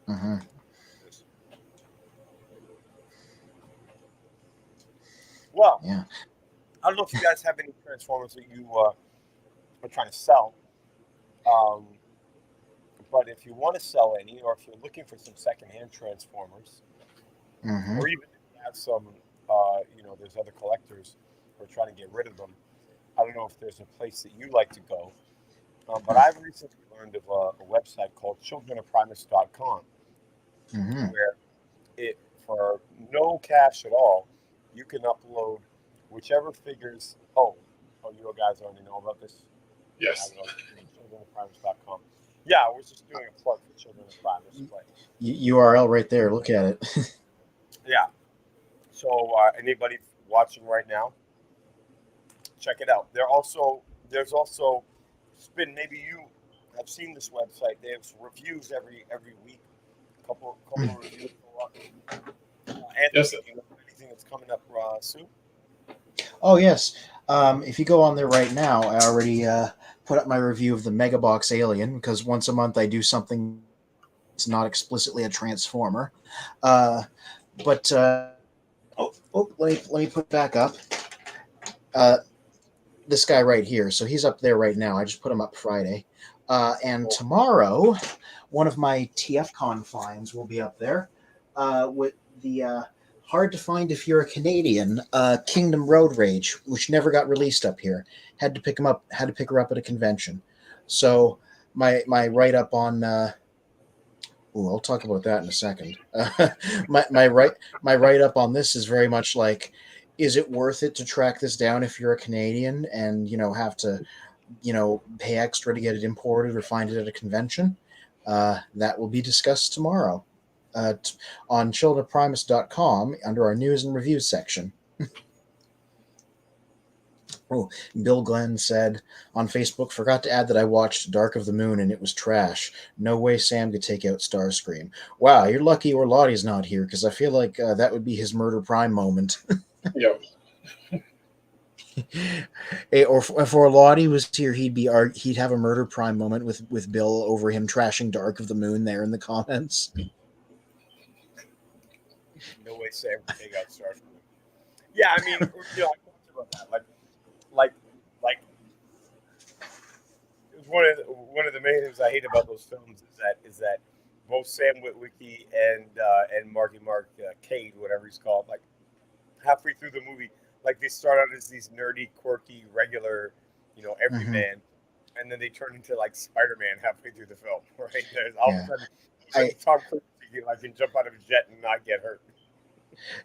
mhm, Well, yeah. I don't know if you guys have any Transformers that you are trying to sell, um, but if you want to sell any, or if you're looking for some secondhand Transformers, Hmm. or even if you have some, there's other collectors who are trying to get rid of them. I don't know if there's a place that you like to go, but I've recently learned of a website called childrenofprimus.com, Hmm. where it for no cash at all, you can upload whichever figures. You guys already know about this. I Yes. don't know. Childrenofprimus.com. Yeah, I was just doing a plug for Children of Primus, but URL right there. Look at it. yeah. So anybody watching right now, check it out. There's also Spin. Maybe you have seen this website. They have reviews every week. Couple of reviews. Yes. Anthony, do you know anything that's coming up soon? Oh yes. If you go on there right now, I already put up my review of the Mega Box Alien because once a month I do something that's not explicitly a Transformer. Uh, but let me put it back up. Uh, this guy right here. So he's up there right now. I just put him up Friday. And Oh, tomorrow, one of my TFCon finds will be up there with the hard to find if you're a Canadian Kingdom Road Rage, which never got released up here. Had to pick her up at a convention. So my write up on. I'll talk about that in a second. My write up on this is very much like, is it worth it to track this down if you're a Canadian and have to pay extra to get it imported or find it at a convention? That will be discussed tomorrow on childrenprimus.com under our news and reviews section. Oh, Bill Glenn said on Facebook, forgot to add that I watched Dark of the Moon and it was trash. No way Sam could take out Starscream. Wow, you're lucky Orlottie's not here because I feel like that would be his Murder Prime moment. Yep. Or if Orlotti was here, he'd have a Murder Prime moment with Bill over him trashing Dark of the Moon there in the comments. no way Sam can take out Star Trek. Yeah, I mean, I talked about that. Like, like it was one of the main things I hate about those films is that both Sam Witwicky and Marky Mark Cade, whatever he's called, like halfway through the movie, like they start out as these nerdy, quirky, regular, Hmm. everyman, and then they turn into like Spider-Man halfway through the film, right? All of Yeah, a sudden, I Tom Cruise can jump out of a jet and not get hurt.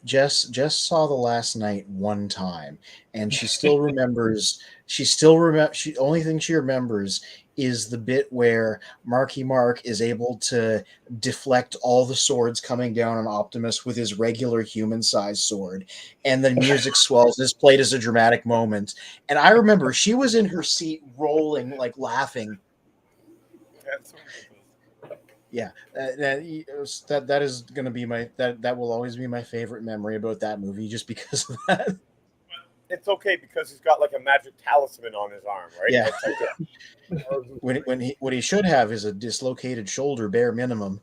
Jess saw the last night one time, and she still remembers. She still remember. She only thing she remembers is the bit where Marky Mark is able to deflect all the swords coming down on Optimus with his regular human-sized sword, and the music swells. It's played as a dramatic moment, and I remember she was in her seat, rolling, like laughing. That's so ridiculous. Yeah, that is going to be that will always be my favorite memory about that movie, just because of that. It's okay because he's got like a magic talisman on his arm, right? Yeah, That's like a power boost, right? what he should have is a dislocated shoulder, bare minimum.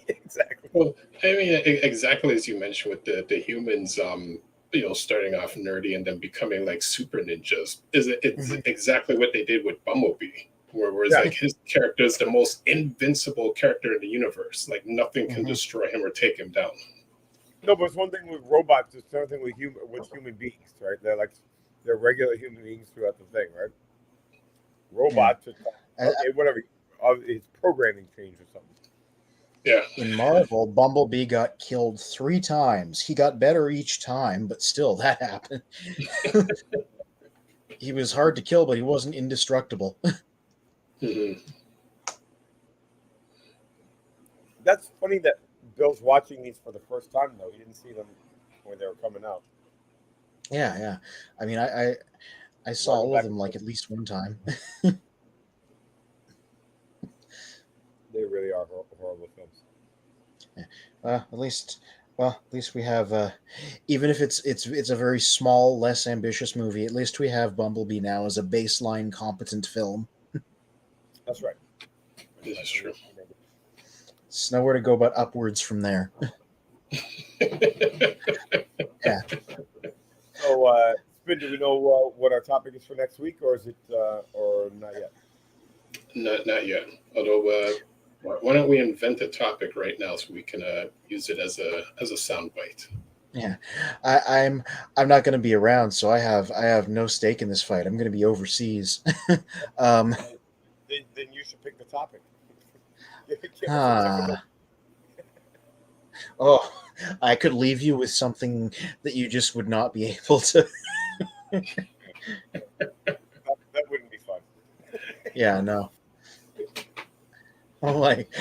Exactly. Well, I mean, exactly as you mentioned with the humans, starting off nerdy and then becoming like super ninjas. It's Mhm. exactly what they did with Bumblebee, whereas Yeah. like his character is the most invincible character in the universe. Like nothing can Mhm. destroy him or take him down. No, but it's one thing with robots. It's another thing with human beings, right? They're regular human beings throughout the thing, right? Yeah. Robots, it's like, okay, whatever. It's programming change or something. Yeah, In Marvel, Bumblebee got killed 3 times. He got better each time, but still, that happened. He was hard to kill, but he wasn't indestructible. hmm That's funny that Bill's watching these for the first time, though. He didn't see them when they were coming out. Yeah, yeah. I mean, I saw Why go all of back? them like at least one time. They really are horrible films. At least, at least we have. Even if it's a very small, less ambitious movie, at least we have Bumblebee now as a baseline competent film. That's right. this is true. It's nowhere to go but upwards from there. Yeah. So, Spin, do we know what our topic is for next week, or is it, or not yet? Not yet. Although, why don't we invent a topic right now so we can use it as a soundbite? Yeah, I'm not going to be around, so I have no stake in this fight. I'm going to be overseas. um, Then you should pick the topic. Give us a typical. ah, oh, I could leave you with something that you just would not be able to. That wouldn't be fun. Yeah, no. Oh, like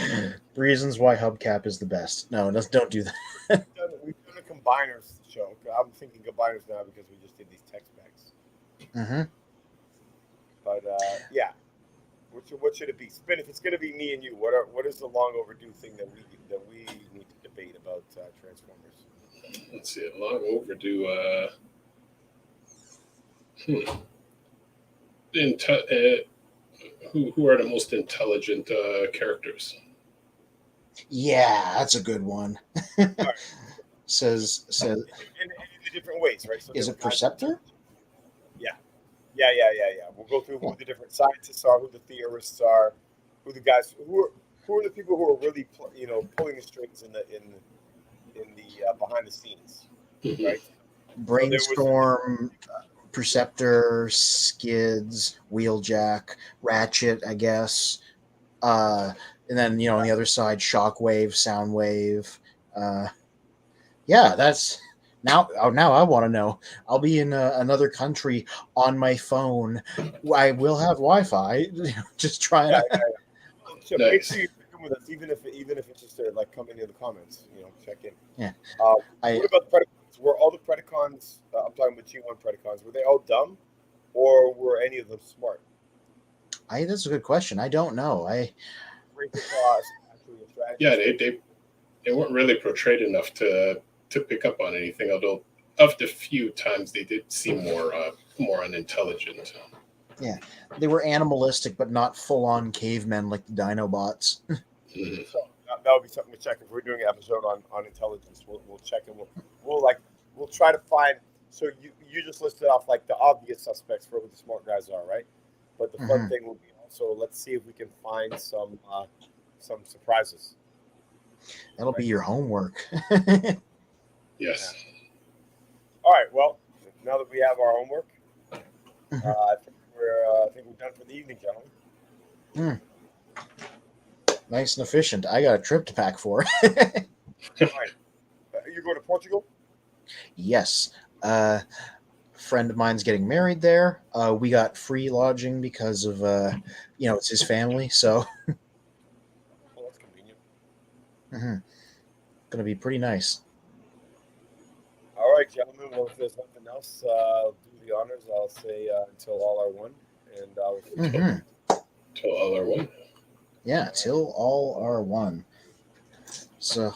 reasons why hubcap is the best. No, don't do that. We've done a combiners show. I'm thinking combiners now because we just did these text backs. Hmm. But yeah, what should it be? Spin. If it's going to be me and you, what is the long overdue thing that we need to debate about Transformers? Let's see, long overdue. Hmm. Who are the most intelligent characters? Yeah, that's a good one. All right. Says In the different ways, right? So is different it kinds of Perceptor? yeah, yeah. We'll go through Yeah. who the different scientists are, who the theorists are, who the guys who are the people who are really pulling the strings in the behind the scenes, hmm right? So there was Brainstorm, Perceptor, Skids, Wheeljack, Ratchet, I guess. And then on the other side, Shockwave, Soundwave. Uh, yeah, that's now. Oh, now I want to know. I'll be in another country on my phone. I will have Wi-Fi. Just trying yeah, to. yeah. Well, so make Nice. sure you check in with us, even if it's just like come in the comments, check in. Yeah, Uh, I. what about the Predacons? Were all the Predacons? I'm talking about G1 Predacons. Were they all dumb, or were any of them smart? That's a good question. I don't know. Razor Claw is actually a Yeah, strategist. they weren't really portrayed enough to pick up on anything. Although of the few times they did seem more unintelligent. Yeah, they were animalistic, but not full-on cavemen like the Dinobots. Mhm. So that would be something to check if we're doing an episode on intelligence. We'll check and we'll try to find. So you just listed off like the obvious suspects for who the smart guys are, right? But the fun Hmm. thing will be also let's see if we can find some surprises, That'll be right? your homework. Yes. Yeah. All right. Well, now that we have our homework, I think we're done for the evening, gentlemen. Mm, nice and efficient. I got a trip to pack for. All right. You go to Portugal? Yes. Friend of mine's getting married there. We got free lodging because of it's his family, so Well, that's convenient. mhm, gonna be pretty nice. All right, gentlemen. Well, if there's nothing else, I'll do the honors. I'll say until all are one, and we'll see you. Till, Hmm. till all are one. Yeah, All right. till all are one. So